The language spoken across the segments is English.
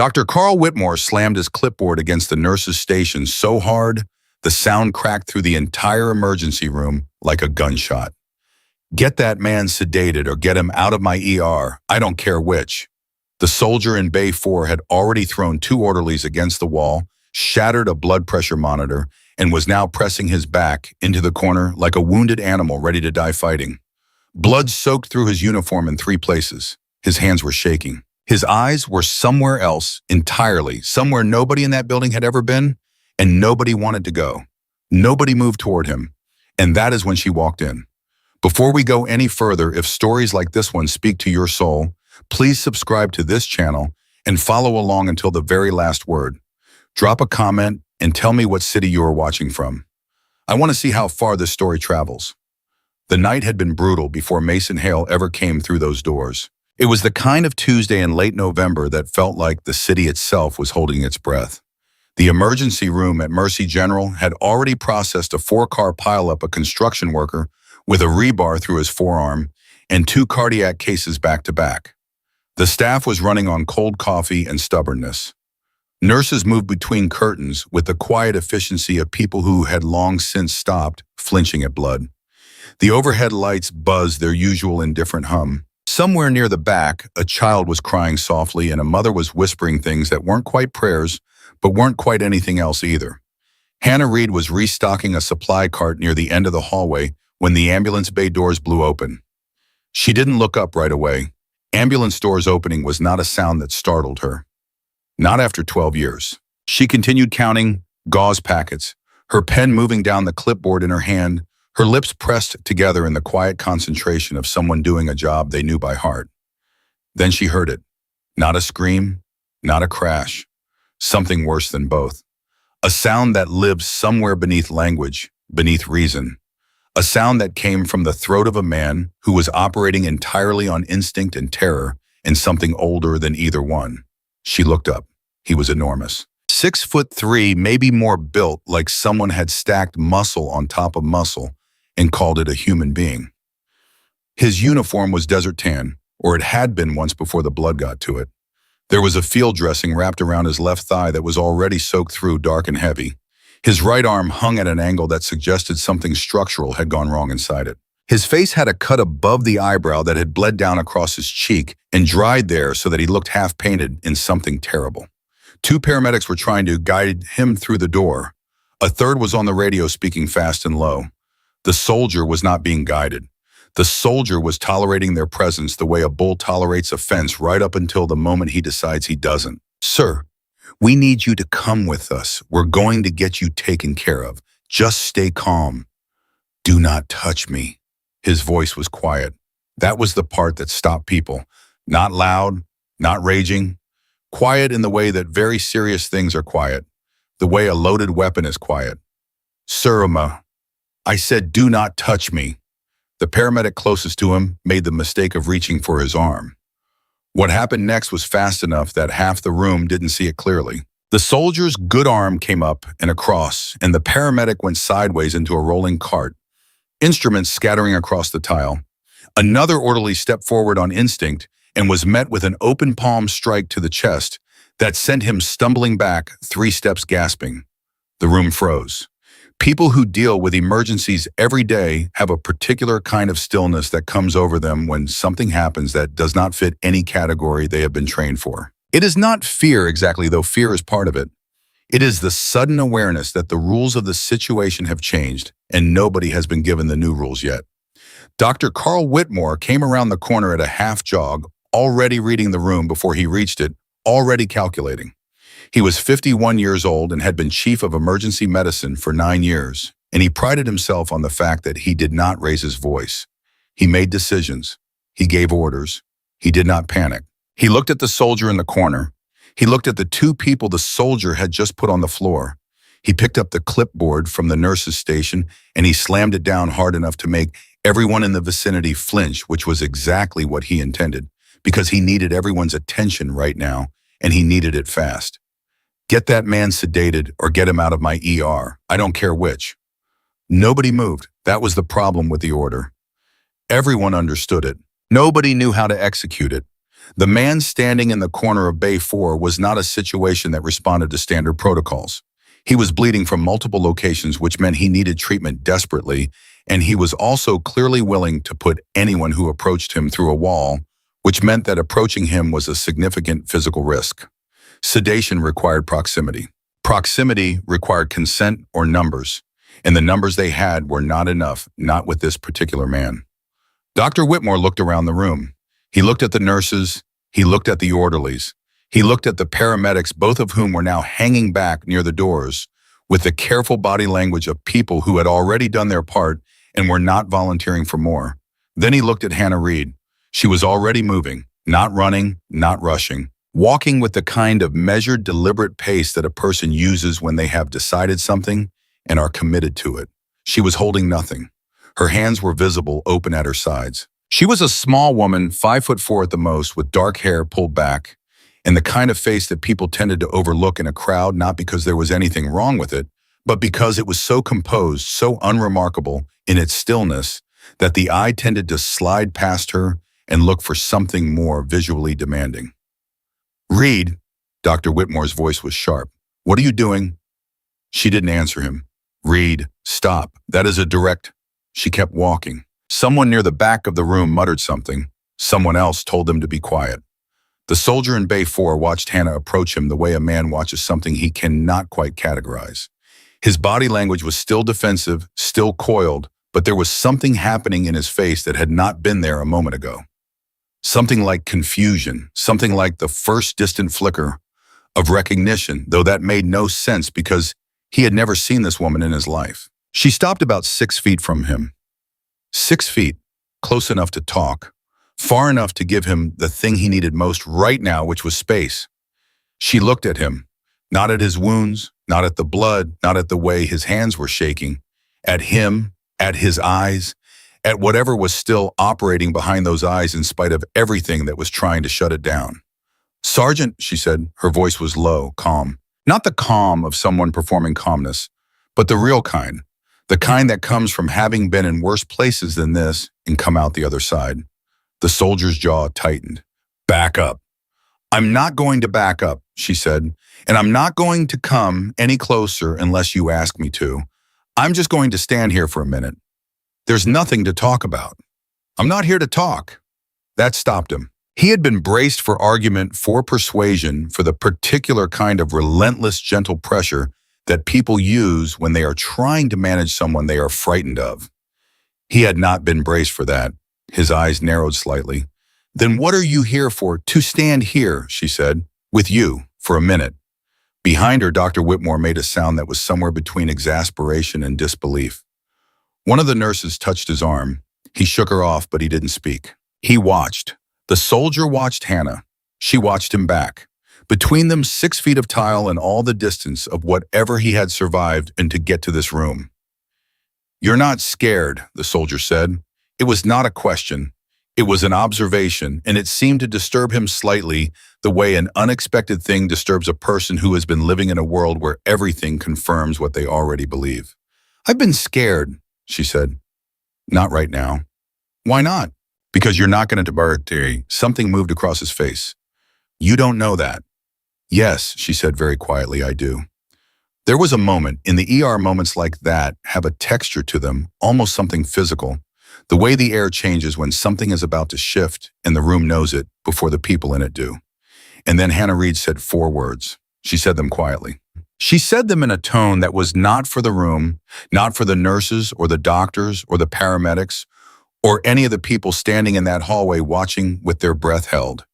Dr. Carl Whitmore slammed his clipboard against the nurse's station so hard, the sound cracked through the entire emergency room like a gunshot. Get that man sedated or get him out of my ER, I don't care which. The soldier in Bay 4 had already thrown two orderlies against the wall, shattered a blood pressure monitor, and was now pressing his back into the corner like a wounded animal ready to die fighting. Blood soaked through his uniform in three places. His hands were shaking. His eyes were somewhere else entirely, somewhere nobody in that building had ever been, and nobody wanted to go. Nobody moved toward him, and that is when she walked in. Before we go any further, if stories like this one speak to your soul, please subscribe to this channel and follow along until the very last word. Drop a comment and tell me what city you are watching from. I want to see how far this story travels. The night had been brutal before Mason Hale ever came through those doors. It was the kind of Tuesday in late November that felt like the city itself was holding its breath. The emergency room at Mercy General had already processed a 4-car pileup of construction worker with a rebar through his forearm and 2 cardiac cases back to back. The staff was running on cold coffee and stubbornness. Nurses moved between curtains with the quiet efficiency of people who had long since stopped flinching at blood. The overhead lights buzzed their usual indifferent hum. Somewhere near the back, a child was crying softly and a mother was whispering things that weren't quite prayers, but weren't quite anything else either. Hannah Reed was restocking a supply cart near the end of the hallway when the ambulance bay doors blew open. She didn't look up right away. Ambulance doors opening was not a sound that startled her. Not after 12 years. She continued counting gauze packets, her pen moving down the clipboard in her hand, her lips pressed together in the quiet concentration of someone doing a job they knew by heart. Then she heard it. Not a scream, not a crash. Something worse than both. A sound that lived somewhere beneath language, beneath reason. A sound that came from the throat of a man who was operating entirely on instinct and terror and something older than either one. She looked up. He was enormous. 6'3", maybe more, built like someone had stacked muscle on top of muscle and called it a human being. His uniform was desert tan, or it had been once before the blood got to it. There was a field dressing wrapped around his left thigh that was already soaked through, dark and heavy. His right arm hung at an angle that suggested something structural had gone wrong inside it. His face had a cut above the eyebrow that had bled down across his cheek and dried there so that he looked half-painted in something terrible. 2 paramedics were trying to guide him through the door. A third was on the radio speaking fast and low. The soldier was not being guided. The soldier was tolerating their presence the way a bull tolerates a fence right up until the moment he decides he doesn't. "Sir, we need you to come with us. We're going to get you taken care of. Just stay calm. Do not touch me." His voice was quiet. That was the part that stopped people. Not loud, not raging. Quiet in the way that very serious things are quiet. The way a loaded weapon is quiet. "Sir, I said do not touch me." The paramedic closest to him made the mistake of reaching for his arm. What happened next was fast enough that half the room didn't see it clearly. The soldier's good arm came up and across, and the paramedic went sideways into a rolling cart, instruments scattering across the tile. Another orderly stepped forward on instinct and was met with an open palm strike to the chest that sent him stumbling back 3 steps, gasping. The room froze. People who deal with emergencies every day have a particular kind of stillness that comes over them when something happens that does not fit any category they have been trained for. It is not fear exactly, though fear is part of it. It is the sudden awareness that the rules of the situation have changed and nobody has been given the new rules yet. Dr. Carl Whitmore came around the corner at a half jog, already reading the room before he reached it, already calculating. He was 51 years old and had been chief of emergency medicine for 9 years, and he prided himself on the fact that he did not raise his voice. He made decisions. He gave orders. He did not panic. He looked at the soldier in the corner. He looked at the 2 people the soldier had just put on the floor. He picked up the clipboard from the nurse's station and he slammed it down hard enough to make everyone in the vicinity flinch, which was exactly what he intended, because he needed everyone's attention right now, and he needed it fast. Get that man sedated or get him out of my ER. I don't care which. Nobody moved. That was the problem with the order. Everyone understood it. Nobody knew how to execute it. The man standing in the corner of Bay 4 was not a situation that responded to standard protocols. He was bleeding from multiple locations, which meant he needed treatment desperately, and he was also clearly willing to put anyone who approached him through a wall, which meant that approaching him was a significant physical risk. Sedation required proximity. Proximity required consent or numbers, and the numbers they had were not enough, not with this particular man. Dr. Whitmore looked around the room. He looked at the nurses, he looked at the orderlies, he looked at the paramedics, both of whom were now hanging back near the doors, with the careful body language of people who had already done their part and were not volunteering for more. Then he looked at Hannah Reed. She was already moving, not running, not rushing, walking with the kind of measured, deliberate pace that a person uses when they have decided something and are committed to it. She was holding nothing. Her hands were visible, open at her sides. She was a small woman, 5'4" at the most, with dark hair pulled back, and the kind of face that people tended to overlook in a crowd, not because there was anything wrong with it, but because it was so composed, so unremarkable in its stillness, that the eye tended to slide past her and look for something more visually demanding. "Reed," Dr. Whitmore's voice was sharp. "What are you doing?" She didn't answer him. "Reed, stop. That is a direct—" She kept walking. Someone near the back of the room muttered something. Someone else told them to be quiet. The soldier in Bay 4 watched Hannah approach him the way a man watches something he cannot quite categorize. His body language was still defensive, still coiled, but there was something happening in his face that had not been there a moment ago. Something like confusion, something like the first distant flicker of recognition, though that made no sense because he had never seen this woman in his life. She stopped about 6 feet from him. 6 feet, close enough to talk, far enough to give him the thing he needed most right now, which was space. She looked at him, not at his wounds, not at the blood, not at the way his hands were shaking, at him, at his eyes, at whatever was still operating behind those eyes in spite of everything that was trying to shut it down. "Sergeant," she said, her voice was low, calm. Not the calm of someone performing calmness, but the real kind. The kind that comes from having been in worse places than this and come out the other side. The soldier's jaw tightened. "Back up." "I'm not going to back up," she said, "and I'm not going to come any closer unless you ask me to. I'm just going to stand here for a minute. There's nothing to talk about. I'm not here to talk." That stopped him. He had been braced for argument, for persuasion, for the particular kind of relentless, gentle pressure that people use when they are trying to manage someone they are frightened of. He had not been braced for that. His eyes narrowed slightly. "Then what are you here for?" "To stand here," she said, "with you, for a minute." Behind her, Dr. Whitmore made a sound that was somewhere between exasperation and disbelief. One of the nurses touched his arm. He shook her off, but he didn't speak. He watched. The soldier watched Hannah. She watched him back. Between them, 6 feet of tile and all the distance of whatever he had survived and to get to this room. "You're not scared," the soldier said. It was not a question. It was an observation, and it seemed to disturb him slightly the way an unexpected thing disturbs a person who has been living in a world where everything confirms what they already believe. "I've been scared," she said. "Not right now." "Why not?" "Because you're not going to barter." Something moved across his face. "You don't know that." "Yes," she said very quietly, "I do." There was a moment, in the ER moments like that have a texture to them, almost something physical. The way the air changes when something is about to shift and the room knows it before the people in it do. And then Hannah Reed said 4 words. She said them quietly. She said them in a tone that was not for the room, not for the nurses or the doctors or the paramedics or any of the people standing in that hallway watching with their breath held.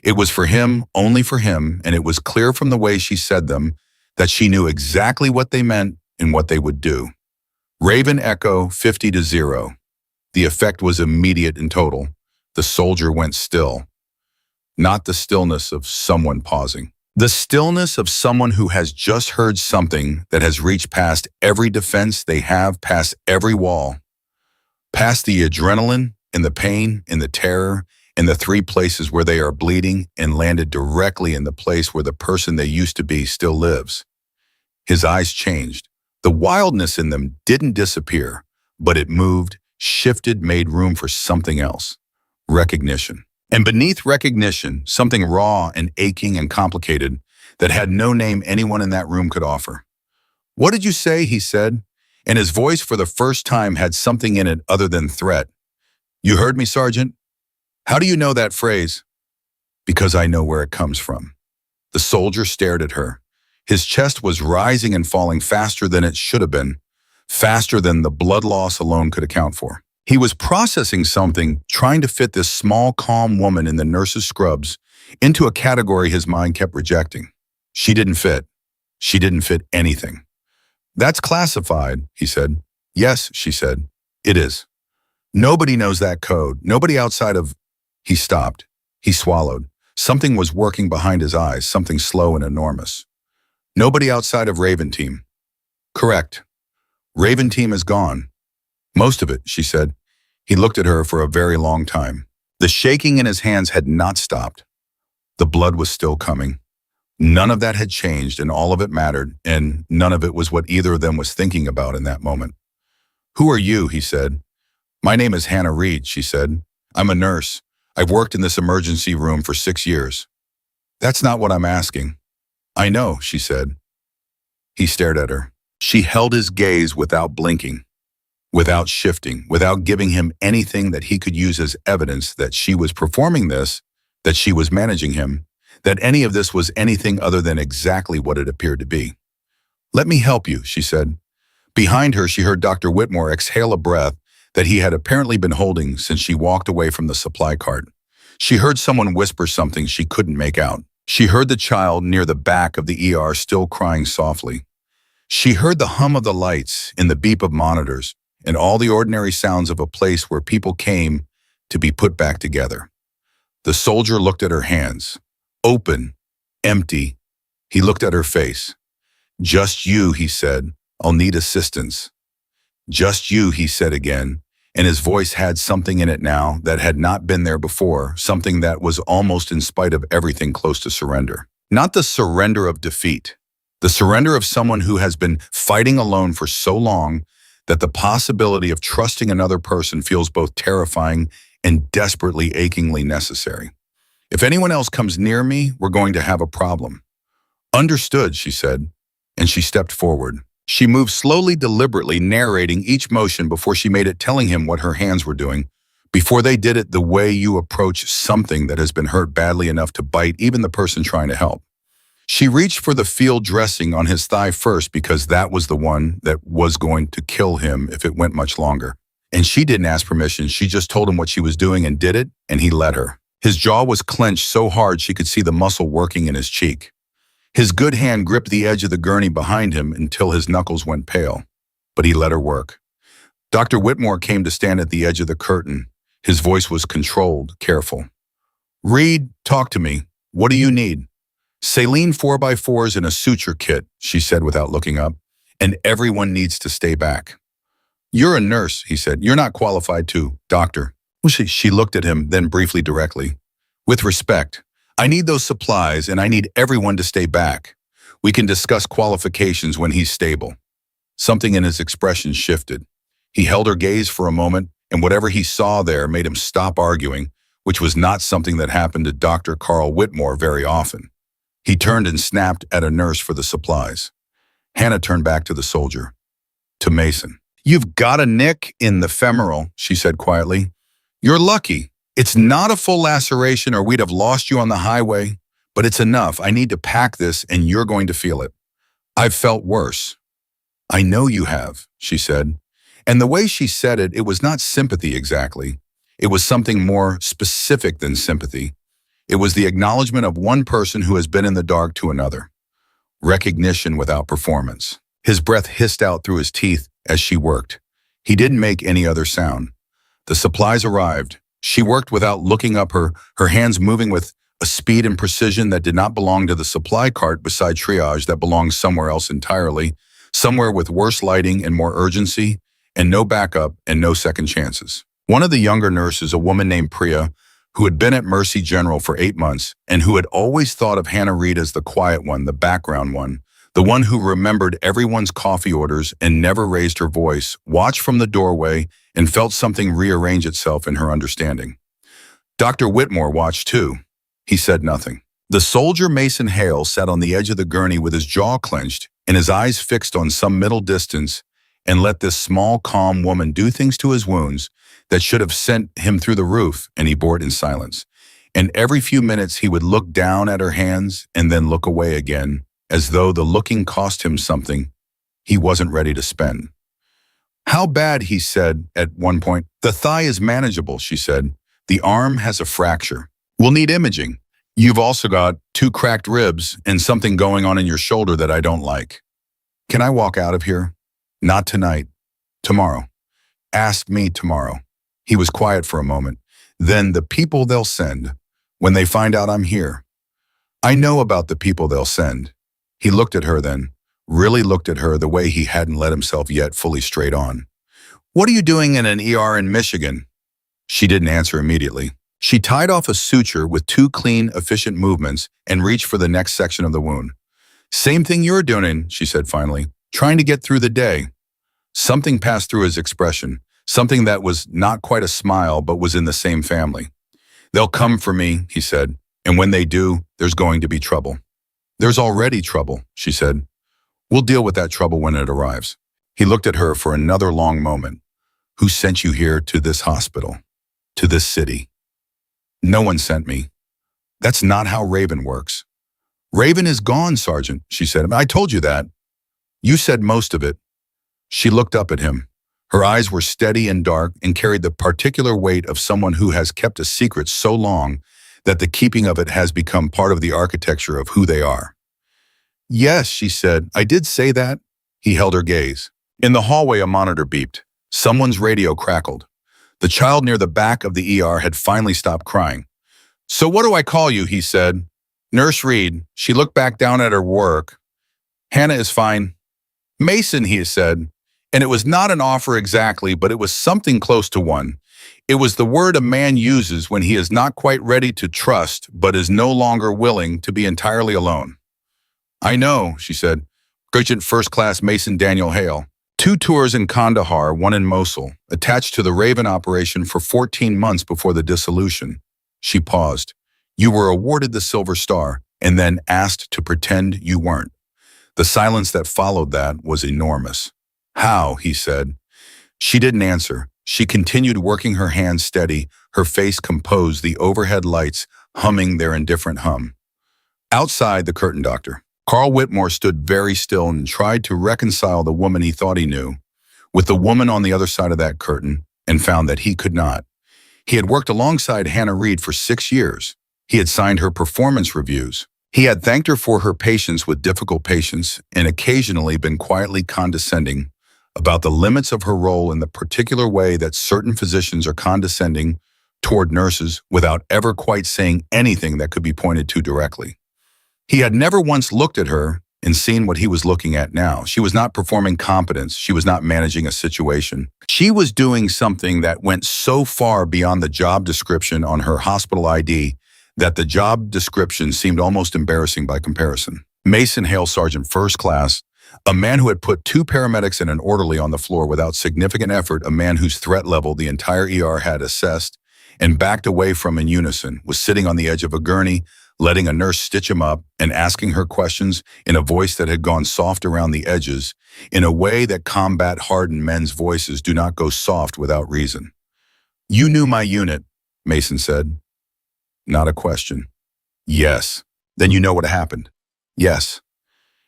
It was for him, only for him, and it was clear from the way she said them that she knew exactly what they meant and what they would do. Raven Echo 50-0. The effect was immediate and total. The soldier went still. Not the stillness of someone pausing. The stillness of someone who has just heard something that has reached past every defense they have, past every wall, past the adrenaline and the pain and the terror and the 3 places where they are bleeding and landed directly in the place where the person they used to be still lives. His eyes changed. The wildness in them didn't disappear, but it moved, shifted, made room for something else. Recognition. And beneath recognition, something raw and aching and complicated that had no name anyone in that room could offer. "What did you say?" he said, and his voice for the first time had something in it other than threat. "You heard me, Sergeant? How do you know that phrase?" "Because I know where it comes from." The soldier stared at her. His chest was rising and falling faster than it should have been, faster than the blood loss alone could account for. He was processing something, trying to fit this small, calm woman in the nurse's scrubs into a category his mind kept rejecting. She didn't fit. She didn't fit anything. "That's classified," he said. "Yes," she said. "It is. Nobody knows that code. Nobody outside of—" He stopped. He swallowed. Something was working behind his eyes, something slow and enormous. "Nobody outside of Raven Team." "Correct. Raven Team is gone. Most of it," she said. He looked at her for a very long time. The shaking in his hands had not stopped. The blood was still coming. None of that had changed, and all of it mattered, and none of it was what either of them was thinking about in that moment. "Who are you?" he said. "My name is Hannah Reed," she said. "I'm a nurse. I've worked in this emergency room for 6 years." "That's not what I'm asking." "I know," she said. He stared at her. She held his gaze without blinking, without shifting, without giving him anything that he could use as evidence that she was performing this, that she was managing him, that any of this was anything other than exactly what it appeared to be. "Let me help you," she said. Behind her, she heard Dr. Whitmore exhale a breath that he had apparently been holding since she walked away from the supply cart. She heard someone whisper something she couldn't make out. She heard the child near the back of the ER still crying softly. She heard the hum of the lights and the beep of monitors and all the ordinary sounds of a place where people came to be put back together. The soldier looked at her hands. Open, empty. He looked at her face. "Just you," he said. "I'll need assistance." "Just you," he said again, and his voice had something in it now that had not been there before, something that was almost in spite of everything close to surrender. Not the surrender of defeat, the surrender of someone who has been fighting alone for so long that the possibility of trusting another person feels both terrifying and desperately, achingly necessary. "If anyone else comes near me, we're going to have a problem." "Understood," she said, and she stepped forward. She moved slowly, deliberately, narrating each motion before she made it, telling him what her hands were doing, before they did it the way you approach something that has been hurt badly enough to bite even the person trying to help. She reached for the field dressing on his thigh first because that was the one that was going to kill him if it went much longer. And she didn't ask permission, she just told him what she was doing and did it, and he let her. His jaw was clenched so hard she could see the muscle working in his cheek. His good hand gripped the edge of the gurney behind him until his knuckles went pale. But he let her work. Dr. Whitmore came to stand at the edge of the curtain. His voice was controlled, careful. "Reed, talk to me. What do you need?" "Saline 4x4s and a suture kit," she said without looking up. "And everyone needs to stay back." "You're a nurse," he said. "You're not qualified to, doctor." Well, she looked at him, then briefly directly. "With respect, I need those supplies and I need everyone to stay back. We can discuss qualifications when he's stable." Something in his expression shifted. He held her gaze for a moment, and whatever he saw there made him stop arguing, which was not something that happened to Dr. Carl Whitmore very often. He turned and snapped at a nurse for the supplies. Hannah turned back to the soldier. To Mason. "You've got a nick in the femoral," she said quietly. "You're lucky. It's not a full laceration or we'd have lost you on the highway, but it's enough. I need to pack this and you're going to feel it." "I've felt worse." "I know you have," she said. And the way she said it, it was not sympathy exactly. It was something more specific than sympathy. It was the acknowledgement of one person who has been in the dark to another. Recognition without performance. His breath hissed out through his teeth as she worked. He didn't make any other sound. The supplies arrived. She worked without looking up, her hands moving with a speed and precision that did not belong to the supply cart beside triage, that belonged somewhere else entirely, somewhere with worse lighting and more urgency, and no backup and no second chances. One of the younger nurses, a woman named Priya, who had been at Mercy General for 8 months and who had always thought of Hannah Reed as the quiet one, the background one, the one who remembered everyone's coffee orders and never raised her voice, watched from the doorway and felt something rearrange itself in her understanding. Dr. Whitmore watched too. He said nothing. The soldier Mason Hale sat on the edge of the gurney with his jaw clenched and his eyes fixed on some middle distance and let this small, calm woman do things to his wounds that should have sent him through the roof, and he bore it in silence. And every few minutes he would look down at her hands and then look away again, as though the looking cost him something he wasn't ready to spend. "How bad?" he said at one point. "The thigh is manageable," she said. "The arm has a fracture. We'll need imaging. You've also got 2 cracked ribs and something going on in your shoulder that I don't like. Can I walk out of here?" "Not tonight. Tomorrow. Ask me tomorrow." He was quiet for a moment. "Then the people they'll send, when they find out I'm here." "I know about the people they'll send." He looked at her then, really looked at her the way he hadn't let himself yet fully straight on. "What are you doing in an ER in Michigan?" She didn't answer immediately. She tied off a suture with 2 clean, efficient movements and reached for the next section of the wound. "Same thing you're doing," she said finally, "trying to get through the day." Something passed through his expression, something that was not quite a smile but was in the same family. "They'll come for me," he said, "and when they do, there's going to be trouble." "There's already trouble," she said. "We'll deal with that trouble when it arrives." He looked at her for another long moment. "Who sent you here to this hospital? To this city?" "No one sent me." "That's not how Raven works." "Raven is gone, Sergeant," she said. "I told you that." "You said most of it." She looked up at him. Her eyes were steady and dark and carried the particular weight of someone who has kept a secret so long that the keeping of it has become part of the architecture of who they are. "Yes," she said, "I did say that." He held her gaze. In the hallway, a monitor beeped. Someone's radio crackled. The child near the back of the ER had finally stopped crying. "So what do I call you?" he said. "Nurse Reed." She looked back down at her work. "Hannah is fine." "Mason," he said. And it was not an offer exactly, but it was something close to one. It was the word a man uses when he is not quite ready to trust, but is no longer willing to be entirely alone. "I know," she said. "Graduate First Class Mason Daniel Hale. 2 tours in Kandahar, 1 in Mosul, attached to the Raven operation for 14 months before the dissolution." She paused. "You were awarded the Silver Star, and then asked to pretend you weren't." The silence that followed that was enormous. "How?" he said. She didn't answer. She continued working her hands steady, her face composed, the overhead lights humming their indifferent hum. Outside, the curtain doctor, Carl Whitmore, stood very still and tried to reconcile the woman he thought he knew with the woman on the other side of that curtain, and found that he could not. He had worked alongside Hannah Reed for 6 years. He had signed her performance reviews. He had thanked her for her patience with difficult patients and occasionally been quietly condescending about the limits of her role in the particular way that certain physicians are condescending toward nurses without ever quite saying anything that could be pointed to directly. He had never once looked at her and seen what he was looking at now. She was not performing competence. She was not managing a situation. She was doing something that went so far beyond the job description on her hospital ID that the job description seemed almost embarrassing by comparison. Mason Hale, Sergeant First Class, a man who had put 2 paramedics and an orderly on the floor without significant effort, a man whose threat level the entire ER had assessed and backed away from in unison, was sitting on the edge of a gurney, letting a nurse stitch him up and asking her questions in a voice that had gone soft around the edges, in a way that combat-hardened men's voices do not go soft without reason. "You knew my unit," Mason said. Not a question. "Yes." "Then you know what happened?" "Yes."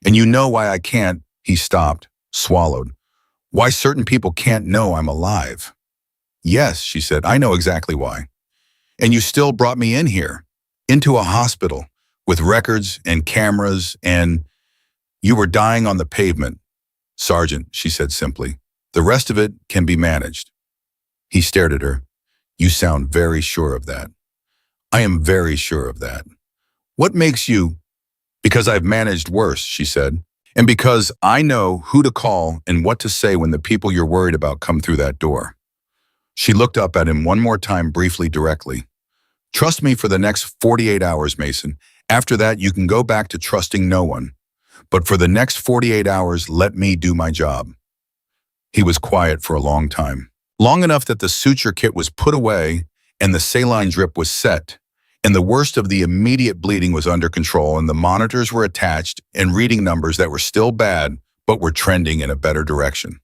"And you know why I can't—" He stopped, swallowed. "Why certain people can't know I'm alive?" "Yes," she said, "I know exactly why." "And you still brought me in here, into a hospital, with records and cameras, and you were dying on the pavement." "Sergeant," she said simply, "the rest of it can be managed." He stared at her. "You sound very sure of that." "I am very sure of that." "What makes you—" "Because I've managed worse," she said, "and because I know who to call and what to say when the people you're worried about come through that door." She looked up at him one more time, briefly, directly. "Trust me for the next 48 hours, Mason. After that, you can go back to trusting no one. But for the next 48 hours, let me do my job." He was quiet for a long time. Long enough that the suture kit was put away and the saline drip was set, and the worst of the immediate bleeding was under control, and the monitors were attached and reading numbers that were still bad, but were trending in a better direction.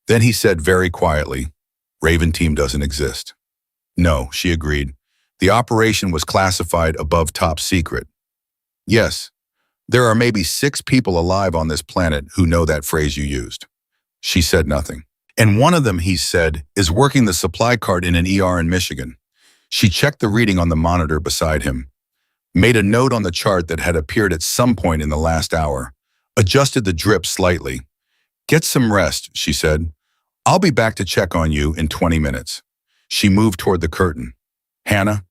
Then he said very quietly, "Raven Team doesn't exist." "No," she agreed. "The operation was classified above top secret." "Yes, there are maybe 6 people alive on this planet who know that phrase you used." She said nothing. "And one of them," he said, "is working the supply cart in an ER in Michigan." She checked the reading on the monitor beside him, made a note on the chart that had appeared at some point in the last hour, adjusted the drip slightly. "Get some rest," she said. "I'll be back to check on you in 20 minutes. She moved toward the curtain. "Hannah?"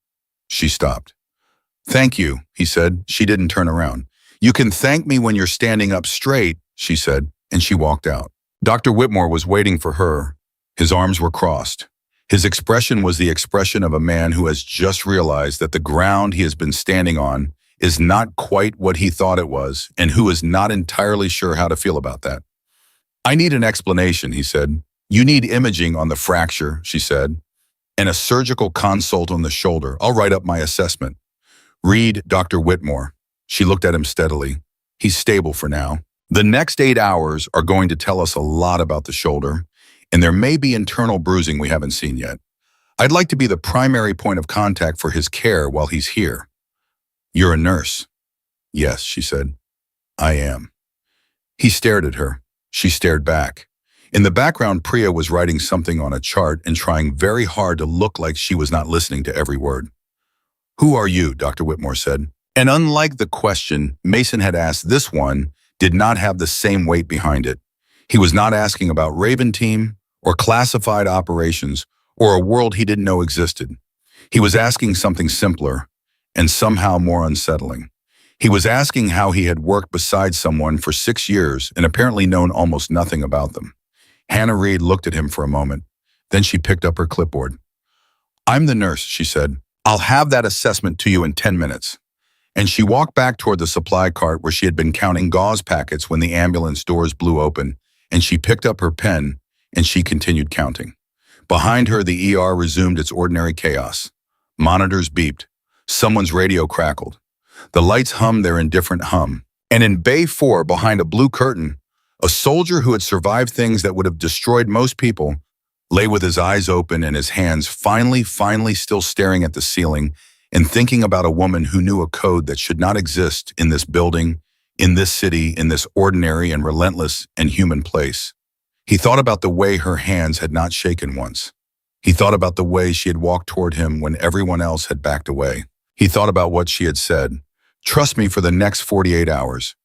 She stopped. "Thank you," he said. She didn't turn around. "You can thank me when you're standing up straight," she said, and she walked out. Dr. Whitmore was waiting for her. His arms were crossed. His expression was the expression of a man who has just realized that the ground he has been standing on is not quite what he thought it was, and who is not entirely sure how to feel about that. "I need an explanation," he said. "You need imaging on the fracture," she said, "and a surgical consult on the shoulder. I'll write up my assessment." "Read Dr. Whitmore." She looked at him steadily. "He's stable for now. The next 8 hours are going to tell us a lot about the shoulder, and there may be internal bruising we haven't seen yet. I'd like to be the primary point of contact for his care while he's here." "You're a nurse." "Yes," she said. "I am." He stared at her. She stared back. In the background, Priya was writing something on a chart and trying very hard to look like she was not listening to every word. "Who are you?" Dr. Whitmore said. And unlike the question Mason had asked, this one did not have the same weight behind it. He was not asking about Raven Team or classified operations or a world he didn't know existed. He was asking something simpler and somehow more unsettling. He was asking how he had worked beside someone for 6 years and apparently known almost nothing about them. Hannah Reed looked at him for a moment. Then she picked up her clipboard. "I'm the nurse," she said. "I'll have that assessment to you in 10 minutes. And she walked back toward the supply cart where she had been counting gauze packets when the ambulance doors blew open, and she picked up her pen, and she continued counting. Behind her, the ER resumed its ordinary chaos. Monitors beeped. Someone's radio crackled. The lights hummed their indifferent hum. And in Bay 4, behind a blue curtain, a soldier who had survived things that would have destroyed most people lay with his eyes open and his hands finally still staring at the ceiling and thinking about a woman who knew a code that should not exist in this building, in this city, in this ordinary and relentless and human place. He thought about the way her hands had not shaken once. He thought about the way she had walked toward him when everyone else had backed away. He thought about what she had said. "Trust me for the next 48 hours.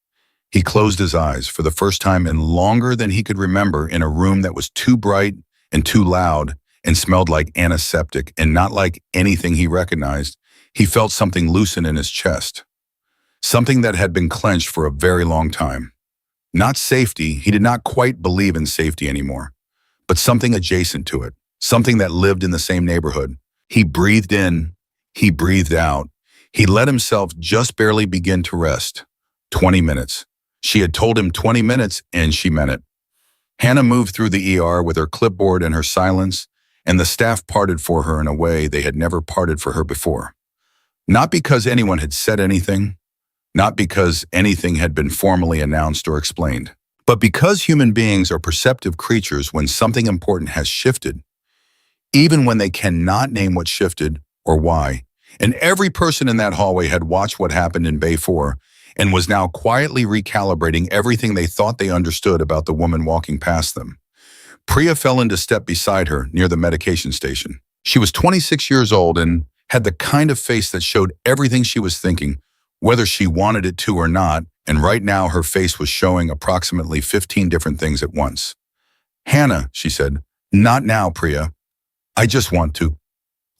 He closed his eyes for the first time in longer than he could remember in a room that was too bright and too loud and smelled like antiseptic and not like anything he recognized. He felt something loosen in his chest. Something that had been clenched for a very long time. Not safety, he did not quite believe in safety anymore, but something adjacent to it, something that lived in the same neighborhood. He breathed in, he breathed out. He let himself just barely begin to rest. 20 minutes. She had told him 20 minutes, and she meant it. Hannah moved through the ER with her clipboard and her silence, and the staff parted for her in a way they had never parted for her before. Not because anyone had said anything, not because anything had been formally announced or explained, but because human beings are perceptive creatures when something important has shifted, even when they cannot name what shifted or why. And every person in that hallway had watched what happened in Bay 4 and was now quietly recalibrating everything they thought they understood about the woman walking past them. Priya fell into step beside her near the medication station. She was 26 years old and had the kind of face that showed everything she was thinking, whether she wanted it to or not, and right now her face was showing approximately 15 different things at once. "Hannah," she said. "Not now, Priya. I just want to."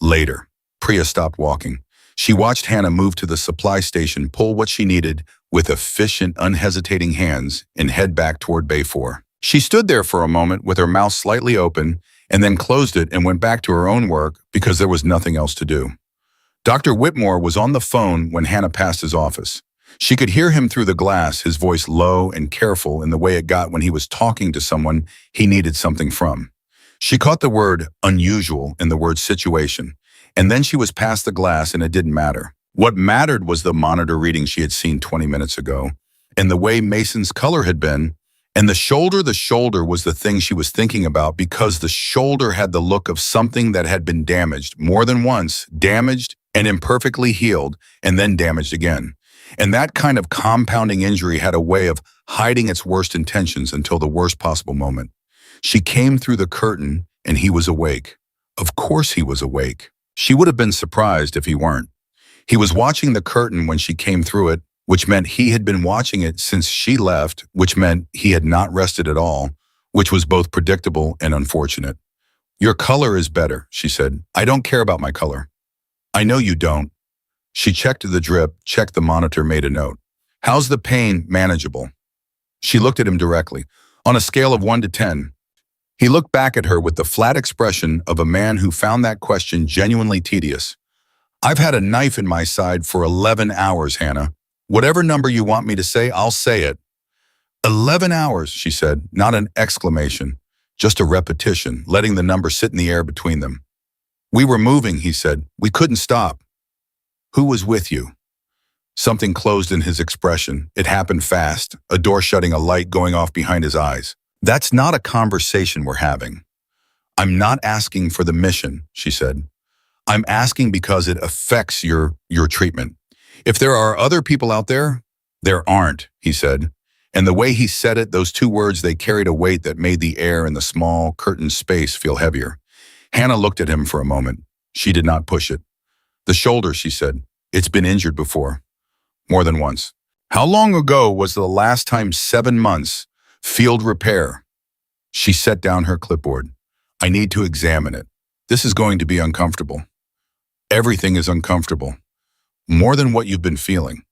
Later. Priya stopped walking. She watched Hannah move to the supply station, pull what she needed with efficient, unhesitating hands, and head back toward Bay 4. She stood there for a moment with her mouth slightly open and then closed it and went back to her own work because there was nothing else to do. Dr. Whitmore was on the phone when Hannah passed his office. She could hear him through the glass, his voice low and careful in the way it got when he was talking to someone he needed something from. She caught the word unusual in the word situation, And then she was past the glass and it didn't matter. What mattered was the monitor reading she had seen 20 minutes ago, and the way Mason's color had been. And the shoulder was the thing she was thinking about because the shoulder had the look of something that had been damaged more than once, damaged and imperfectly healed, and then damaged again. And that kind of compounding injury had a way of hiding its worst intentions until the worst possible moment. She came through the curtain and he was awake. Of course he was awake. She would have been surprised if he weren't. He was watching the curtain when she came through it, which meant he had been watching it since she left, which meant he had not rested at all, which was both predictable and unfortunate. "Your color is better," she said. "I don't care about my color." "I know you don't." She checked the drip, checked the monitor, made a note. "How's the pain? Manageable?" She looked at him directly. On a scale of 1 to 10. He looked back at her with the flat expression of a man who found that question genuinely tedious. "I've had a knife in my side for 11 hours, Hannah. Whatever number you want me to say, I'll say it." 11 hours, she said, not an exclamation, just a repetition, letting the number sit in the air between them. "We were moving," he said. "We couldn't stop." "Who was with you?" Something closed in his expression. It happened fast, a door shutting, a light going off behind his eyes. "That's not a conversation we're having." "I'm not asking for the mission," she said. "I'm asking because it affects your treatment. If there are other people out there." "There aren't," he said. And the way he said it, those two words, they carried a weight that made the air in the small, curtained space feel heavier. Hannah looked at him for a moment. She did not push it. "The shoulder," she said. "It's been injured before. More than once." "How long ago was the last time?" 7 months. "Field repair." She set down her clipboard. "I need to examine it. This is going to be uncomfortable." "Everything is uncomfortable. More than what you've been feeling."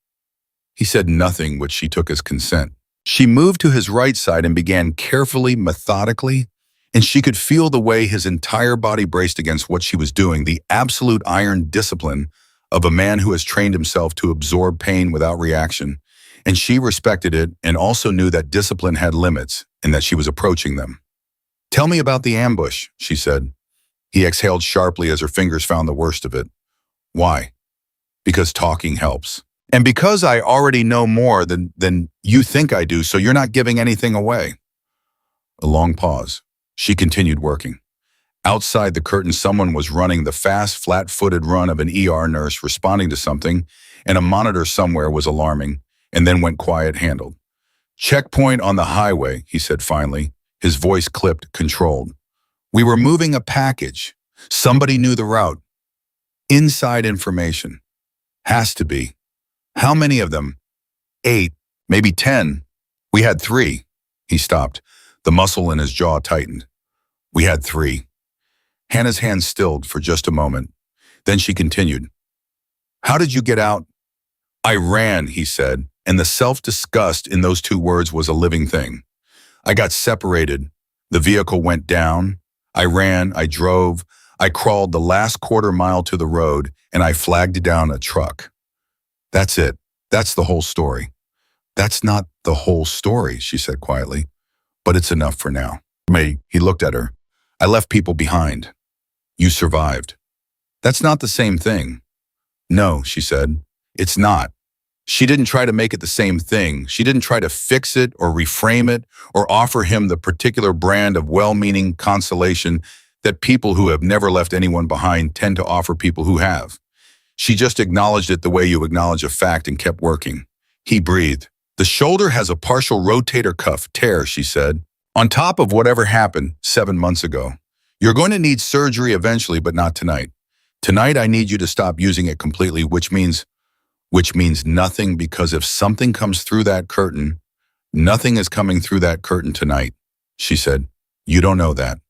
He said nothing, which she took as consent. She moved to his right side and began carefully, methodically, and she could feel the way his entire body braced against what she was doing, the absolute iron discipline of a man who has trained himself to absorb pain without reaction. And she respected it and also knew that discipline had limits and that she was approaching them. "Tell me about the ambush," she said. He exhaled sharply as her fingers found the worst of it. "Why?" "Because talking helps. And because I already know more than you think I do, so you're not giving anything away." A long pause. She continued working. Outside the curtain, someone was running the fast, flat-footed run of an ER nurse responding to something, and a monitor somewhere was alarming, and then went quiet, handled. "Checkpoint on the highway," he said finally, his voice clipped, controlled. "We were moving a package. Somebody knew the route. Inside information. Has to be. How many of them?" 8, maybe 10. "We had 3. He stopped. The muscle in his jaw tightened. "We had 3. Hannah's hand stilled for just a moment. Then she continued. "How did you get out?" "I ran," he said, and the self-disgust in those 2 words was a living thing. "I got separated. The vehicle went down. I ran, I drove, I crawled the last quarter mile to the road, and I flagged down a truck. That's it. That's the whole story." "That's not the whole story," she said quietly, "but it's enough for now." He looked at her. "I left people behind. You survived." "That's not the same thing." "No," she said. "It's not." She didn't try to make it the same thing. She didn't try to fix it or reframe it or offer him the particular brand of well-meaning consolation that people who have never left anyone behind tend to offer people who have. She just acknowledged it the way you acknowledge a fact and kept working. He breathed. "The shoulder has a partial rotator cuff tear," she said, "on top of whatever happened 7 months ago. You're going to need surgery eventually, but not tonight. Tonight, I need you to stop using it completely, which means nothing, because if something comes through that curtain, nothing is coming through that curtain tonight," she said. "You don't know that."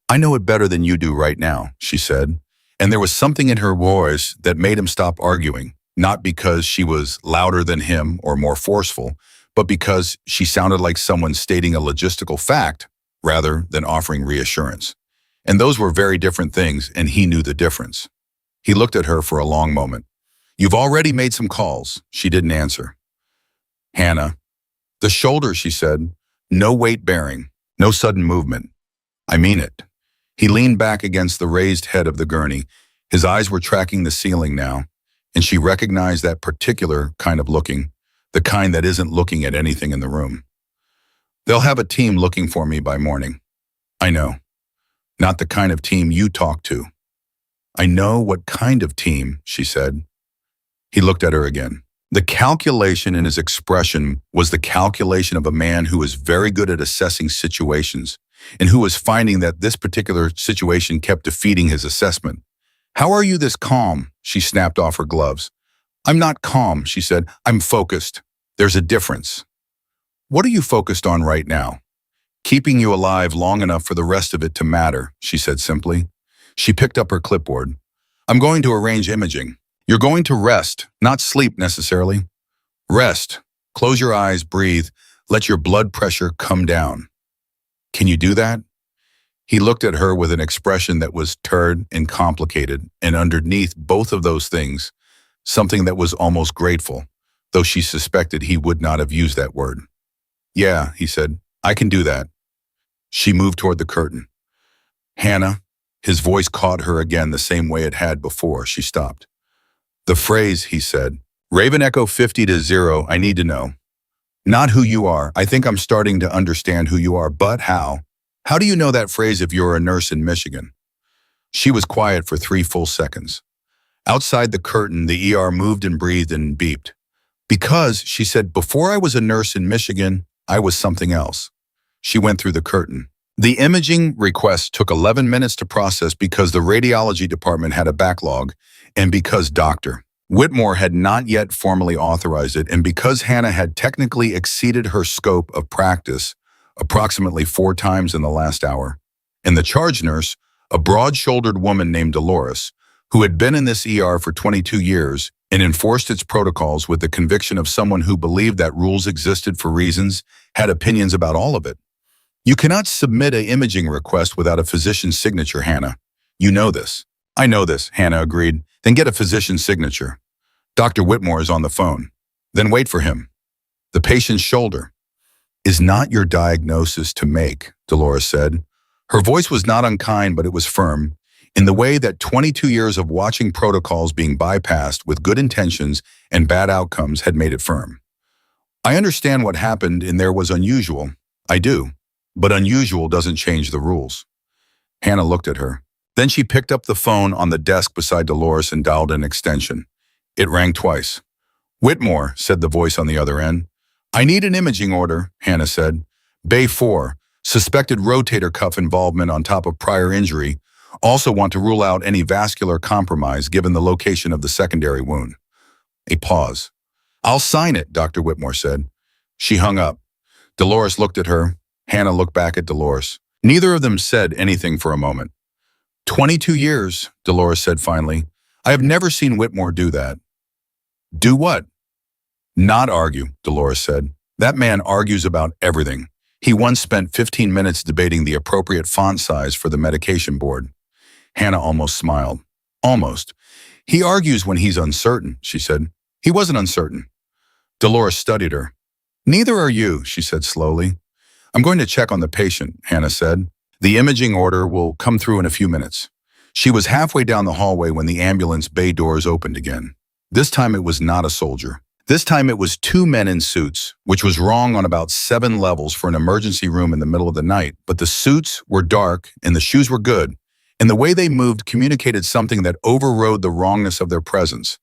"I know it better than you do right now," she said. And there was something in her voice that made him stop arguing, not because she was louder than him or more forceful, but because she sounded like someone stating a logistical fact rather than offering reassurance. And those were very different things, and he knew the difference. He looked at her for a long moment. "You've already made some calls." She didn't answer. "Hannah." "The shoulder," she said. "No weight bearing, no sudden movement. I mean it." He leaned back against the raised head of the gurney, His eyes were tracking the ceiling now, and she recognized that particular kind of looking, the kind that isn't looking at anything in the room. They'll have a team looking for me by morning. I know. Not the kind of team you talk to. I know what kind of team, she said. He looked at her again. The calculation in his expression was the calculation of a man who is very good at assessing situations and who was finding that this particular situation kept defeating his assessment. How are you this calm? She snapped off her gloves. I'm not calm, she said. I'm focused. There's a difference. What are you focused on right now? Keeping you alive long enough for the rest of it to matter, she said simply. She picked up her clipboard. I'm going to arrange imaging. You're going to rest, not sleep necessarily. Rest. Close your eyes, breathe. Let your blood pressure come down. Can you do that? He looked at her with an expression that was tired and complicated, and underneath both of those things, something that was almost grateful, though she suspected he would not have used that word. Yeah, he said, I can do that. She moved toward the curtain. Hannah, his voice caught her again the same way it had before. She stopped. The phrase, he said, Raven Echo 50 to 0, I need to know. Not who you are. I think I'm starting to understand who you are, but how? How do you know that phrase if you're a nurse in Michigan? She was quiet for 3 full seconds. Outside the curtain, the ER moved and breathed and beeped. Because, she said, before I was a nurse in Michigan, I was something else. She went through the curtain. The imaging request took 11 minutes to process because the radiology department had a backlog and because Dr. Whitmore had not yet formally authorized it and because Hannah had technically exceeded her scope of practice approximately 4 times in the last hour. And the charge nurse, a broad-shouldered woman named Dolores, who had been in this ER for 22 years and enforced its protocols with the conviction of someone who believed that rules existed for reasons, had opinions about all of it. You cannot submit an imaging request without a physician's signature, Hannah. You know this. I know this, Hannah agreed. Then get a physician's signature. Dr. Whitmore is on the phone. Then wait for him. The patient's shoulder is not your diagnosis to make, Dolores said. Her voice was not unkind, but it was firm, in the way that 22 years of watching protocols being bypassed with good intentions and bad outcomes had made it firm. I understand what happened and there was unusual. I do. But unusual doesn't change the rules. Hannah looked at her. Then she picked up the phone on the desk beside Dolores and dialed an extension. It rang twice. Whitmore, said the voice on the other end. I need an imaging order, Hannah said. Bay 4, suspected rotator cuff involvement on top of prior injury. Also want to rule out any vascular compromise given the location of the secondary wound. A pause. I'll sign it, Dr. Whitmore said. She hung up. Dolores looked at her. Hannah looked back at Dolores. Neither of them said anything for a moment. 22 years, Dolores said finally. I have never seen Whitmore do that. Do what? Not argue, Dolores said. That man argues about everything. He once spent 15 minutes debating the appropriate font size for the medication board. Hannah almost smiled. Almost. He argues when he's uncertain, she said. He wasn't uncertain. Dolores studied her. Neither are you, she said slowly. I'm going to check on the patient, Hannah said. The imaging order will come through in a few minutes. She was halfway down the hallway when the ambulance bay doors opened again. This time it was not a soldier. This time it was 2 men in suits, which was wrong on about 7 levels for an emergency room in the middle of the night. But the suits were dark and the shoes were good, and the way they moved communicated something that overrode the wrongness of their presence.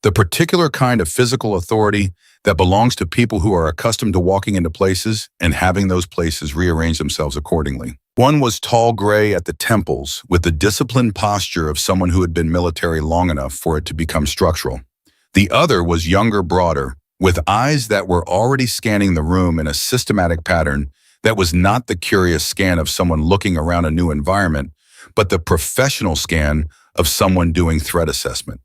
The particular kind of physical authority that belongs to people who are accustomed to walking into places and having those places rearrange themselves accordingly. One was tall gray at the temples with the disciplined posture of someone who had been military long enough for it to become structural. The other was younger, broader, with eyes that were already scanning the room in a systematic pattern that was not the curious scan of someone looking around a new environment, but the professional scan of someone doing threat assessment.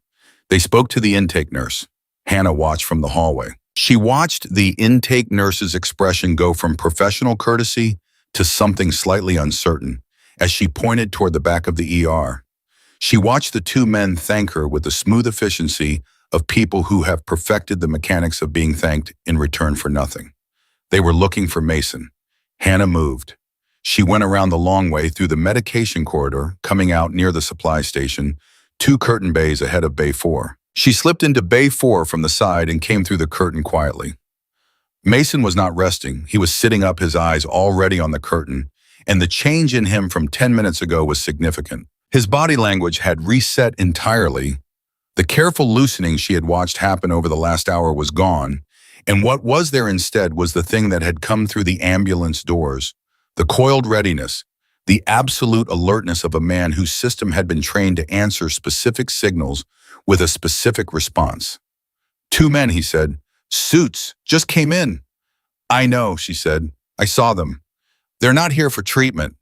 They spoke to the intake nurse. Hannah watched from the hallway. She watched the intake nurse's expression go from professional courtesy to something slightly uncertain as she pointed toward the back of the ER. She watched the 2 men thank her with the smooth efficiency of people who have perfected the mechanics of being thanked in return for nothing. They were looking for Mason. Hannah moved. She went around the long way through the medication corridor, coming out near the supply station, 2 curtain bays ahead of bay 4. She slipped into bay 4 from the side and came through the curtain quietly. Mason was not resting. He was sitting up, his eyes already on the curtain, and the change in him from 10 minutes ago was significant. His body language had reset entirely. The careful loosening she had watched happen over the last hour was gone, and what was there instead was the thing that had come through the ambulance doors, the coiled readiness, the absolute alertness of a man whose system had been trained to answer specific signals with a specific response. 2 men, he said. Suits, just came in. I know, she said. I saw them. They're not here for treatment.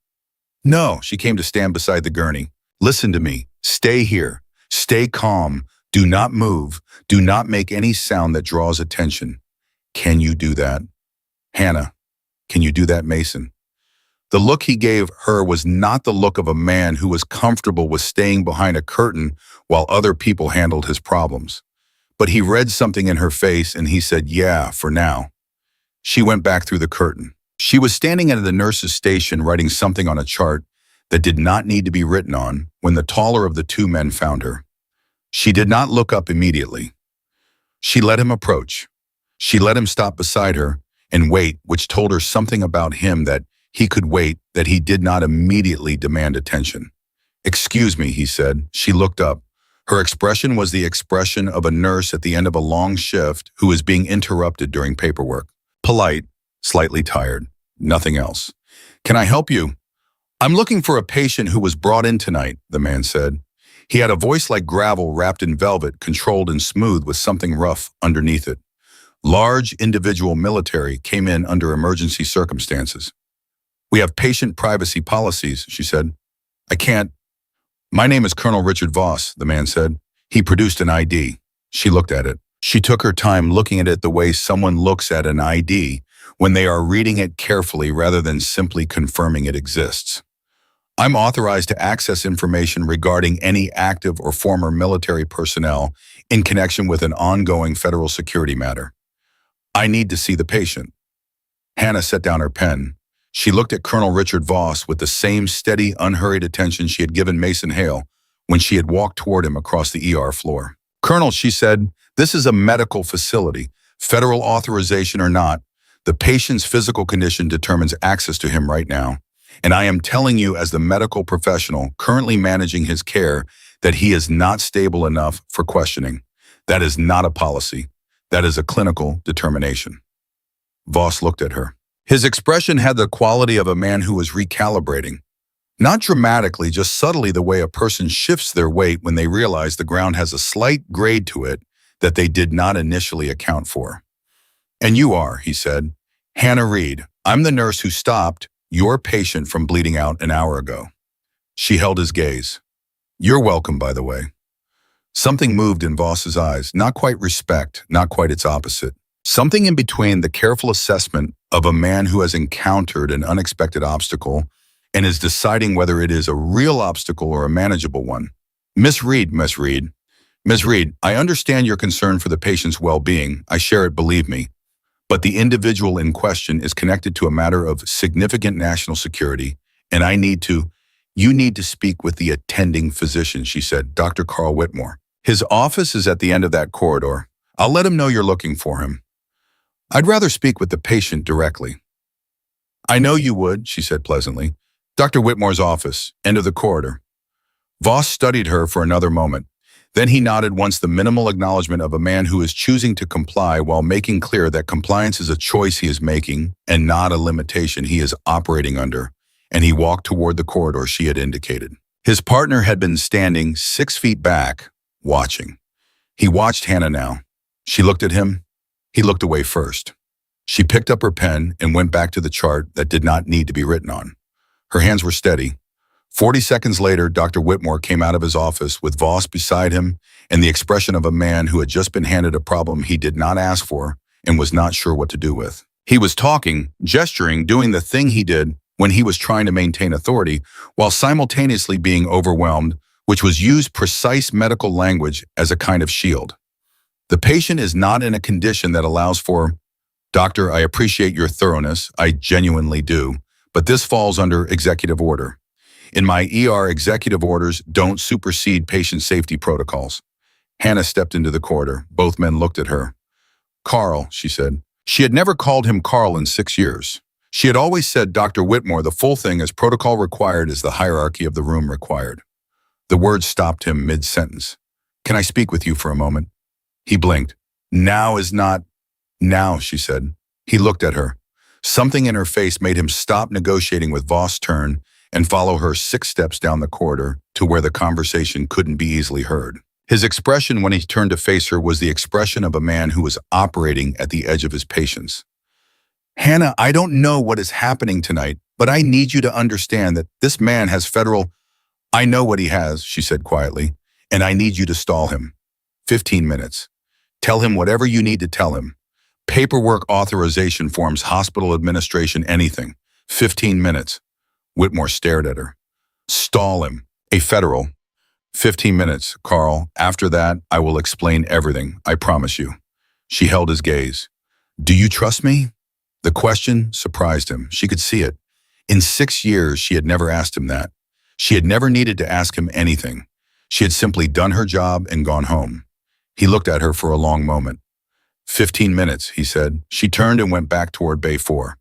No, she came to stand beside the gurney. Listen to me. Stay here. Stay calm. Do not move. Do not make any sound that draws attention. Can you do that? Hannah, can you do that, Mason? The look he gave her was not the look of a man who was comfortable with staying behind a curtain while other people handled his problems. But he read something in her face and he said, yeah, for now. She went back through the curtain. She was standing at the nurse's station writing something on a chart that did not need to be written on when the taller of the 2 men found her. She did not look up immediately. She let him approach. She let him stop beside her and wait, which told her something about him, that he could wait, that he did not immediately demand attention. Excuse me, he said. She looked up. Her expression was the expression of a nurse at the end of a long shift who is being interrupted during paperwork. Polite, slightly tired, nothing else. Can I help you? I'm looking for a patient who was brought in tonight, the man said. He had a voice like gravel wrapped in velvet, controlled and smooth with something rough underneath it. Large individual military came in under emergency circumstances. We have patient privacy policies, she said. I can't. My name is Colonel Richard Voss, the man said. He produced an ID. She looked at it. She took her time looking at it the way someone looks at an ID when they are reading it carefully rather than simply confirming it exists. I'm authorized to access information regarding any active or former military personnel in connection with an ongoing federal security matter. I need to see the patient. Hannah set down her pen. She looked at Colonel Richard Voss with the same steady, unhurried attention she had given Mason Hale when she had walked toward him across the ER floor. Colonel, she said, this is a medical facility. Federal authorization or not, the patient's physical condition determines access to him right now. And I am telling you as the medical professional currently managing his care that he is not stable enough for questioning. That is not a policy. That is a clinical determination. Voss looked at her. His expression had the quality of a man who was recalibrating. Not dramatically, just subtly, the way a person shifts their weight when they realize the ground has a slight grade to it that they did not initially account for. And you are, he said. Hannah Reed. I'm the nurse who stopped your patient from bleeding out an hour ago. She held his gaze. You're welcome, by the way. Something moved in Voss's eyes, not quite respect, not quite its opposite. Something in between the careful assessment of a man who has encountered an unexpected obstacle and is deciding whether it is a real obstacle or a manageable one. Miss Reed, I understand your concern for the patient's well-being. I share it, believe me. But the individual in question is connected to a matter of significant national security, and you need to speak with the attending physician, she said, Dr. Carl Whitmore. His office is at the end of that corridor. I'll let him know you're looking for him. I'd rather speak with the patient directly. I know you would, she said pleasantly. Dr. Whitmore's office, end of the corridor. Voss studied her for another moment. Then he nodded once, the minimal acknowledgement of a man who is choosing to comply while making clear that compliance is a choice he is making and not a limitation he is operating under, and he walked toward the corridor she had indicated. His partner had been standing 6 feet back, watching. He watched Hannah now. She looked at him. He looked away first. She picked up her pen and went back to the chart that did not need to be written on. Her hands were steady. 40 seconds later, Dr. Whitmore came out of his office with Voss beside him and the expression of a man who had just been handed a problem he did not ask for and was not sure what to do with. He was talking, gesturing, doing the thing he did when he was trying to maintain authority while simultaneously being overwhelmed, which was use precise medical language as a kind of shield. The patient is not in a condition that allows for, Doctor, I appreciate your thoroughness, I genuinely do, but this falls under executive order. In my ER, executive orders don't supersede patient safety protocols. Hannah stepped into the corridor. Both men looked at her. Carl, she said. She had never called him Carl in 6 years. She had always said Dr. Whitmore, the full thing as protocol required as the hierarchy of the room required. The words stopped him mid-sentence. Can I speak with you for a moment? He blinked. Now is not now, she said. He looked at her. Something in her face made him stop negotiating with Voss, turn, and follow her 6 steps down the corridor to where the conversation couldn't be easily heard. His expression when he turned to face her was the expression of a man who was operating at the edge of his patience. Hannah, I don't know what is happening tonight, but I need you to understand that this man has federal— I know what he has, she said quietly, and I need you to stall him. 15 minutes. Tell him whatever you need to tell him. Paperwork, authorization forms, hospital administration, anything. 15 minutes. Whitmore stared at her. Stall him. A federal. 15 minutes, Carl. After that, I will explain everything, I promise you. She held his gaze. Do you trust me? The question surprised him. She could see it. In 6 years, she had never asked him that. She had never needed to ask him anything. She had simply done her job and gone home. He looked at her for a long moment. 15 minutes, he said. She turned and went back toward Bay 4.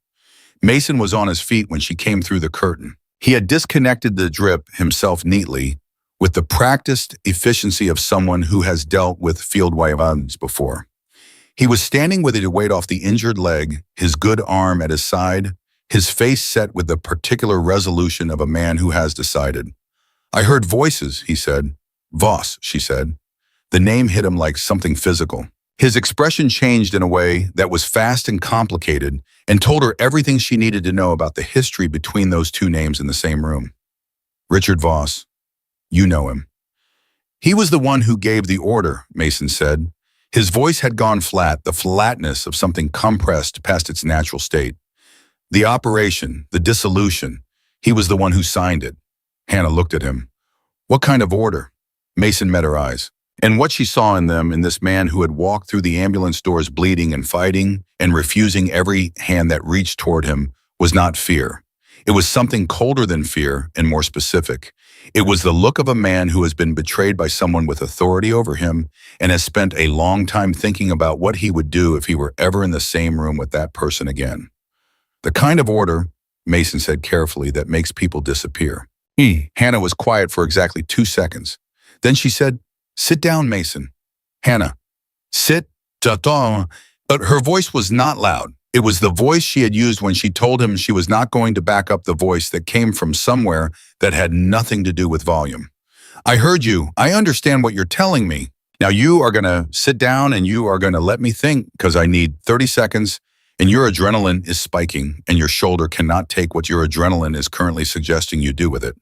Mason was on his feet when she came through the curtain. He had disconnected the drip himself neatly, with the practiced efficiency of someone who has dealt with field wounds before. He was standing with a weight off the injured leg, his good arm at his side, his face set with the particular resolution of a man who has decided. I heard voices, he said. Voss, she said. The name hit him like something physical. His expression changed in a way that was fast and complicated and told her everything she needed to know about the history between those two names in the same room. Richard Voss. You know him. He was the one who gave the order, Mason said. His voice had gone flat, the flatness of something compressed past its natural state. The operation, the dissolution, he was the one who signed it. Hannah looked at him. What kind of order? Mason met her eyes. And what she saw in them, in this man who had walked through the ambulance doors bleeding and fighting and refusing every hand that reached toward him, was not fear. It was something colder than fear and more specific. It was the look of a man who has been betrayed by someone with authority over him and has spent a long time thinking about what he would do if he were ever in the same room with that person again. The kind of order, Mason said carefully, that makes people disappear. Hannah was quiet for exactly 2 seconds. Then she said, Sit down, Mason. Hannah, sit down. But her voice was not loud. It was the voice she had used when she told him she was not going to back up the voice that came from somewhere that had nothing to do with volume. I heard you. I understand what you're telling me. Now you are going to sit down and you are going to let me think because I need 30 seconds and your adrenaline is spiking and your shoulder cannot take what your adrenaline is currently suggesting you do with it.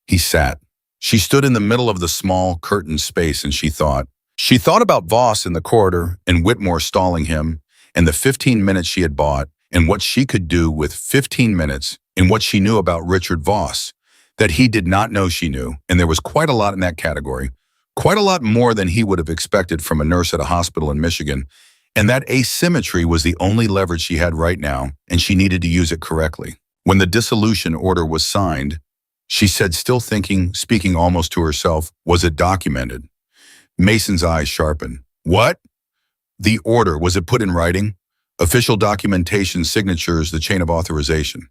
He sat. She stood in the middle of the small curtained space and she thought. She thought about Voss in the corridor and Whitmore stalling him and the 15 minutes she had bought and what she could do with 15 minutes and what she knew about Richard Voss that he did not know she knew. And there was quite a lot in that category, quite a lot more than he would have expected from a nurse at a hospital in Michigan. And that asymmetry was the only leverage she had right now, and she needed to use it correctly. When the dissolution order was signed, she said, still thinking, speaking almost to herself, was it documented? Mason's eyes sharpened. What? The order, was it put in writing? Official documentation, signatures, the chain of authorization.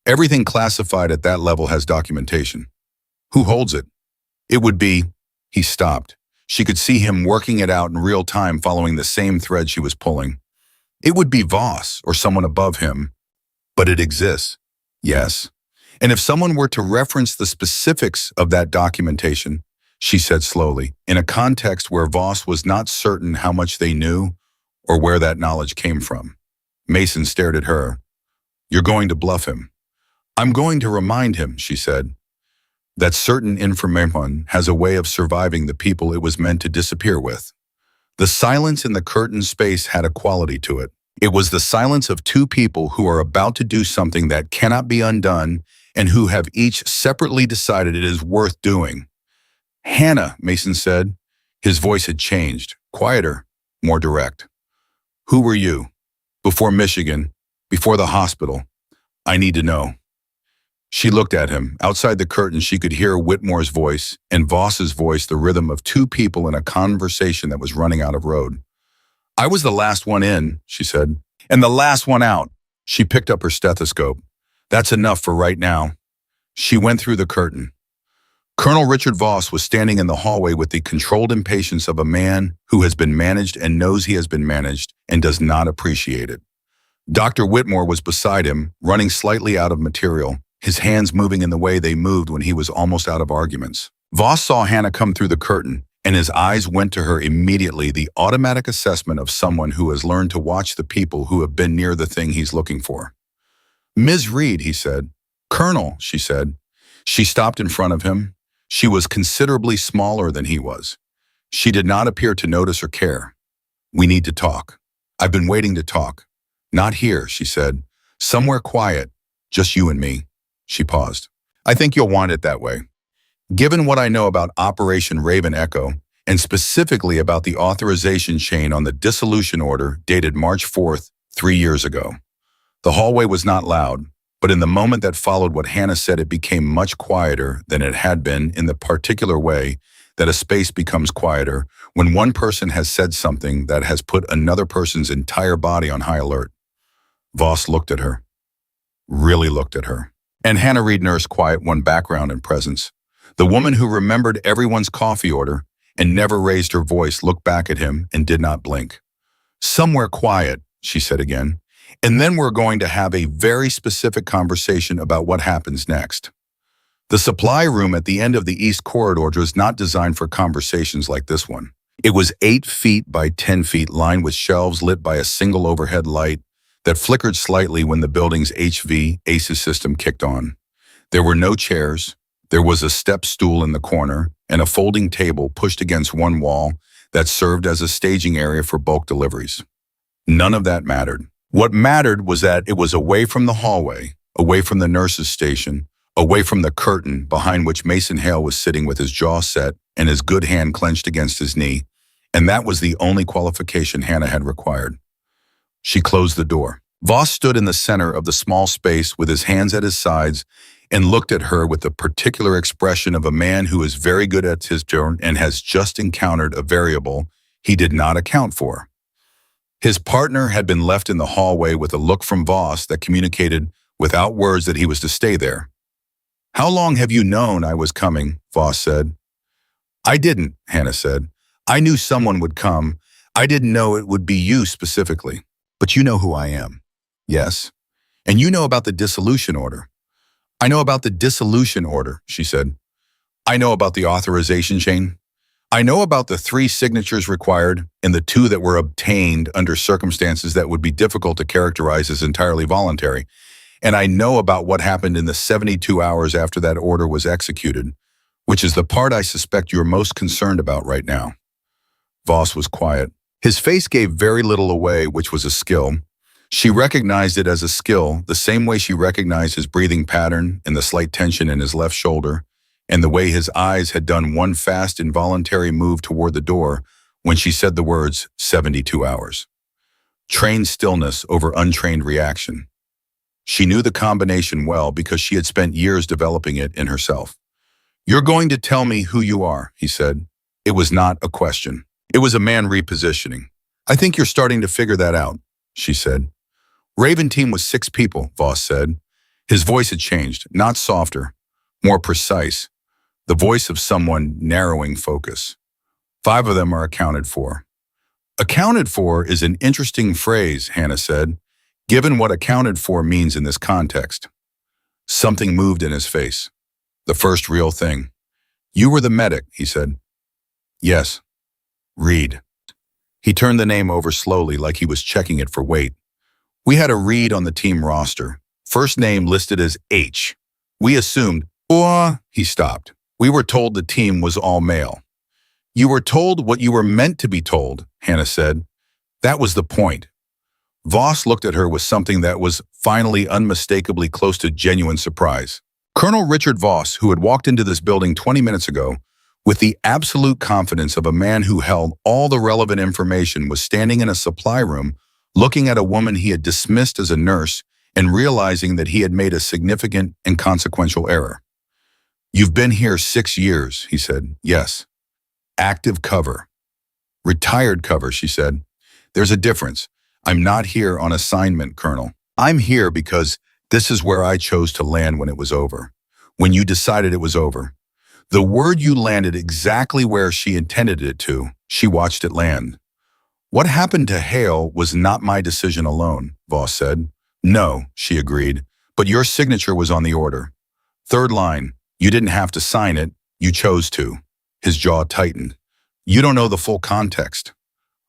Everything classified at that level has documentation. Who holds it? It would be— He stopped. She could see him working it out in real time, following the same thread she was pulling. It would be Voss or someone above him. But it exists. Yes. And if someone were to reference the specifics of that documentation, she said slowly, in a context where Voss was not certain how much they knew or where that knowledge came from. Mason stared at her. You're going to bluff him. I'm going to remind him, she said, that certain information has a way of surviving the people it was meant to disappear with. The silence in the curtain space had a quality to it. It was the silence of two people who are about to do something that cannot be undone and who have each separately decided it is worth doing. Hannah, Mason said. His voice had changed, quieter, more direct. Who were you? Before Michigan, before the hospital. I need to know. She looked at him. Outside the curtain, she could hear Whitmore's voice and Voss's voice, the rhythm of two people in a conversation that was running out of road. I was the last one in, she said, and the last one out. She picked up her stethoscope. That's enough for right now. She went through the curtain. Colonel Richard Voss was standing in the hallway with the controlled impatience of a man who has been managed and knows he has been managed and does not appreciate it. Dr. Whitmore was beside him, running slightly out of material, his hands moving in the way they moved when he was almost out of arguments. Voss saw Hannah come through the curtain, and his eyes went to her immediately, the automatic assessment of someone who has learned to watch the people who have been near the thing he's looking for. Ms. Reed, he said. Colonel, she said. She stopped in front of him. She was considerably smaller than he was. She did not appear to notice or care. We need to talk. I've been waiting to talk. Not here, she said. Somewhere quiet, just you and me. She paused. I think you'll want it that way. Given what I know about Operation Raven Echo, and specifically about the authorization chain on the dissolution order dated March 4th, 3 years ago. The hallway was not loud, but in the moment that followed what Hannah said, it became much quieter than it had been, in the particular way that a space becomes quieter when one person has said something that has put another person's entire body on high alert. Voss looked at her. Really looked at her. And Hannah Reed, nurse, quiet one, background and presence. The woman who remembered everyone's coffee order and never raised her voice looked back at him and did not blink. Somewhere quiet, she said again. And then we're going to have a very specific conversation about what happens next. The supply room at the end of the East Corridor was not designed for conversations like this one. It was 8 feet by 10 feet, lined with shelves lit by a single overhead light that flickered slightly when the building's HVAC system kicked on. There were no chairs. There was a step stool in the corner and a folding table pushed against one wall that served as a staging area for bulk deliveries. None of that mattered. What mattered was that it was away from the hallway, away from the nurse's station, away from the curtain behind which Mason Hale was sitting with his jaw set and his good hand clenched against his knee, and that was the only qualification Hannah had required. She closed the door. Voss stood in the center of the small space with his hands at his sides and looked at her with the particular expression of a man who is very good at his job and has just encountered a variable he did not account for. His partner had been left in the hallway with a look from Voss that communicated without words that he was to stay there. How long have you known I was coming? Voss said. I didn't, Hannah said. I knew someone would come. I didn't know it would be you specifically. But you know who I am. Yes. And you know about the dissolution order. I know about the dissolution order, she said. I know about the authorization chain. I know about the 3 signatures required and the 2 that were obtained under circumstances that would be difficult to characterize as entirely voluntary. And I know about what happened in the 72 hours after that order was executed, which is the part I suspect you're most concerned about right now. Voss was quiet. His face gave very little away, which was a skill. She recognized it as a skill the same way she recognized his breathing pattern and the slight tension in his left shoulder, and the way his eyes had done one fast, involuntary move toward the door when she said the words 72 hours. Trained stillness over untrained reaction. She knew the combination well because she had spent years developing it in herself. You're going to tell me who you are, he said. It was not a question. It was a man repositioning. I think you're starting to figure that out, she said. Raven team was 6 people, Voss said. His voice had changed, not softer, more precise. The voice of someone narrowing focus. 5 of them are accounted for. Accounted for is an interesting phrase, Hannah said, given what accounted for means in this context. Something moved in his face. The first real thing. You were the medic, he said. Yes. Reed. He turned the name over slowly like he was checking it for weight. We had a Reed on the team roster. First name listed as H. We assumed, he stopped. We were told the team was all male. You were told what you were meant to be told, Hannah said. That was the point. Voss looked at her with something that was finally unmistakably close to genuine surprise. Colonel Richard Voss, who had walked into this building 20 minutes ago, with the absolute confidence of a man who held all the relevant information, was standing in a supply room looking at a woman he had dismissed as a nurse and realizing that he had made a significant and consequential error. "You've been here 6 years," he said. "Yes." "Active cover." "Retired cover," she said. "There's a difference. I'm not here on assignment, Colonel. I'm here because this is where I chose to land when it was over. When you decided it was over. The word you landed exactly where she intended it to. She watched it land. What happened to Hale was not my decision alone," Voss said. "No," she agreed, "but your signature was on the order. Third line, you didn't have to sign it, you chose to." His jaw tightened. "You don't know the full context."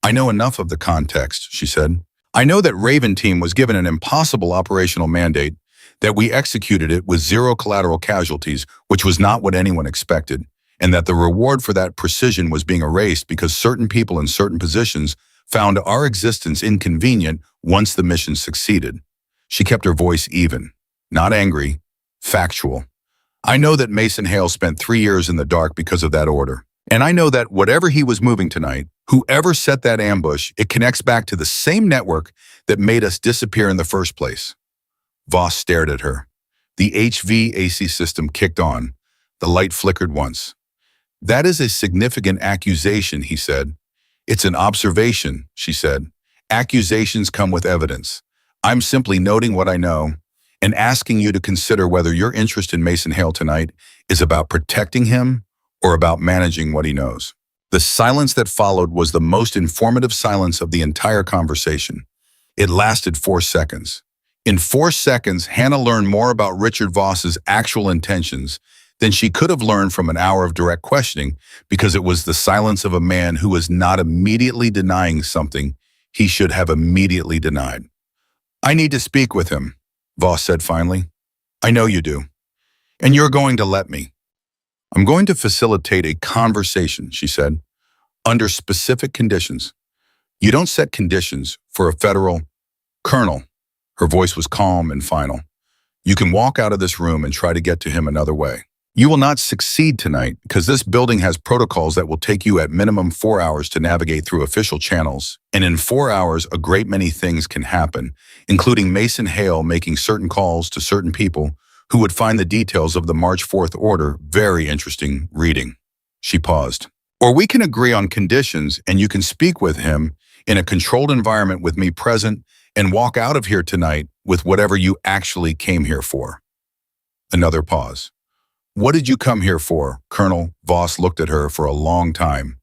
"I know enough of the context," she said. "I know that Raven Team was given an impossible operational mandate, that we executed it with zero collateral casualties, which was not what anyone expected, and that the reward for that precision was being erased because certain people in certain positions found our existence inconvenient once the mission succeeded." She kept her voice even, not angry, factual. "I know that Mason Hale spent 3 years in the dark because of that order. And I know that whatever he was moving tonight, whoever set that ambush, it connects back to the same network that made us disappear in the first place." Voss stared at her. The HVAC system kicked on. The light flickered once. "That is a significant accusation," he said. "It's an observation," she said. "Accusations come with evidence. I'm simply noting what I know and asking you to consider whether your interest in Mason Hale tonight is about protecting him or about managing what he knows." The silence that followed was the most informative silence of the entire conversation. It lasted 4 seconds. In 4 seconds, Hannah learned more about Richard Voss's actual intentions than she could have learned from an hour of direct questioning, because it was the silence of a man who was not immediately denying something he should have immediately denied. "I need to speak with him," Voss said finally. "I know you do. And you're going to let me." "I'm going to facilitate a conversation," she said, "under specific conditions. You don't set conditions for a federal colonel." Her voice was calm and final. "You can walk out of this room and try to get to him another way. You will not succeed tonight because this building has protocols that will take you at minimum 4 hours to navigate through official channels, and in 4 hours a great many things can happen, including Mason Hale making certain calls to certain people who would find the details of the March 4th order very interesting reading." She paused. "Or we can agree on conditions and you can speak with him in a controlled environment with me present and walk out of here tonight with whatever you actually came here for." Another pause. "What did you come here for, Colonel?" Voss looked at her for a long time.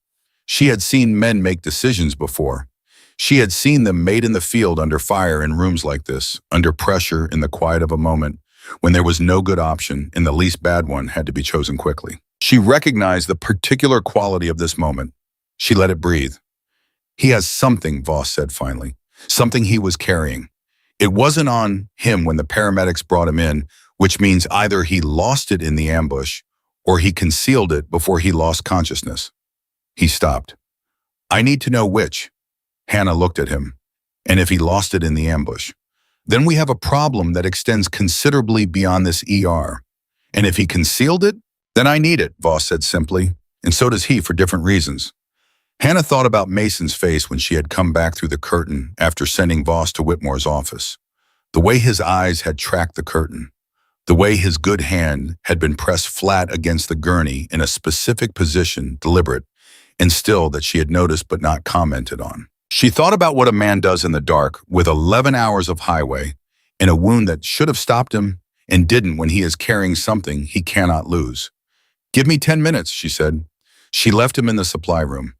She had seen men make decisions before. She had seen them made in the field under fire in rooms like this, under pressure in the quiet of a moment, when there was no good option and the least bad one had to be chosen quickly. She recognized the particular quality of this moment. She let it breathe. "He has something," Voss said finally. "Something he was carrying. It wasn't on him when the paramedics brought him in, which means either he lost it in the ambush or he concealed it before he lost consciousness." He stopped. "I need to know which." Hannah looked at him. "And if he lost it in the ambush, then we have a problem that extends considerably beyond this ER. And if he concealed it, then I need it," Voss said simply, "and so does he for different reasons." Hannah thought about Mason's face when she had come back through the curtain after sending Voss to Whitmore's office. The way his eyes had tracked the curtain. The way his good hand had been pressed flat against the gurney in a specific position, deliberate, and still that she had noticed but not commented on. She thought about what a man does in the dark with 11 hours of highway and a wound that should have stopped him and didn't when he is carrying something he cannot lose. "Give me 10 minutes, she said. She left him in the supply room.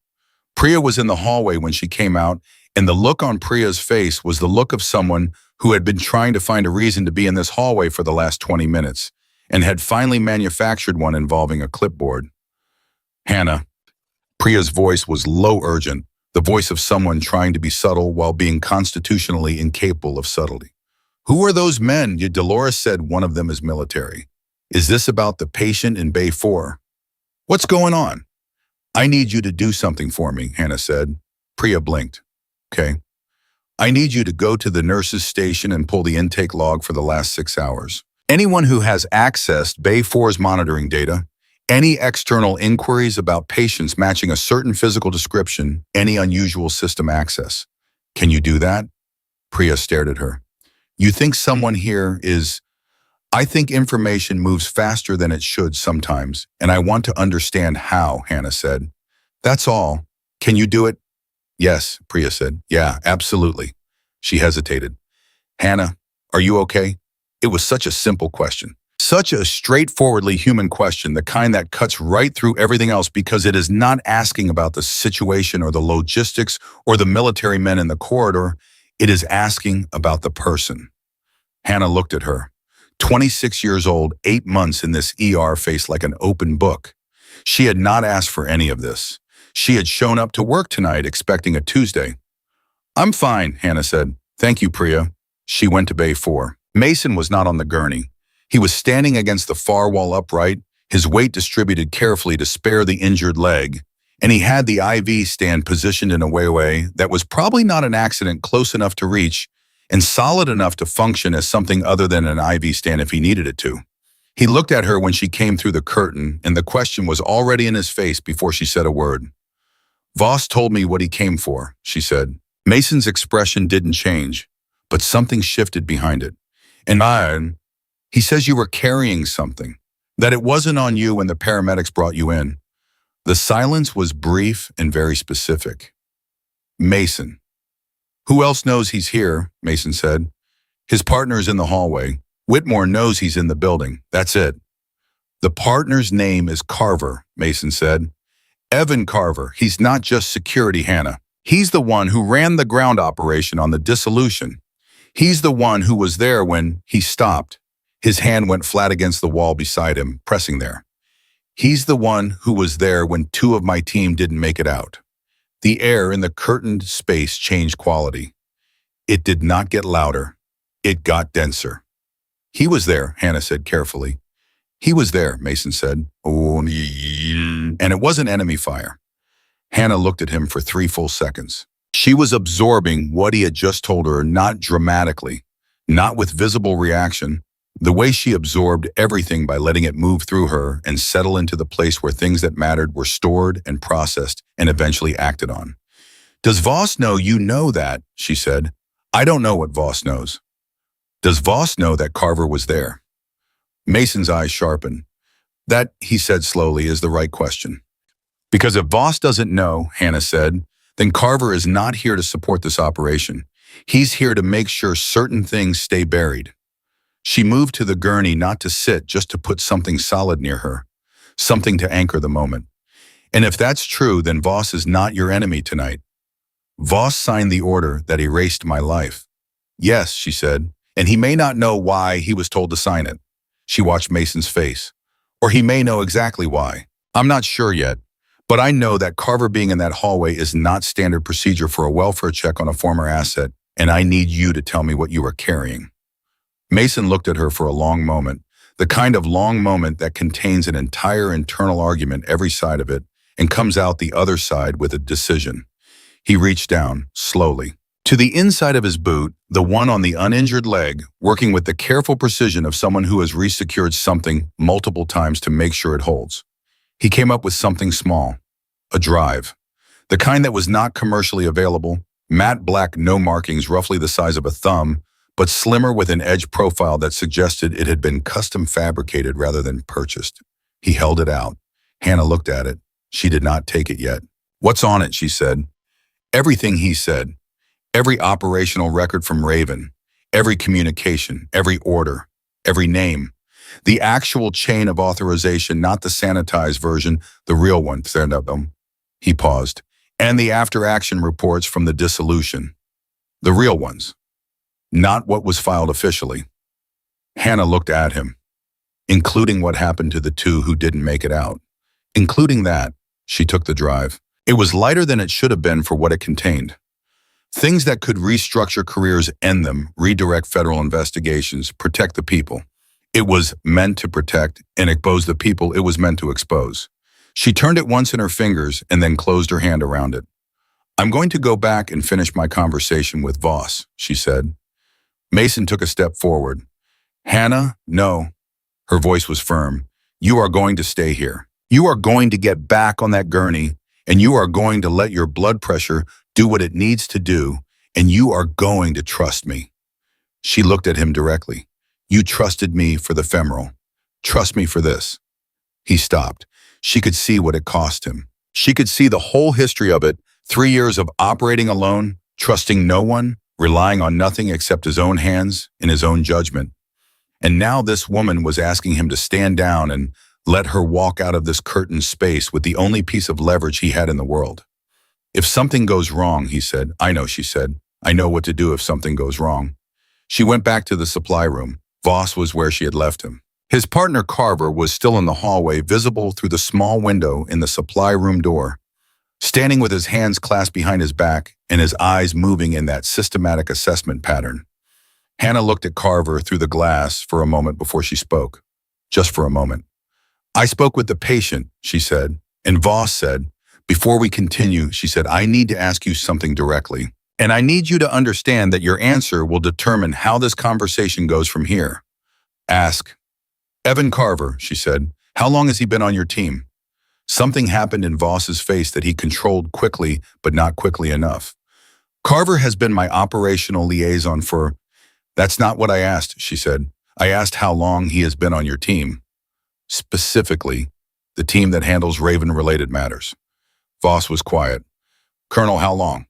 Priya was in the hallway when she came out, and the look on Priya's face was the look of someone who had been trying to find a reason to be in this hallway for the last 20 minutes, and had finally manufactured one involving a clipboard. "Hannah." Priya's voice was low urgent, the voice of someone trying to be subtle while being constitutionally incapable of subtlety. "Who are those men? Dolores said one of them is military. Is this about the patient in Bay 4? What's going on?" "I need you to do something for me," Hannah said. Priya blinked. "Okay. I need you to go to the nurse's station and pull the intake log for the last 6 hours. Anyone who has accessed Bay 4's monitoring data, any external inquiries about patients matching a certain physical description, any unusual system access. Can you do that?" Priya stared at her. You think someone here is... I think information moves faster than it should sometimes, and I want to understand how, Hannah said. That's all. Can you do it? Yes, Priya said. Yeah, absolutely. She hesitated. Hannah, are you okay? It was such a simple question. Such a straightforwardly human question, the kind that cuts right through everything else because it is not asking about the situation or the logistics or the military men in the corridor. It is asking about the person. Hannah looked at her. 26 years old, 8 months in this ER face like an open book. She had not asked for any of this. She had shown up to work tonight expecting a Tuesday. I'm fine, Hannah said. Thank you, Priya. She went to Bay 4. Mason was not on the gurney. He was standing against the far wall upright, his weight distributed carefully to spare the injured leg, and he had the IV stand positioned in a way that was probably not an accident close enough to reach and solid enough to function as something other than an IV stand if he needed it to. He looked at her when she came through the curtain, and the question was already in his face before she said a word. Voss told me what he came for, she said. Mason's expression didn't change, but something shifted behind it. And he says you were carrying something, that it wasn't on you when the paramedics brought you in. The silence was brief and very specific. Mason. Who else knows he's here? Mason said. His partner's in the hallway. Whitmore knows he's in the building. That's it. The partner's name is Carver, Mason said. Evan Carver. He's not just security, Hannah. He's the one who ran the ground operation on the dissolution. He's the one who was there when he stopped. His hand went flat against the wall beside him, pressing there. He's the one who was there when 2 of my team didn't make it out. The air in the curtained space changed quality. It did not get louder. It got denser. He was there, Hannah said carefully. He was there, Mason said. And it wasn't enemy fire. Hannah looked at him for 3 full seconds. She was absorbing what he had just told her, not dramatically, not with visible reaction, the way she absorbed everything by letting it move through her and settle into the place where things that mattered were stored and processed and eventually acted on. Does Voss know you know that? She said. I don't know what Voss knows. Does Voss know that Carver was there? Mason's eyes sharpened. That, he said slowly, is the right question. Because if Voss doesn't know, Hannah said, then Carver is not here to support this operation. He's here to make sure certain things stay buried. She moved to the gurney not to sit, just to put something solid near her, something to anchor the moment. And if that's true, then Voss is not your enemy tonight. Voss signed the order that erased my life. Yes, she said, and he may not know why he was told to sign it. She watched Mason's face. Or he may know exactly why. I'm not sure yet, but I know that Carver being in that hallway is not standard procedure for a welfare check on a former asset, and I need you to tell me what you are carrying. Mason looked at her for a long moment, the kind of long moment that contains an entire internal argument every side of it and comes out the other side with a decision. He reached down, slowly, to the inside of his boot, the one on the uninjured leg, working with the careful precision of someone who has resecured something multiple times to make sure it holds. He came up with something small, a drive, the kind that was not commercially available, matte black, no markings, roughly the size of a thumb, but slimmer with an edge profile that suggested it had been custom fabricated rather than purchased. He held it out. Hannah looked at it. She did not take it yet. What's on it, she said. Everything he said. Every operational record from Raven. Every communication. Every order. Every name. The actual chain of authorization, not the sanitized version, the real one. He paused. And the after-action reports from the dissolution. The real ones. Not what was filed officially. Hannah looked at him, including what happened to the 2 who didn't make it out. Including that, she took the drive. It was lighter than it should have been for what it contained. Things that could restructure careers, end them, redirect federal investigations, protect the people. It was meant to protect and expose the people it was meant to expose. She turned it once in her fingers and then closed her hand around it. I'm going to go back and finish my conversation with Voss, she said. Mason took a step forward. Hannah, no. Her voice was firm. You are going to stay here. You are going to get back on that gurney, and you are going to let your blood pressure do what it needs to do, and you are going to trust me. She looked at him directly. You trusted me for the femoral. Trust me for this. He stopped. She could see what it cost him. She could see the whole history of it, 3 years of operating alone, trusting no one, relying on nothing except his own hands and his own judgment. And now this woman was asking him to stand down and let her walk out of this curtained space with the only piece of leverage he had in the world. If something goes wrong, he said. I know, she said. I know what to do if something goes wrong. She went back to the supply room. Voss was where she had left him. His partner Carver was still in the hallway, visible through the small window in the supply room door, standing with his hands clasped behind his back and his eyes moving in that systematic assessment pattern. Hannah looked at Carver through the glass for a moment before she spoke. Just for a moment. I spoke with the patient, she said, and Voss said, before we continue, she said, I need to ask you something directly, and I need you to understand that your answer will determine how this conversation goes from here. Ask. Evan Carver, she said, how long has he been on your team? Something happened in Voss's face that he controlled quickly, but not quickly enough. Carver has been my operational liaison for... That's not what I asked, she said. I asked how long he has been on your team. Specifically, the team that handles Raven-related matters. Voss was quiet. Colonel, how long?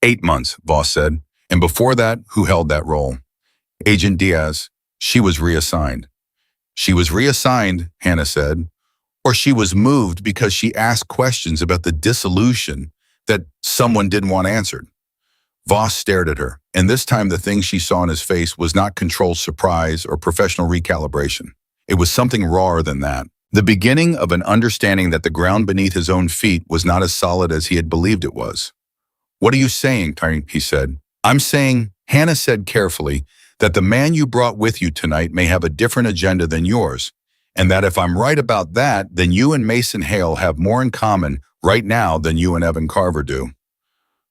8 months, Voss said. And before that, who held that role? Agent Diaz. She was reassigned. She was reassigned, Hannah said, or she was moved because she asked questions about the dissolution that someone didn't want answered. Voss stared at her, and this time the thing she saw in his face was not controlled surprise or professional recalibration. It was something rawer than that. The beginning of an understanding that the ground beneath his own feet was not as solid as he had believed it was. What are you saying, Tyrone? He said. I'm saying, Hannah said carefully, that the man you brought with you tonight may have a different agenda than yours, and that if I'm right about that, then you and Mason Hale have more in common right now than you and Evan Carver do.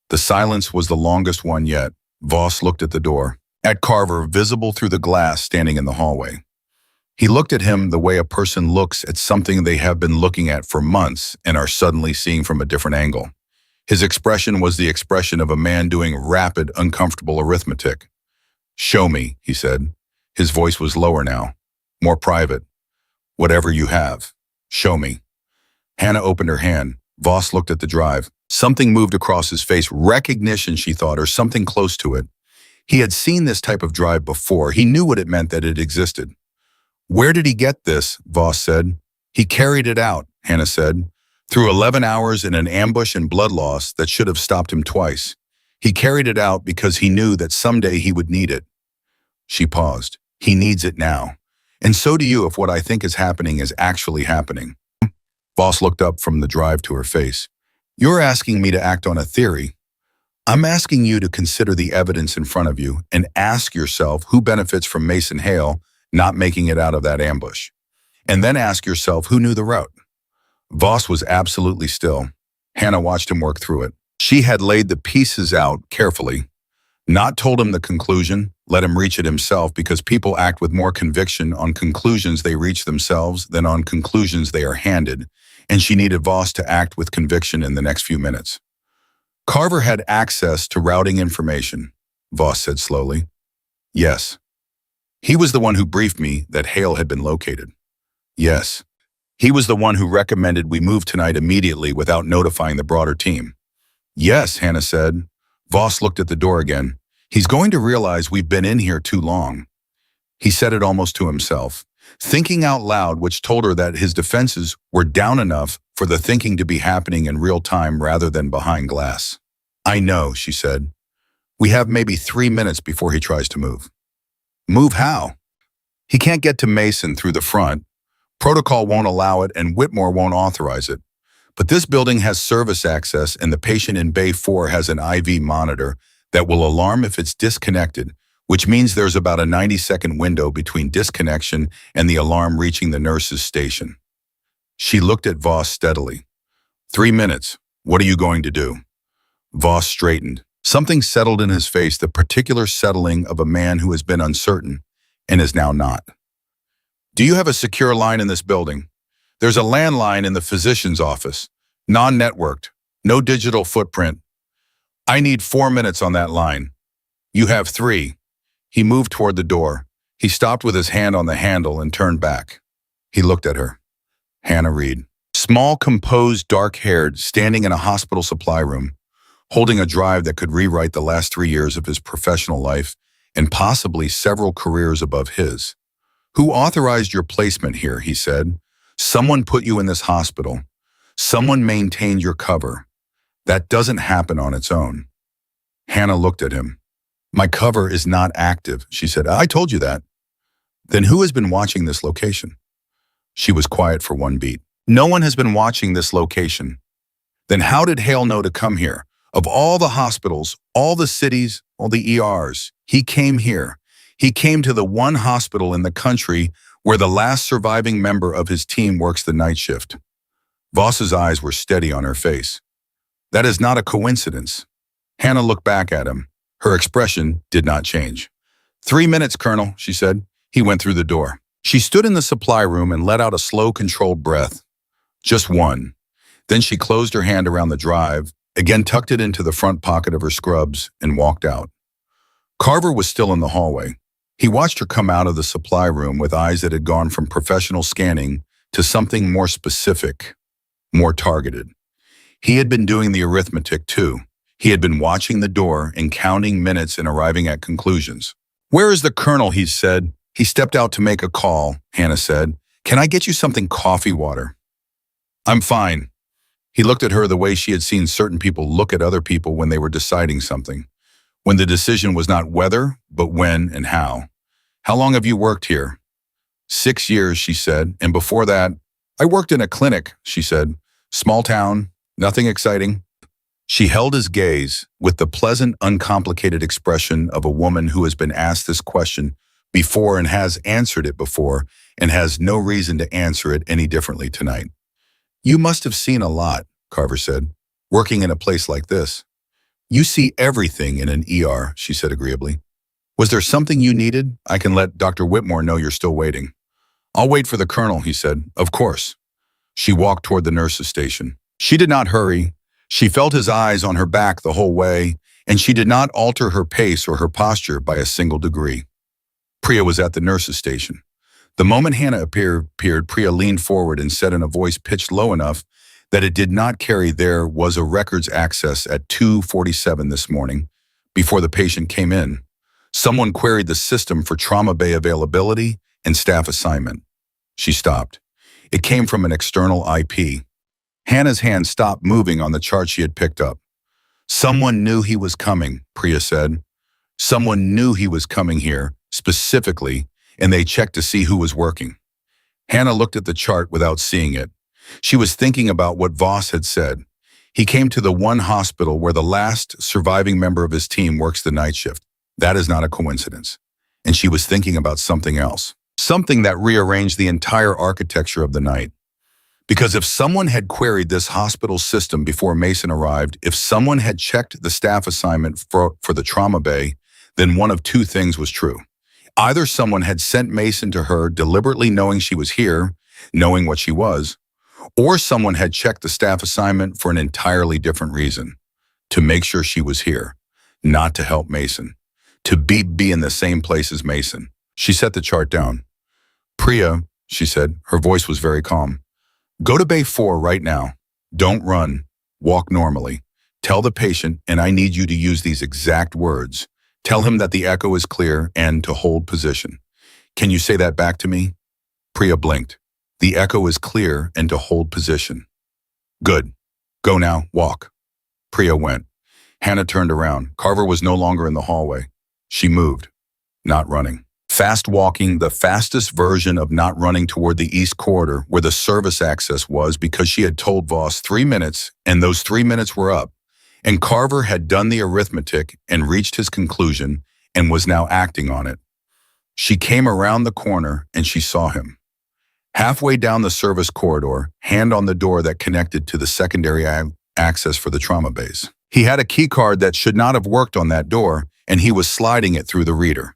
The silence was the longest one yet. Voss looked at the door, at Carver visible through the glass standing in the hallway. He looked at him the way a person looks at something they have been looking at for months and are suddenly seeing from a different angle. His expression was the expression of a man doing rapid, uncomfortable arithmetic. Show me, he said. His voice was lower now, more private. Whatever you have, show me. Hannah opened her hand. Voss looked at the drive. Something moved across his face, recognition, she thought, or something close to it. He had seen this type of drive before. He knew what it meant that it existed. Where did he get this? Voss said. He carried it out, Hannah said, through 11 hours in an ambush and blood loss that should have stopped him twice. He carried it out because he knew that someday he would need it. She paused. He needs it now. And so do you if what I think is happening is actually happening. Voss looked up from the drive to her face. You're asking me to act on a theory. I'm asking you to consider the evidence in front of you and ask yourself who benefits from Mason Hale not making it out of that ambush. And then ask yourself who knew the route. Voss was absolutely still. Hannah watched him work through it. She had laid the pieces out carefully, not told him the conclusion, let him reach it himself because people act with more conviction on conclusions they reach themselves than on conclusions they are handed, and she needed Voss to act with conviction in the next few minutes. Carver had access to routing information, Voss said slowly. Yes. He was the one who briefed me that Hale had been located. Yes. He was the one who recommended we move tonight immediately without notifying the broader team. Yes, Hannah said. Voss looked at the door again. He's going to realize we've been in here too long. He said it almost to himself, thinking out loud, which told her that his defenses were down enough for the thinking to be happening in real time rather than behind glass. I know, she said. We have maybe 3 minutes before he tries to move. Move how? He can't get to Mason through the front. Protocol won't allow it and Whitmore won't authorize it. But this building has service access and the patient in Bay 4 has an IV monitor that will alarm if it's disconnected, which means there's about a 90-second window between disconnection and the alarm reaching the nurse's station. She looked at Voss steadily. 3 minutes. What are you going to do? Voss straightened. Something settled in his face, the particular settling of a man who has been uncertain and is now not. Do you have a secure line in this building? There's a landline in the physician's office, non-networked, no digital footprint. I need 4 minutes on that line. You have 3. He moved toward the door. He stopped with his hand on the handle and turned back. He looked at her. Hannah Reed. Small, composed, dark-haired, standing in a hospital supply room, holding a drive that could rewrite the last 3 years of his professional life and possibly several careers above his. Who authorized your placement here, he said. Someone put you in this hospital. Someone maintained your cover. That doesn't happen on its own. Hannah looked at him. My cover is not active, she said. I told you that. Then who has been watching this location? She was quiet for one beat. No one has been watching this location. Then how did Hale know to come here? Of all the hospitals, all the cities, all the ERs, he came here. He came to the one hospital in the country where the last surviving member of his team works the night shift. Voss's eyes were steady on her face. That is not a coincidence. Hannah looked back at him. Her expression did not change. 3 minutes, Colonel, she said. He went through the door. She stood in the supply room and let out a slow, controlled breath. Just one. Then she closed her hand around the drive, again tucked it into the front pocket of her scrubs, and walked out. Carver was still in the hallway. He watched her come out of the supply room with eyes that had gone from professional scanning to something more specific, more targeted. He had been doing the arithmetic too. He had been watching the door and counting minutes and arriving at conclusions. Where is the Colonel, he said. He stepped out to make a call, Hannah said. Can I get you something coffee water? I'm fine. He looked at her the way she had seen certain people look at other people when they were deciding something. When the decision was not whether, but when and how. How long have you worked here? 6 years, she said, and before that, I worked in a clinic, she said. Small town, nothing exciting. She held his gaze with the pleasant, uncomplicated expression of a woman who has been asked this question before and has answered it before and has no reason to answer it any differently tonight. You must have seen a lot, Carver said, working in a place like this. You see everything in an ER, she said agreeably. Was there something you needed? I can let Dr. Whitmore know you're still waiting. I'll wait for the Colonel, he said. Of course. She walked toward the nurse's station. She did not hurry. She felt his eyes on her back the whole way, and she did not alter her pace or her posture by a single degree. Priya was at the nurse's station. The moment Hannah appeared, Priya leaned forward and said in a voice pitched low enough that it did not carry, there was a records access at 2:47 this morning, before the patient came in. Someone queried the system for trauma bay availability and staff assignment. She stopped. It came from an external IP. Hannah's hand stopped moving on the chart she had picked up. Someone knew he was coming, Priya said. Someone knew he was coming here, specifically, and they checked to see who was working. Hannah looked at the chart without seeing it. She was thinking about what Voss had said. He came to the one hospital where the last surviving member of his team works the night shift. That is not a coincidence. And she was thinking about something else, something that rearranged the entire architecture of the night. Because if someone had queried this hospital system before Mason arrived, if someone had checked the staff assignment for the trauma bay, then one of two things was true. Either someone had sent Mason to her deliberately knowing she was here, knowing what she was, or someone had checked the staff assignment for an entirely different reason, to make sure she was here, not to help Mason, to be in the same place as Mason. She set the chart down. Priya, she said, her voice was very calm. Go to Bay 4 right now. Don't run. Walk normally. Tell the patient, and I need you to use these exact words. Tell him that the echo is clear and to hold position. Can you say that back to me? Priya blinked. The echo is clear and to hold position. Good. Go now, walk. Priya went. Hannah turned around. Carver was no longer in the hallway. She moved, not running. Fast walking, the fastest version of not running toward the east corridor where the service access was, because she had told Voss 3 minutes and those 3 minutes were up. And Carver had done the arithmetic and reached his conclusion and was now acting on it. She came around the corner and she saw him. Halfway down the service corridor, hand on the door that connected to the secondary access for the trauma bays. He had a key card that should not have worked on that door, and he was sliding it through the reader.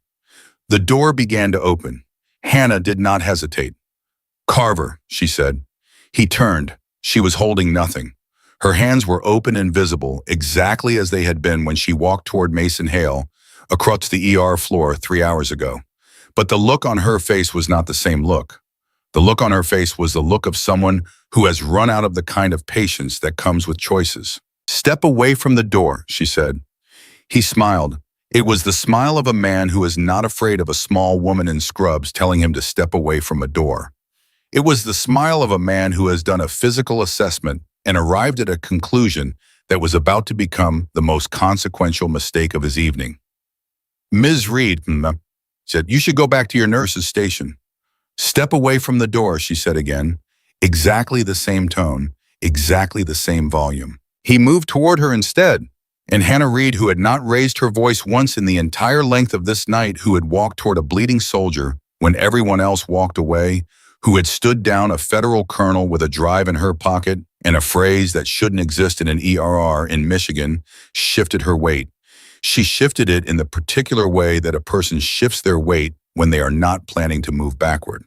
The door began to open. Hannah did not hesitate. Carver, she said. He turned. She was holding nothing. Her hands were open and visible, exactly as they had been when she walked toward Mason Hale, across the ER floor 3 hours ago. But the look on her face was not the same look. The look on her face was the look of someone who has run out of the kind of patience that comes with choices. "Step away from the door," she said. He smiled. It was the smile of a man who is not afraid of a small woman in scrubs telling him to step away from a door. It was the smile of a man who has done a physical assessment and arrived at a conclusion that was about to become the most consequential mistake of his evening. "Ms. Reed," said, "you should go back to your nurse's station." "Step away from the door," she said again. Exactly the same tone, exactly the same volume. He moved toward her instead, and Hannah Reed, who had not raised her voice once in the entire length of this night, who had walked toward a bleeding soldier when everyone else walked away, who had stood down a federal colonel with a drive in her pocket and a phrase that shouldn't exist in an ERR in Michigan, shifted her weight. She shifted it in the particular way that a person shifts their weight when they are not planning to move backward.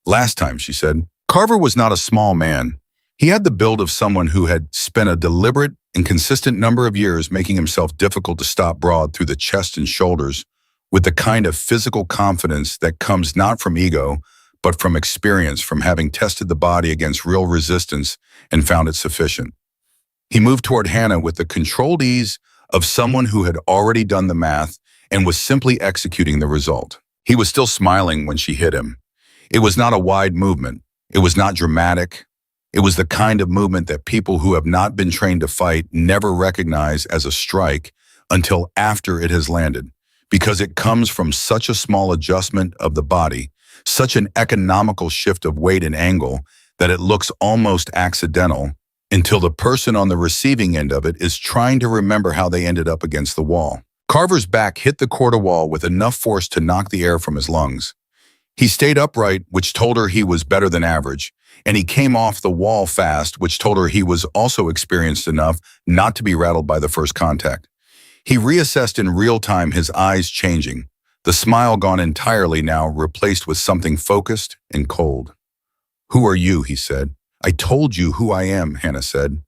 "Last time," she said, Carver was not a small man. He had the build of someone who had spent a deliberate and consistent number of years making himself difficult to stop broad through the chest and shoulders with the kind of physical confidence that comes not from ego, but from experience, from having tested the body against real resistance and found it sufficient. He moved toward Hannah with the controlled ease of someone who had already done the math and was simply executing the result. He was still smiling when she hit him. It was not a wide movement. It was not dramatic. It was the kind of movement that people who have not been trained to fight never recognize as a strike until after it has landed, because it comes from such a small adjustment of the body, such an economical shift of weight and angle, that it looks almost accidental until the person on the receiving end of it is trying to remember how they ended up against the wall. Carver's back hit the quarter wall with enough force to knock the air from his lungs. He stayed upright, which told her he was better than average, and he came off the wall fast, which told her he was also experienced enough not to be rattled by the first contact. He reassessed in real time, his eyes changing, the smile gone entirely now, replaced with something focused and cold. "Who are you?" he said. "I told you who I am," Hannah said.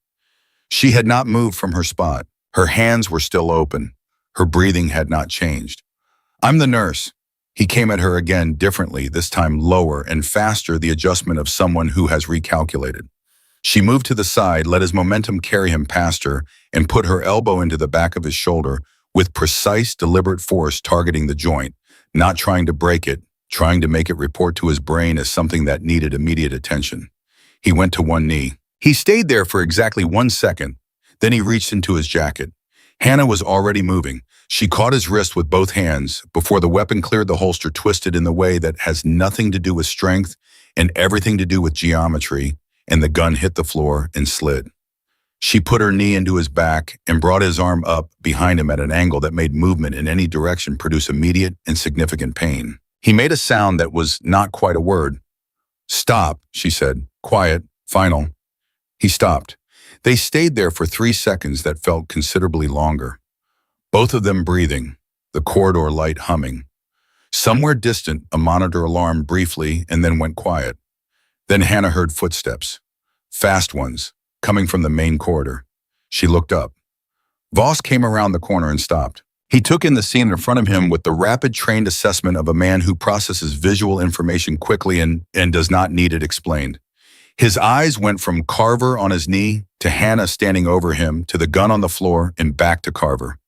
She had not moved from her spot. Her hands were still open. Her breathing had not changed. "I'm the nurse." He came at her again differently, this time lower and faster, the adjustment of someone who has recalculated. She moved to the side, let his momentum carry him past her, and put her elbow into the back of his shoulder with precise, deliberate force, targeting the joint, not trying to break it, trying to make it report to his brain as something that needed immediate attention. He went to one knee. He stayed there for exactly 1 second. Then he reached into his jacket. Hannah was already moving. She caught his wrist with both hands before the weapon cleared the holster, twisted in the way that has nothing to do with strength and everything to do with geometry, and the gun hit the floor and slid. She put her knee into his back and brought his arm up behind him at an angle that made movement in any direction produce immediate and significant pain. He made a sound that was not quite a word. "Stop," she said. "Quiet. Final." He stopped. They stayed there for 3 seconds that felt considerably longer. Both of them breathing, the corridor light humming. Somewhere distant, a monitor alarmed briefly and then went quiet. Then Hannah heard footsteps, fast ones, coming from the main corridor. She looked up. Voss came around the corner and stopped. He took in the scene in front of him with the rapid, trained assessment of a man who processes visual information quickly and does not need it explained. His eyes went from Carver on his knee to Hannah standing over him to the gun on the floor and back to Carver.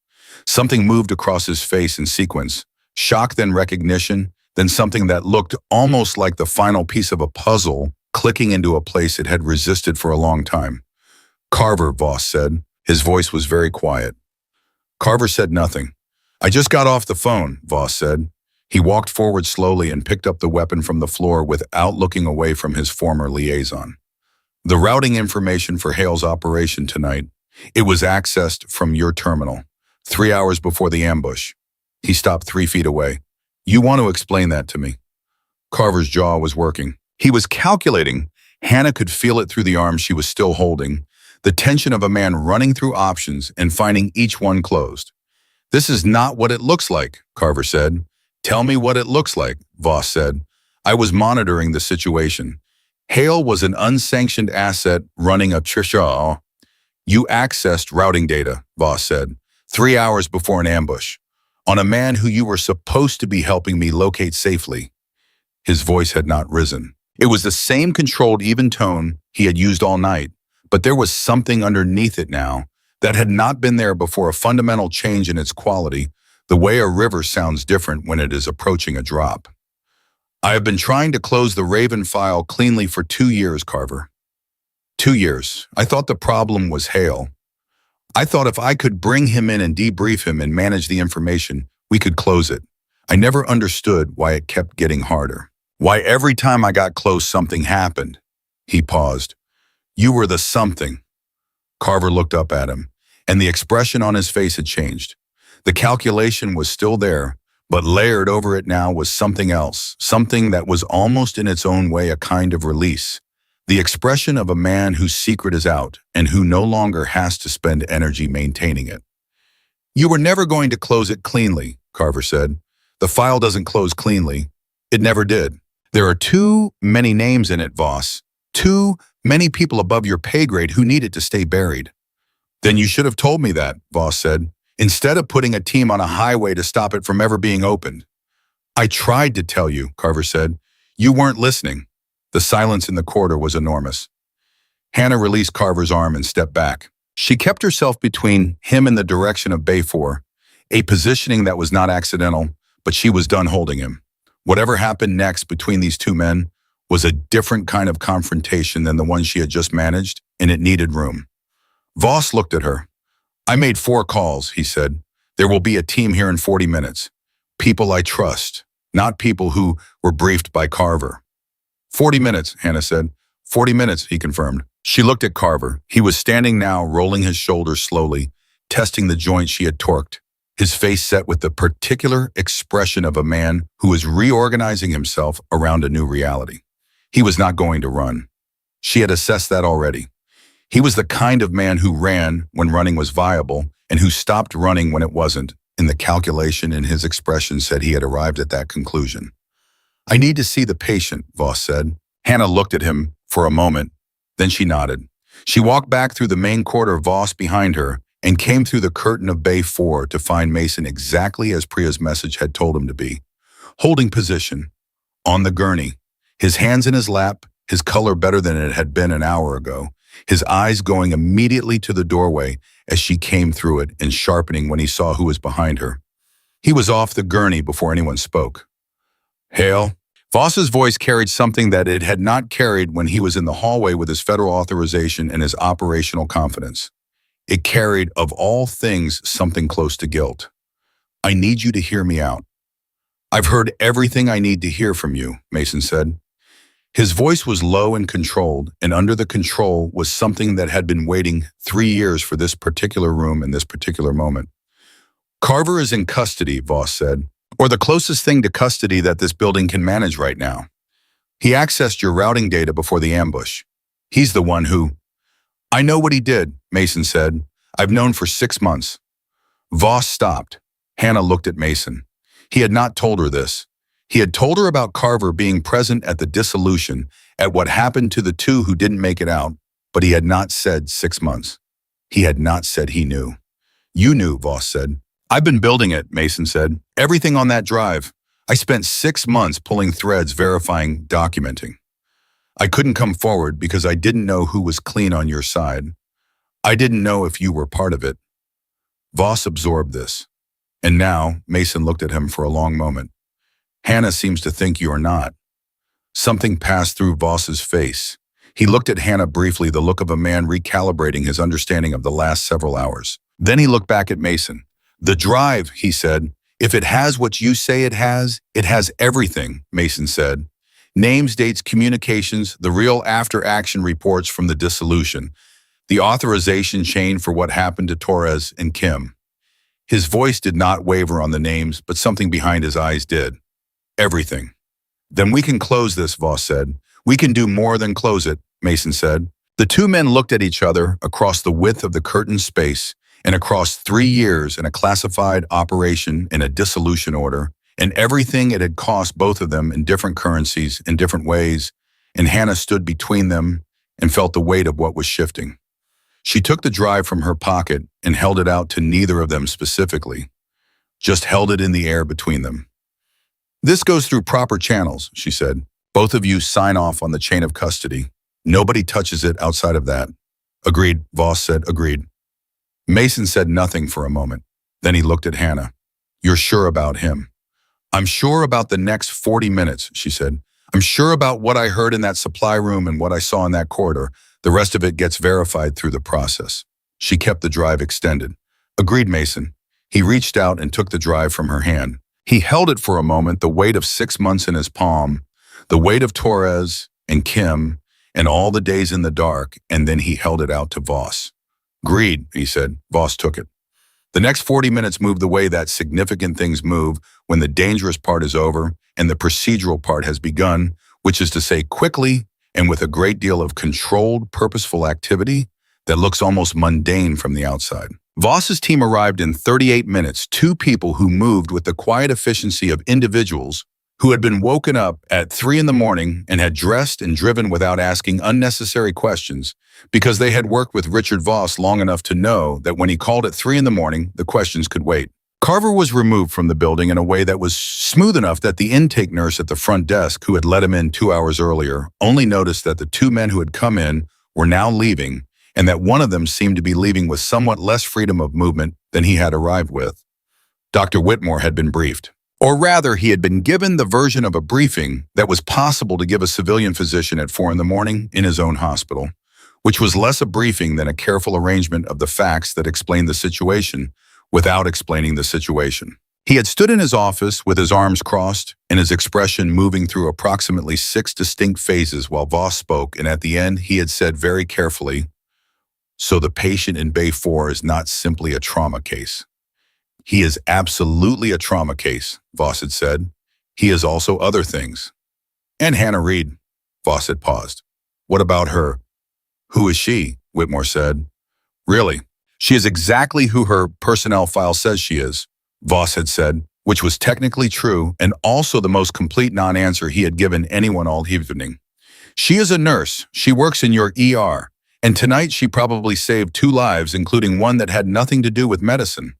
Something moved across his face in sequence. Shock, then recognition, then something that looked almost like the final piece of a puzzle clicking into a place it had resisted for a long time. "Carver," Voss said. His voice was very quiet. Carver said nothing. "I just got off the phone," Voss said. He walked forward slowly and picked up the weapon from the floor without looking away from his former liaison. "The routing information for Hale's operation tonight. It was accessed from your terminal, 3 hours before the ambush." He stopped 3 feet away. "You want to explain that to me?" Carver's jaw was working. He was calculating. Hannah could feel it through the arm she was still holding, the tension of a man running through options and finding each one closed. "This is not what it looks like," Carver said. "Tell me what it looks like," Voss said. "I was monitoring the situation. Hale was an unsanctioned asset running a trisha. You accessed routing data," Voss said, 3 hours before an ambush. On a man who you were supposed to be helping me locate safely. His voice had not risen. It was the same controlled, even tone he had used all night, but there was something underneath it now that had not been there before, a fundamental change in its quality, the way a river sounds different when it is approaching a drop. I have been trying to close the Raven file cleanly for 2 years, Carver. 2 years. I thought the problem was Hale. I thought if I could bring him in and debrief him and manage the information, we could close it. I never understood why it kept getting harder. Why every time I got close, something happened. He paused. You were the something. Carver looked up at him, and the expression on his face had changed. The calculation was still there, but layered over it now was something else, something that was almost in its own way a kind of release. The expression of a man whose secret is out and who no longer has to spend energy maintaining it. You were never going to close it cleanly, Carver said. The file doesn't close cleanly. It never did. There are too many names in it, Voss. Too many people above your pay grade who need it to stay buried. Then you should have told me that, Voss said, instead of putting a team on a highway to stop it from ever being opened. I tried to tell you, Carver said. You weren't listening. The silence in the corridor was enormous. Hannah released Carver's arm and stepped back. She kept herself between him and the direction of Bay 4, a positioning that was not accidental, but she was done holding him. Whatever happened next between these two men was a different kind of confrontation than the one she had just managed, and it needed room. Voss looked at her. I made 4 calls, he said. There will be a team here in 40 minutes. People I trust, not people who were briefed by Carver. 40 minutes, Hannah said. 40 minutes, he confirmed. She looked at Carver. He was standing now, rolling his shoulders slowly, testing the joint she had torqued, his face set with the particular expression of a man who was reorganizing himself around a new reality. He was not going to run. She had assessed that already. He was the kind of man who ran when running was viable and who stopped running when it wasn't, and the calculation in his expression said he had arrived at that conclusion. I need to see the patient, Voss said. Hannah looked at him for a moment, then she nodded. She walked back through the main corridor, Voss behind her, and came through the curtain of Bay 4 to find Mason exactly as Priya's message had told him to be. Holding position, on the gurney, his hands in his lap, his color better than it had been an hour ago, his eyes going immediately to the doorway as she came through it and sharpening when he saw who was behind her. He was off the gurney before anyone spoke. Hale. Voss's voice carried something that it had not carried when he was in the hallway with his federal authorization and his operational confidence. It carried, of all things, something close to guilt. I need you to hear me out. I've heard everything I need to hear from you, Mason said. His voice was low and controlled, and under the control was something that had been waiting 3 years for this particular room in this particular moment. Carver is in custody, Voss said, or the closest thing to custody that this building can manage right now. He accessed your routing data before the ambush. He's the one who... I know what he did, Mason said. I've known for 6 months. Voss stopped. Hannah looked at Mason. He had not told her this. He had told her about Carver being present at the dissolution, at what happened to the 2 who didn't make it out, but he had not said 6 months. He had not said he knew. You knew, Voss said. I've been building it, Mason said. Everything on that drive. I spent 6 months pulling threads, verifying, documenting. I couldn't come forward because I didn't know who was clean on your side. I didn't know if you were part of it. Voss absorbed this. And now, Mason looked at him for a long moment. Hannah seems to think you are not. Something passed through Voss's face. He looked at Hannah briefly, the look of a man recalibrating his understanding of the last several hours. Then he looked back at Mason. The drive, he said. If it has what you say it has everything, Mason said. Names, dates, communications, the real after-action reports from the dissolution, the authorization chain for what happened to Torres and Kim. His voice did not waver on the names, but something behind his eyes did. Everything. Then we can close this, Voss said. We can do more than close it, Mason said. The 2 men looked at each other across the width of the curtained space and across 3 years in a classified operation in a dissolution order, and everything it had cost both of them in different currencies, in different ways, and Hannah stood between them and felt the weight of what was shifting. She took the drive from her pocket and held it out to neither of them specifically. just held it in the air between them. This goes through proper channels, she said. Both of you sign off on the chain of custody. Nobody touches it outside of that. Agreed, Voss said, agreed. Mason said nothing for a moment. Then he looked at Hannah. You're sure about him? I'm sure about the next 40 minutes, she said. I'm sure about what I heard in that supply room and what I saw in that corridor. The rest of it gets verified through the process. She kept the drive extended. Agreed, Mason. He reached out and took the drive from her hand. He held it for a moment, the weight of 6 months in his palm, the weight of Torres and Kim and all the days in the dark, and then he held it out to Voss. Agreed, he said. Voss took it. The next 40 minutes moved the way that significant things move when the dangerous part is over and the procedural part has begun, which is to say quickly and with a great deal of controlled, purposeful activity that looks almost mundane from the outside. Voss's team arrived in 38 minutes, 2 people who moved with the quiet efficiency of individuals who had been woken up at 3 in the morning and had dressed and driven without asking unnecessary questions because they had worked with Richard Voss long enough to know that when he called at 3 in the morning, the questions could wait. Carver was removed from the building in a way that was smooth enough that the intake nurse at the front desk, who had let him in 2 hours earlier, only noticed that the 2 men who had come in were now leaving and that one of them seemed to be leaving with somewhat less freedom of movement than he had arrived with. Dr. Whitmore had been briefed. Or rather, he had been given the version of a briefing that was possible to give a civilian physician at 4 in the morning in his own hospital, which was less a briefing than a careful arrangement of the facts that explained the situation without explaining the situation. He had stood in his office with his arms crossed and his expression moving through approximately 6 distinct phases while Voss spoke, and at the end he had said very carefully, "So the patient in Bay 4 is not simply a trauma case. He is absolutely a trauma case," Voss had said. "He is also other things." "And Hannah Reed," Voss had paused. "What about her?" "Who is she?" Whitmore said. "Really? She is exactly who her personnel file says she is," Voss had said, which was technically true and also the most complete non-answer he had given anyone all evening. "She is a nurse. She works in your ER. And tonight she probably saved 2 lives, including one that had nothing to do with medicine."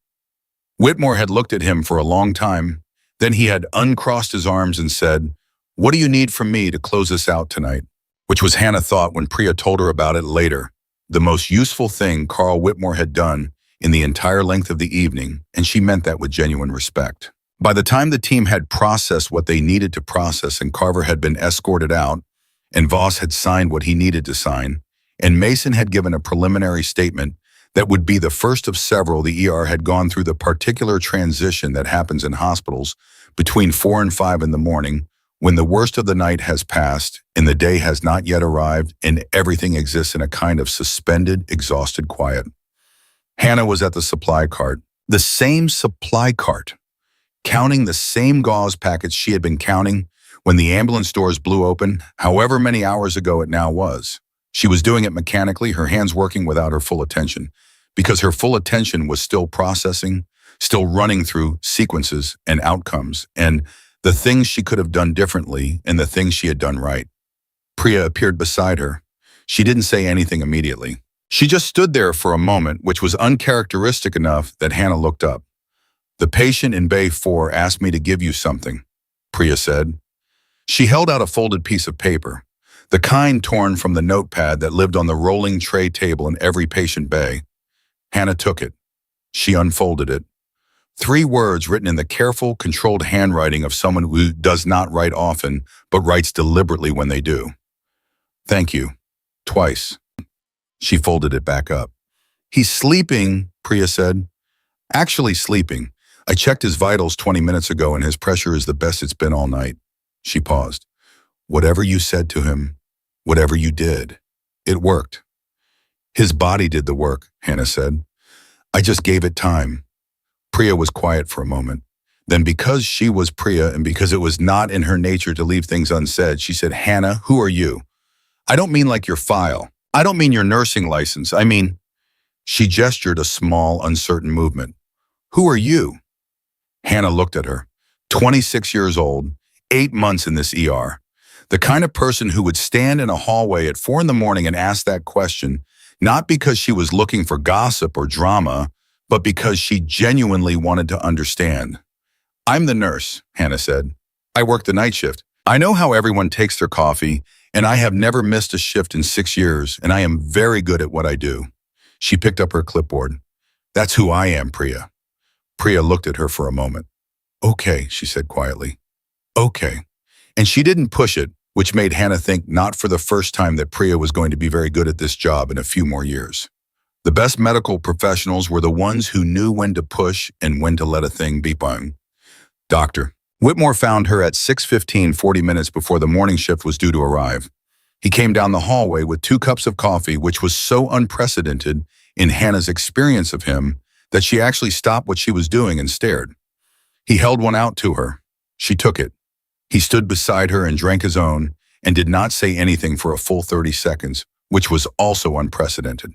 Whitmore had looked at him for a long time. Then he had uncrossed his arms and said, "What do you need from me to close this out tonight?" Which was, Hannah thought when Priya told her about it later, the most useful thing Carl Whitmore had done in the entire length of the evening, and she meant that with genuine respect. By the time the team had processed what they needed to process and Carver had been escorted out, and Voss had signed what he needed to sign, and Mason had given a preliminary statement that would be the first of several, the ER had gone through the particular transition that happens in hospitals between 4 and 5 in the morning, when the worst of the night has passed and the day has not yet arrived and everything exists in a kind of suspended, exhausted quiet. Hannah was at the supply cart, the same supply cart, counting the same gauze packets she had been counting when the ambulance doors blew open, however many hours ago it now was. She was doing it mechanically, her hands working without her full attention, because her full attention was still processing, still running through sequences and outcomes, and the things she could have done differently and the things she had done right. Priya appeared beside her. She didn't say anything immediately. She just stood there for a moment, which was uncharacteristic enough that Hannah looked up. "The patient in Bay 4 asked me to give you something," Priya said. She held out a folded piece of paper, the kind torn from the notepad that lived on the rolling tray table in every patient bay. Hannah took it. She unfolded it. 3 words written in the careful, controlled handwriting of someone who does not write often, but writes deliberately when they do. "Thank you." Twice. She folded it back up. "He's sleeping," Priya said. "Actually sleeping. I checked his vitals 20 minutes ago and his pressure is the best it's been all night." She paused. "Whatever you said to him, whatever you did, it worked." "His body did the work," Hannah said. "I just gave it time." Priya was quiet for a moment. Then, because she was Priya and because it was not in her nature to leave things unsaid, she said, "Hannah, who are you? I don't mean like your file. I don't mean your nursing license. I mean..." She gestured a small, uncertain movement. "Who are you?" Hannah looked at her. 26 years old, 8 months in this ER. The kind of person who would stand in a hallway at 4 in the morning and ask that question, not because she was looking for gossip or drama, but because she genuinely wanted to understand. "I'm the nurse," Hannah said. "I work the night shift. I know how everyone takes their coffee, and I have never missed a shift in 6 years, and I am very good at what I do." She picked up her clipboard. "That's who I am, Priya." Priya looked at her for a moment. "Okay," she said quietly. "Okay." And she didn't push it, which made Hannah think not for the first time that Priya was going to be very good at this job in a few more years. The best medical professionals were the ones who knew when to push and when to let a thing be bung. Doctor Whitmore found her at 6:15, 40 minutes before the morning shift was due to arrive. He came down the hallway with 2 cups of coffee, which was so unprecedented in Hannah's experience of him that she actually stopped what she was doing and stared. He held one out to her. She took it. He stood beside her and drank his own and did not say anything for a full 30 seconds, which was also unprecedented.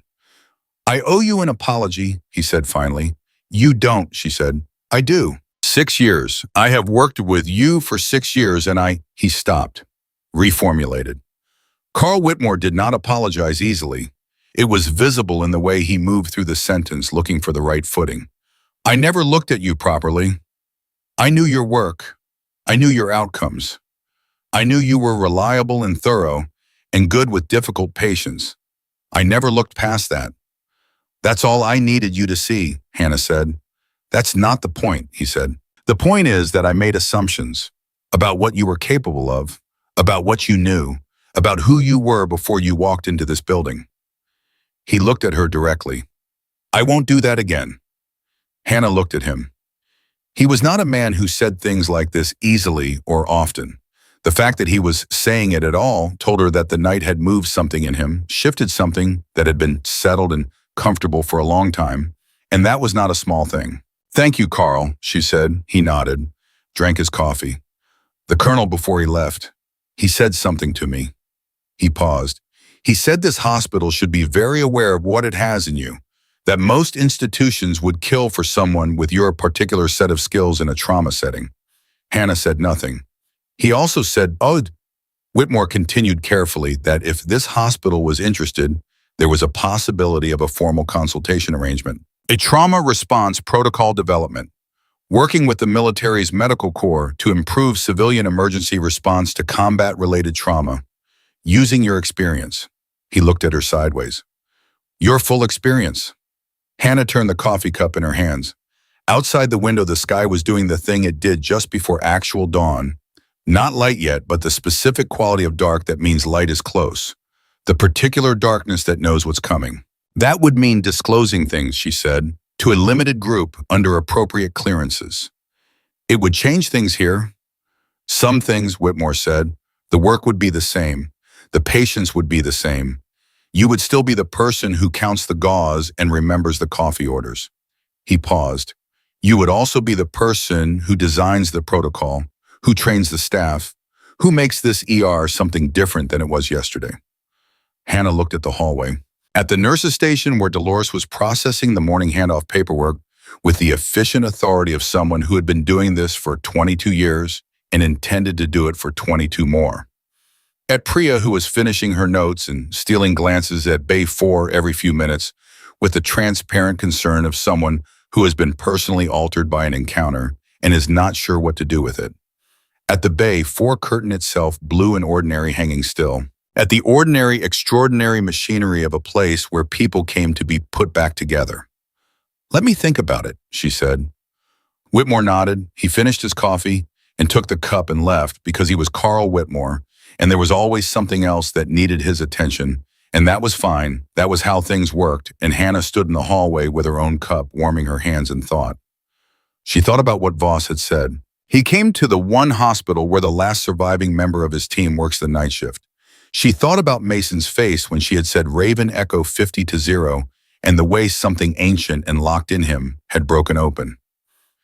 "I owe you an apology," he said finally. "You don't," she said. "I do. 6 years. I have worked with you for 6 years and He stopped. Reformulated. Carl Whitmore did not apologize easily. It was visible in the way he moved through the sentence, looking for the right footing. "I never looked at you properly. I knew your work. I knew your outcomes. I knew you were reliable and thorough and good with difficult patients. I never looked past that." "That's all I needed you to see," Hannah said. "That's not the point," he said. "The point is that I made assumptions about what you were capable of, about what you knew, about who you were before you walked into this building." He looked at her directly. "I won't do that again." Hannah looked at him. He was not a man who said things like this easily or often. The fact that he was saying it at all told her that the night had moved something in him, shifted something that had been settled and comfortable for a long time, and that was not a small thing. "Thank you, Carl," she said. He nodded, drank his coffee. "The colonel, before he left, he said something to me." He paused. "He said this hospital should be very aware of what it has in you, that most institutions would kill for someone with your particular set of skills in a trauma setting." Hannah said nothing. "He also said, Whitmore continued carefully, that if this hospital was interested, there was a possibility of a formal consultation arrangement. A trauma response protocol development, working with the military's medical corps to improve civilian emergency response to combat-related trauma, using your experience." He looked at her sideways. "Your full experience." Hannah turned the coffee cup in her hands. Outside the window, the sky was doing the thing it did just before actual dawn. Not light yet, but the specific quality of dark that means light is close. The particular darkness that knows what's coming. "That would mean disclosing things," she said, "to a limited group under appropriate clearances. It would change things here." "Some things," Whitmore said. "The work would be the same. The patients would be the same. You would still be the person who counts the gauze and remembers the coffee orders." He paused. "You would also be the person who designs the protocol, who trains the staff, who makes this ER something different than it was yesterday." Hannah looked at the hallway. At the nurse's station where Dolores was processing the morning handoff paperwork with the efficient authority of someone who had been doing this for 22 years and intended to do it for 22 more. At Priya, who was finishing her notes and stealing glances at Bay 4 every few minutes with the transparent concern of someone who has been personally altered by an encounter and is not sure what to do with it. At the Bay 4 curtain itself, blue and ordinary, hanging still. At the ordinary, extraordinary machinery of a place where people came to be put back together. "Let me think about it," she said. Whitmore nodded. He finished his coffee and took the cup and left because he was Carl Whitmore, and there was always something else that needed his attention, and that was fine. That was how things worked, and Hannah stood in the hallway with her own cup, warming her hands in thought. She thought about what Voss had said. He came to the one hospital where the last surviving member of his team works the night shift. She thought about Mason's face when she had said Raven Echo 50-0 and the way something ancient and locked in him had broken open.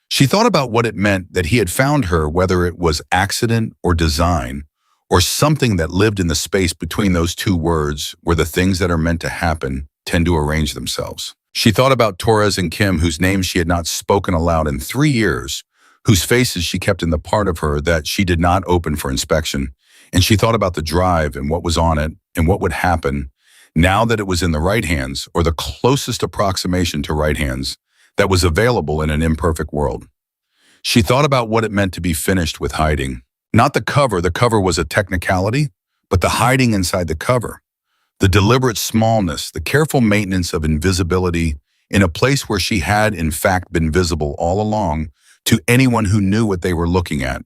She thought about what it meant that he had found her, whether it was accident or design, or something that lived in the space between those two words where the things that are meant to happen tend to arrange themselves. She thought about Torres and Kim, whose names she had not spoken aloud in 3 years, whose faces she kept in the part of her that she did not open for inspection. And she thought about the drive and what was on it and what would happen now that it was in the right hands, or the closest approximation to right hands, that was available in an imperfect world. She thought about what it meant to be finished with hiding. Not the cover was a technicality, but the hiding inside the cover. The deliberate smallness, the careful maintenance of invisibility in a place where she had in fact been visible all along to anyone who knew what they were looking at.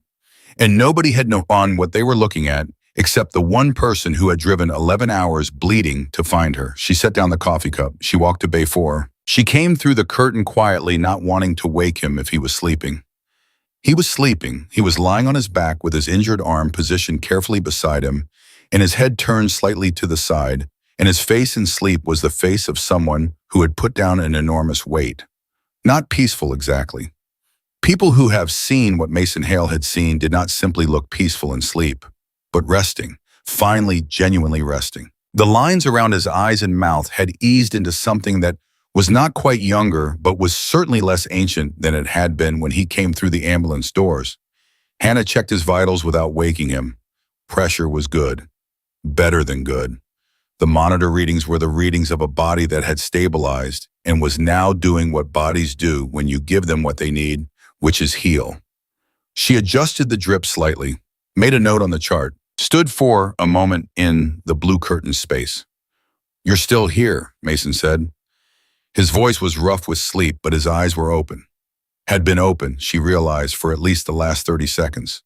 And nobody had known what they were looking at except the one person who had driven 11 hours bleeding to find her. She set down the coffee cup. She walked to bay 4. She came through the curtain quietly, not wanting to wake him if he was sleeping. He was sleeping. He was lying on his back with his injured arm positioned carefully beside him, and his head turned slightly to the side, and his face in sleep was the face of someone who had put down an enormous weight. Not peaceful exactly. People who have seen what Mason Hale had seen did not simply look peaceful in sleep, but resting, finally genuinely resting. The lines around his eyes and mouth had eased into something that was not quite younger, but was certainly less ancient than it had been when he came through the ambulance doors. Hannah checked his vitals without waking him. Pressure was good. Better than good. The monitor readings were the readings of a body that had stabilized and was now doing what bodies do when you give them what they need, which is heal. She adjusted the drip slightly, made a note on the chart, stood for a moment in the blue curtain space. "You're still here," Mason said. His voice was rough with sleep, but his eyes were open. Had been open, she realized, for at least the last 30 seconds.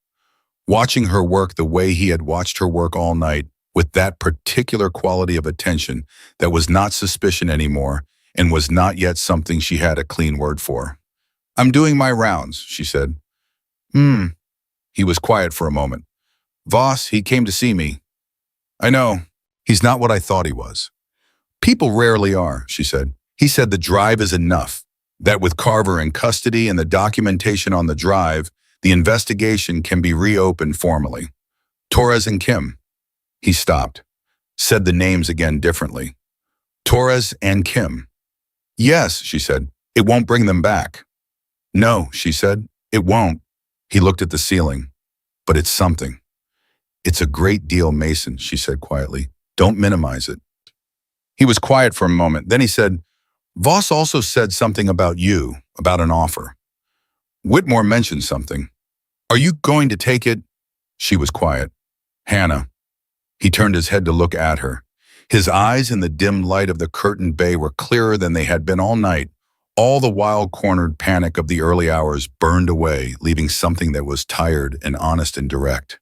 Watching her work the way he had watched her work all night, with that particular quality of attention that was not suspicion anymore and was not yet something she had a clean word for. "I'm doing my rounds," she said. He was quiet for a moment. "Voss, he came to see me." "I know. He's not what I thought he was." "People rarely are," she said. "He said the drive is enough, that with Carver in custody and the documentation on the drive, the investigation can be reopened formally. Torres and Kim." He stopped, said the names again differently. "Torres and Kim." "Yes," she said. "It won't bring them back." "No," she said. "It won't." He looked at the ceiling. "But it's something." "It's a great deal, Mason," she said quietly. "Don't minimize it." He was quiet for a moment. Then he said, "Voss also said something about you, about an offer." "Whitmore mentioned something. Are you going to take it?" She was quiet. "Hannah." He turned his head to look at her. His eyes in the dim light of the curtained bay were clearer than they had been all night. All the wild-cornered panic of the early hours burned away, leaving something that was tired and honest and direct.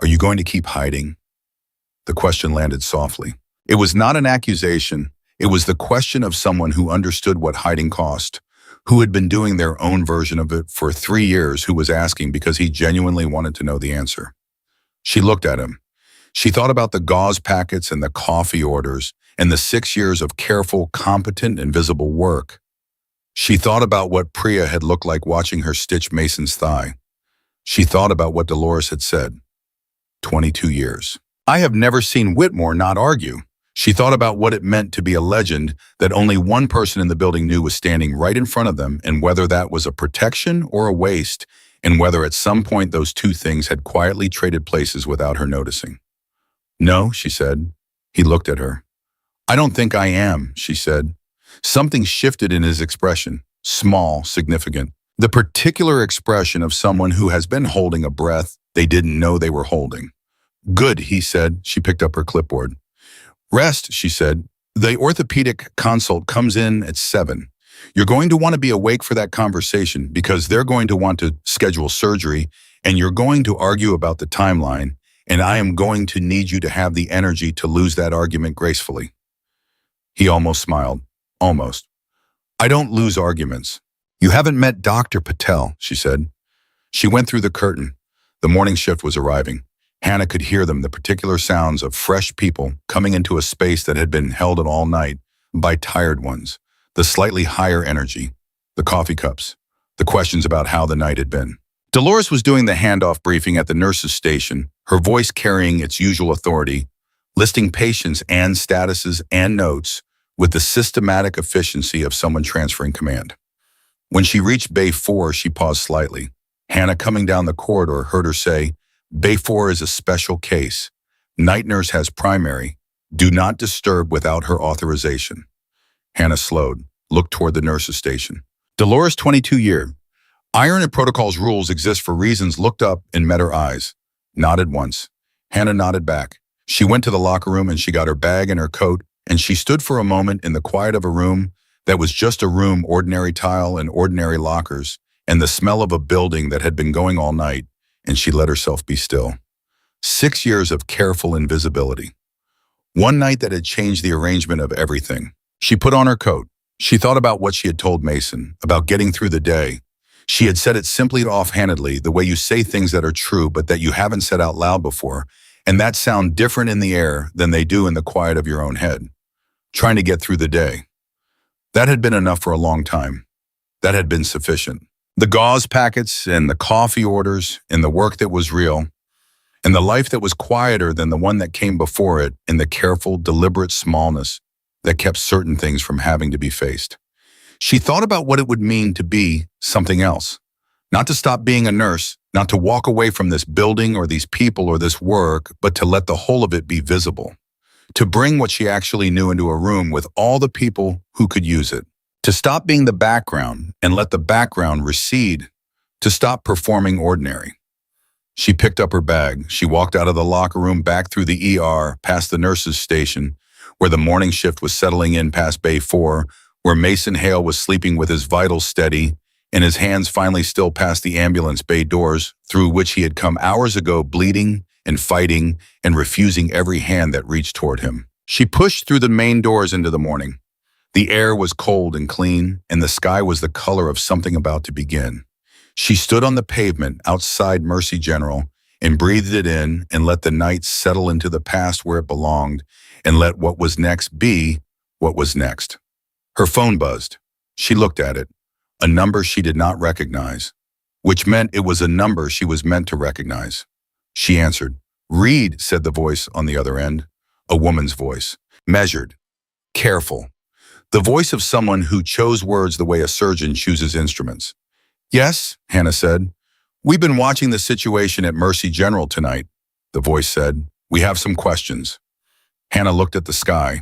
"Are you going to keep hiding?" The question landed softly. It was not an accusation. It was the question of someone who understood what hiding cost, who had been doing their own version of it for 3 years, who was asking because he genuinely wanted to know the answer. She looked at him. She thought about the gauze packets and the coffee orders and the 6 years of careful, competent, and visible work. She thought about what Priya had looked like watching her stitch Mason's thigh. She thought about what Dolores had said. 22 years. "I have never seen Whitmore not argue." She thought about what it meant to be a legend that only one person in the building knew was standing right in front of them, and whether that was a protection or a waste, and whether at some point those two things had quietly traded places without her noticing. "No," she said. He looked at her. "I don't think I am," she said. Something shifted in his expression, small, significant. The particular expression of someone who has been holding a breath they didn't know they were holding. "Good," he said. She picked up her clipboard. "Rest," she said. "The orthopedic consult comes in at 7. You're going to want to be awake for that conversation because they're going to want to schedule surgery, and you're going to argue about the timeline, and I am going to need you to have the energy to lose that argument gracefully." He almost smiled. Almost. "I don't lose arguments." "You haven't met Dr. Patel," she said. She went through the curtain. The morning shift was arriving. Hannah could hear them, the particular sounds of fresh people coming into a space that had been held all night by tired ones, the slightly higher energy, the coffee cups, the questions about how the night had been. Dolores was doing the handoff briefing at the nurse's station, her voice carrying its usual authority, listing patients and statuses and notes with the systematic efficiency of someone transferring command. When she reached Bay 4, she paused slightly. Hannah, coming down the corridor, heard her say, "Bay 4 is a special case. Night nurse has primary. Do not disturb without her authorization." Hannah slowed, looked toward the nurse's station. Dolores, 22-year. Iron and Protocol's rules exist for reasons. Looked up and met her eyes. Nodded once. Hannah nodded back. She went to the locker room and she got her bag and her coat, and she stood for a moment in the quiet of a room that was just a room, ordinary tile and ordinary lockers, and the smell of a building that had been going all night, and she let herself be still. 6 years of careful invisibility. One night that had changed the arrangement of everything. She put on her coat. She thought about what she had told Mason, about getting through the day. She had said it simply offhandedly, the way you say things that are true but that you haven't said out loud before, and that sound different in the air than they do in the quiet of your own head. Trying to get through the day. That had been enough for a long time. That had been sufficient. The gauze packets and the coffee orders and the work that was real, and the life that was quieter than the one that came before it, in the careful, deliberate smallness that kept certain things from having to be faced. She thought about what it would mean to be something else. Not to stop being a nurse, not to walk away from this building or these people or this work, but to let the whole of it be visible. To bring what she actually knew into a room with all the people who could use it. To stop being the background and let the background recede. To stop performing ordinary. She picked up her bag. She walked out of the locker room, back through the ER, past the nurse's station, where the morning shift was settling in, past Bay 4, where Mason Hale was sleeping with his vitals steady and his hands finally still past the ambulance bay doors through which he had come hours ago, bleeding and fighting and refusing every hand that reached toward him. She pushed through the main doors into the morning. The air was cold and clean, and the sky was the color of something about to begin. She stood on the pavement outside Mercy General and breathed it in and let the night settle into the past where it belonged, and let what was next be what was next. Her phone buzzed. She looked at it, a number she did not recognize, which meant it was a number she was meant to recognize. She answered. "Reed," said the voice on the other end, a woman's voice, measured, careful, the voice of someone who chose words the way a surgeon chooses instruments. "Yes," Hannah said. "We've been watching the situation at Mercy General tonight," the voice said. "We have some questions." Hannah looked at the sky,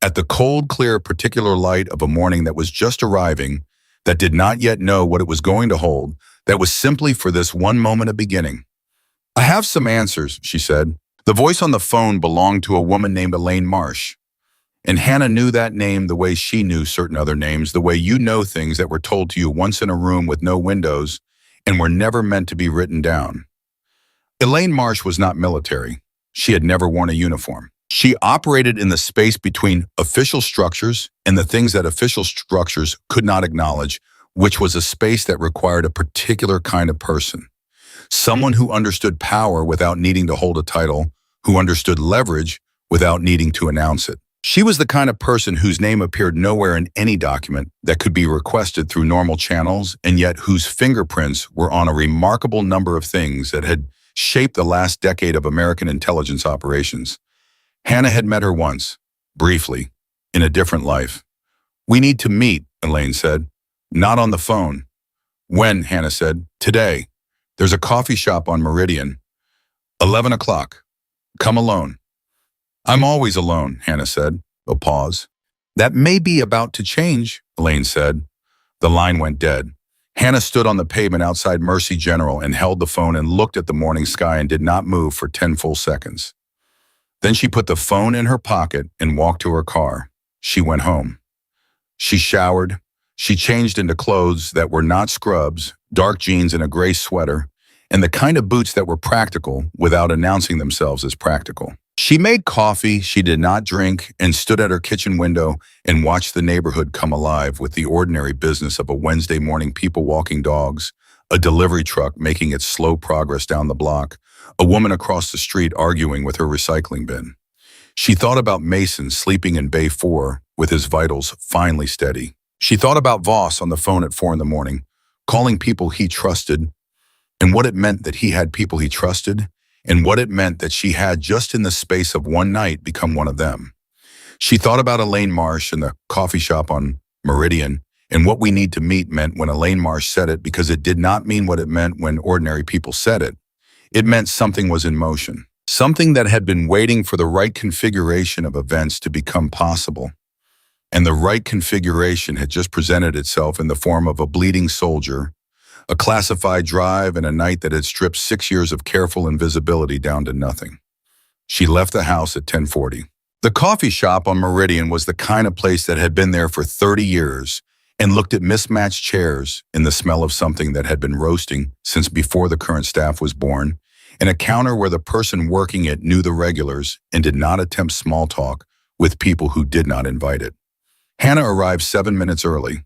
at the cold, clear, particular light of a morning that was just arriving, that did not yet know what it was going to hold, that was simply for this one moment a beginning. "I have some answers," she said. The voice on the phone belonged to a woman named Elaine Marsh. And Hannah knew that name the way she knew certain other names, the way you know things that were told to you once in a room with no windows and were never meant to be written down. Elaine Marsh was not military. She had never worn a uniform. She operated in the space between official structures and the things that official structures could not acknowledge, which was a space that required a particular kind of person. Someone who understood power without needing to hold a title, who understood leverage without needing to announce it. She was the kind of person whose name appeared nowhere in any document that could be requested through normal channels, and yet whose fingerprints were on a remarkable number of things that had shaped the last decade of American intelligence operations. Hannah had met her once, briefly, in a different life. "We need to meet," Elaine said. "Not on the phone." "When?" Hannah said. "Today. There's a coffee shop on Meridian. 11 o'clock. Come alone." "I'm always alone," Hannah said. A pause. "That may be about to change," Elaine said. The line went dead. Hannah stood on the pavement outside Mercy General and held the phone and looked at the morning sky and did not move for 10 full seconds. Then she put the phone in her pocket and walked to her car. She went home. She showered. She changed into clothes that were not scrubs, dark jeans and a gray sweater, and the kind of boots that were practical without announcing themselves as practical. She made coffee she did not drink and stood at her kitchen window and watched the neighborhood come alive with the ordinary business of a Wednesday morning, people walking dogs, a delivery truck making its slow progress down the block, a woman across the street arguing with her recycling bin. She thought about Mason sleeping in Bay 4 with his vitals finally steady. She thought about Voss on the phone at 4 in the morning, calling people he trusted, and what it meant that he had people he trusted, and what it meant that she had, just in the space of one night, become one of them. She thought about Elaine Marsh and the coffee shop on Meridian, and what we need to meet meant when Elaine Marsh said it, because it did not mean what it meant when ordinary people said it. It meant something was in motion, something that had been waiting for the right configuration of events to become possible. and the right configuration had just presented itself in the form of a bleeding soldier, a classified drive, and a night that had stripped 6 years of careful invisibility down to nothing. She left the house at 10:40. The coffee shop on Meridian was the kind of place that had been there for 30 years and looked at mismatched chairs in the smell of something that had been roasting since before the current staff was born, and a counter where the person working it knew the regulars and did not attempt small talk with people who did not invite it. Hannah arrived 7 minutes early.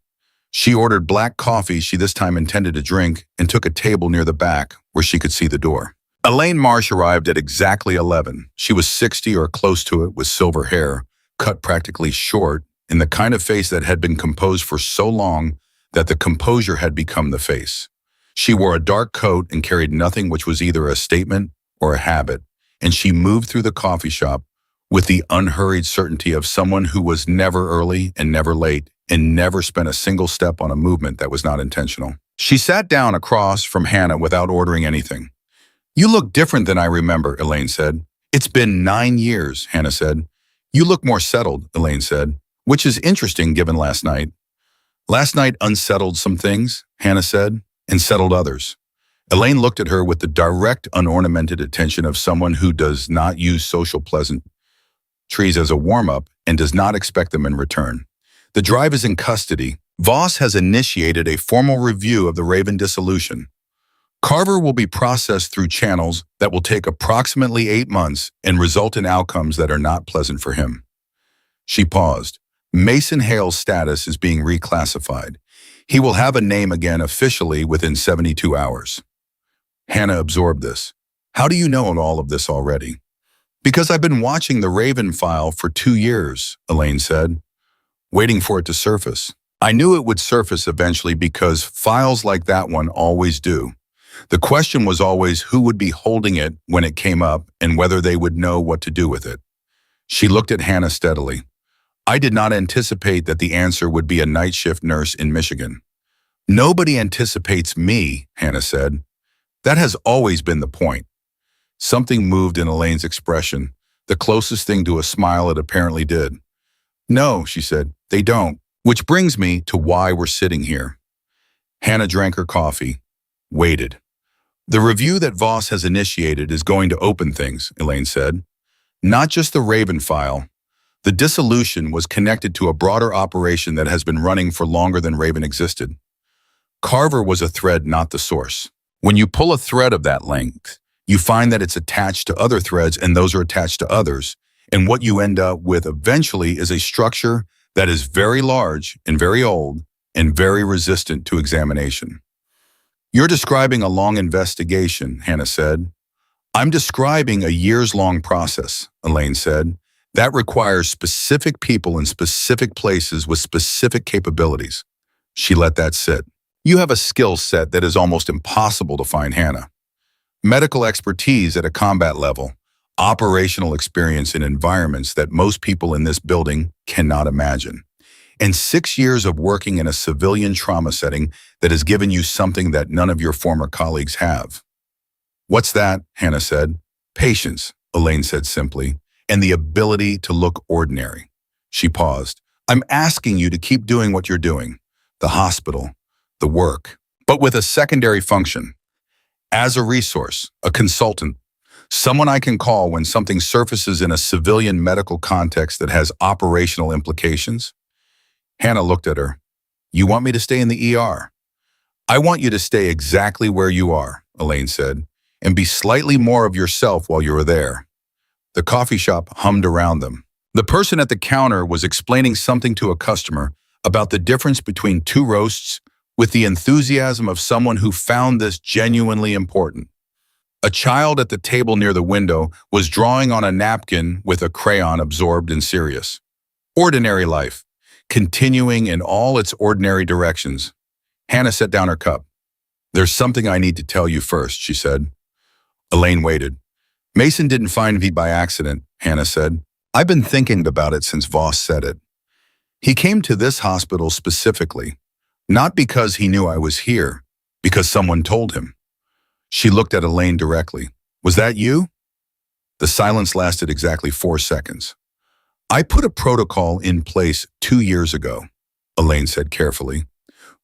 She ordered black coffee she this time intended to drink and took a table near the back where she could see the door. Elaine Marsh arrived at exactly 11. She was 60 or close to it with silver hair, cut practically short, in the kind of face that had been composed for so long that the composure had become the face. She wore a dark coat and carried nothing which was either a statement or a habit, and she moved through the coffee shop with the unhurried certainty of someone who was never early and never late and never spent a single step on a movement that was not intentional. She sat down across from Hannah without ordering anything. "You look different than I remember," Elaine said. "It's been 9 years," Hannah said. "You look more settled," Elaine said, "which is interesting given last night." "Last night unsettled some things," Hannah said, "and settled others." Elaine looked at her with the direct, unornamented attention of someone who does not use social pleasantries as a warm-up and does not expect them in return. "The drive is in custody. Voss has initiated a formal review of the Raven dissolution. Carver will be processed through channels that will take approximately 8 months and result in outcomes that are not pleasant for him." She paused. "Mason Hale's status is being reclassified. He will have a name again officially within 72 hours. Hannah absorbed this. "How do you know all of this already?" "Because I've been watching the Raven file for 2 years, Elaine said, waiting for it to surface. "I knew it would surface eventually because files like that one always do. The question was always who would be holding it when it came up and whether they would know what to do with it." She looked at Hannah steadily. "I did not anticipate that the answer would be a night shift nurse in Michigan." "Nobody anticipates me," Hannah said. "That has always been the point." Something moved in Elaine's expression, the closest thing to a smile it apparently did. "No," she said, "they don't. Which brings me to why we're sitting here." Hannah drank her coffee, waited. "The review that Voss has initiated is going to open things," Elaine said. "Not just the Raven file. The dissolution was connected to a broader operation that has been running for longer than Raven existed. Carver was a thread, not the source. When you pull a thread of that length, you find that it's attached to other threads and those are attached to others, and what you end up with eventually is a structure that is very large and very old and very resistant to examination." "You're describing a long investigation," Hannah said. "I'm describing a years-long process," Elaine said. "That requires specific people in specific places with specific capabilities." She let that sit. "You have a skill set that is almost impossible to find, Hannah. Medical expertise at a combat level, operational experience in environments that most people in this building cannot imagine, and 6 years of working in a civilian trauma setting that has given you something that none of your former colleagues have." "What's that?" Hannah said. "Patience," Elaine said simply, "and the ability to look ordinary." She paused. "I'm asking you to keep doing what you're doing, the hospital, the work, but with a secondary function. As a resource, a consultant, someone I can call when something surfaces in a civilian medical context that has operational implications." Hannah looked at her. "You want me to stay in the ER?" "I want you to stay exactly where you are," Elaine said, "and be slightly more of yourself while you are there." The coffee shop hummed around them. The person at the counter was explaining something to a customer about the difference between 2 roasts with the enthusiasm of someone who found this genuinely important. A child at the table near the window was drawing on a napkin with a crayon, absorbed and serious. Ordinary life, continuing in all its ordinary directions. Hannah set down her cup. "There's something I need to tell you first," she said. Elaine waited. "Mason didn't find me by accident," Hannah said. "I've been thinking about it since Voss said it. He came to this hospital specifically, not because he knew I was here, because someone told him." She looked at Elaine directly. "Was that you?" The silence lasted exactly 4 seconds. I put a protocol in place 2 years ago, Elaine said carefully.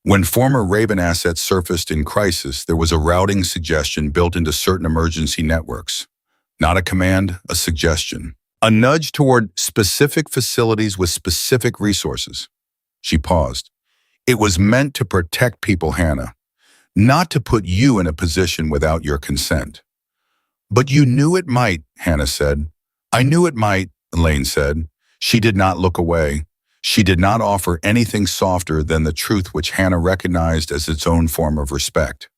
When former Raven assets surfaced in crisis, there was a routing suggestion built into certain emergency networks. Not a command, a suggestion. A nudge toward specific facilities with specific resources. She paused. It was meant to protect people, Hannah, not to put you in a position without your consent. But you knew it might, Hannah said. I knew it might, Elaine said. She did not look away. She did not offer anything softer than the truth which Hannah recognized as its own form of respect.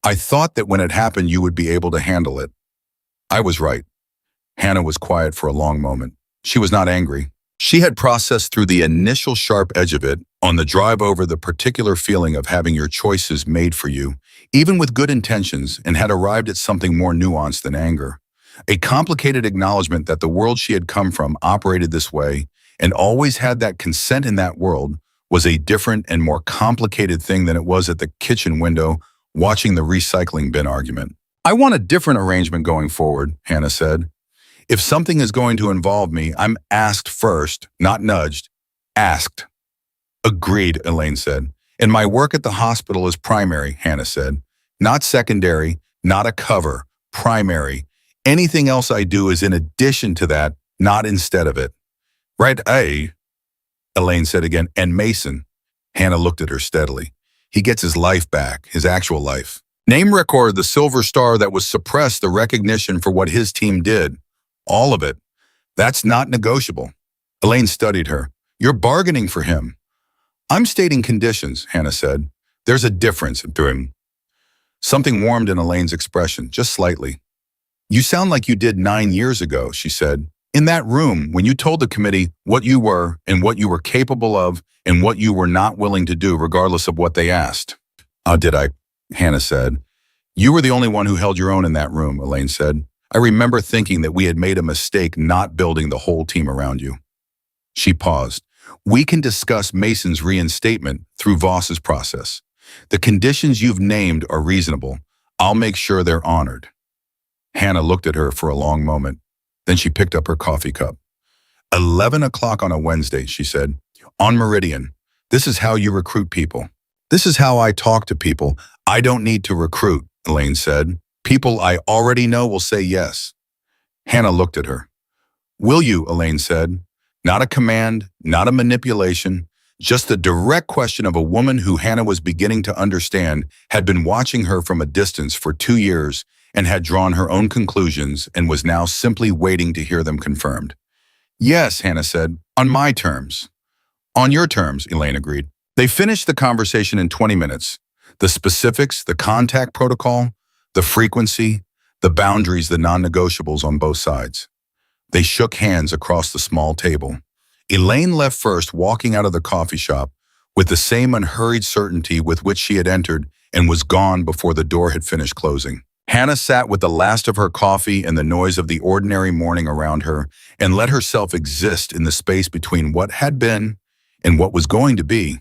I thought that when it happened you would be able to handle it. I was right. Hannah was quiet for a long moment. She was not angry. She had processed through the initial sharp edge of it, on the drive over the particular feeling of having your choices made for you, even with good intentions, and had arrived at something more nuanced than anger. A complicated acknowledgement that the world she had come from operated this way, and always had that consent in that world, was a different and more complicated thing than it was at the kitchen window watching the recycling bin argument. I want a different arrangement going forward, Hannah said. If something is going to involve me, I'm asked first, not nudged. Asked. Agreed, Elaine said. And my work at the hospital is primary, Hannah said. Not secondary, not a cover, primary. Anything else I do is in addition to that, not instead of it. Right, Elaine said again. And Mason. Hannah looked at her steadily. He gets his life back, his actual life. Name record the silver star that was suppressed, the recognition for what his team did. All of it. That's not negotiable. Elaine studied her. You're bargaining for him. I'm stating conditions, Hannah said. There's a difference between. Something warmed in Elaine's expression, just slightly. You sound like you did 9 years ago, she said. In that room, when you told the committee what you were and what you were capable of and what you were not willing to do regardless of what they asked. Oh, did I? Hannah said. You were the only one who held your own in that room, Elaine said. I remember thinking that we had made a mistake not building the whole team around you. She paused. We can discuss Mason's reinstatement through Voss's process. The conditions you've named are reasonable. I'll make sure they're honored. Hannah looked at her for a long moment. Then she picked up her coffee cup. 11 o'clock on a Wednesday, she said. On Meridian. This is how you recruit people. This is how I talk to people. I don't need to recruit, Elaine said. People I already know will say yes. Hannah looked at her. Will you, Elaine said. Not a command, not a manipulation, just the direct question of a woman who Hannah was beginning to understand had been watching her from a distance for 2 years and had drawn her own conclusions and was now simply waiting to hear them confirmed. Yes, Hannah said, on my terms. On your terms, Elaine agreed. They finished the conversation in 20 minutes. The specifics, the contact protocol, the frequency, the boundaries, the non-negotiables on both sides. They shook hands across the small table. Elaine left first, walking out of the coffee shop with the same unhurried certainty with which she had entered and was gone before the door had finished closing. Hannah sat with the last of her coffee and the noise of the ordinary morning around her and let herself exist in the space between what had been and what was going to be,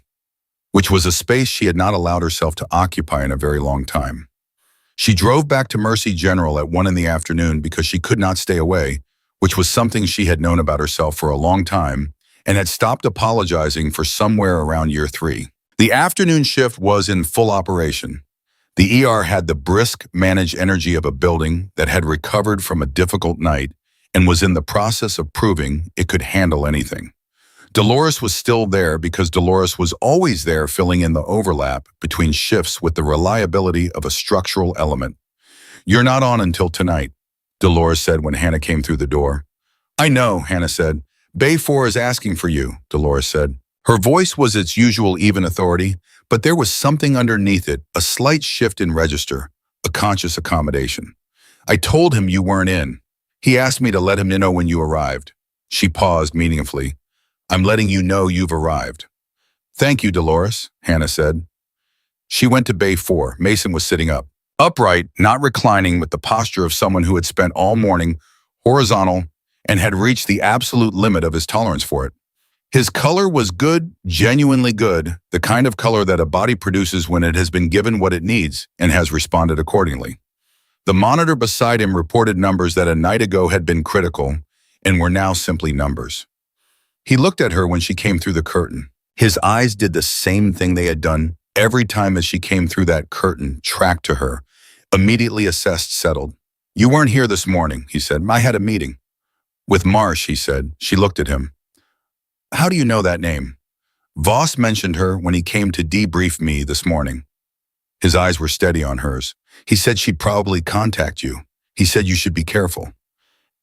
which was a space she had not allowed herself to occupy in a very long time. She drove back to Mercy General at 1 in the afternoon because she could not stay away, which was something she had known about herself for a long time and had stopped apologizing for somewhere around year 3. The afternoon shift was in full operation. The ER had the brisk, managed energy of a building that had recovered from a difficult night and was in the process of proving it could handle anything. Dolores was still there because Dolores was always there, filling in the overlap between shifts with the reliability of a structural element. You're not on until tonight, Dolores said when Hannah came through the door. I know, Hannah said. Bay 4 is asking for you, Dolores said. Her voice was its usual even authority, but there was something underneath it, a slight shift in register, a conscious accommodation. I told him you weren't in. He asked me to let him know when you arrived. She paused meaningfully. I'm letting you know you've arrived. Thank you, Dolores, Hannah said. She went to Bay 4. Mason was sitting up. Upright, not reclining, with the posture of someone who had spent all morning horizontal and had reached the absolute limit of his tolerance for it. His color was good, genuinely good, the kind of color that a body produces when it has been given what it needs and has responded accordingly. The monitor beside him reported numbers that a night ago had been critical, and were now simply numbers. He looked at her when she came through the curtain. His eyes did the same thing they had done every time as she came through that curtain, tracked to her. Immediately assessed, settled. "You weren't here this morning," he said. "I had a meeting." "With Marsh," he said. She looked at him. "How do you know that name?" "Voss mentioned her when he came to debrief me this morning." His eyes were steady on hers. "He said she'd probably contact you. He said you should be careful."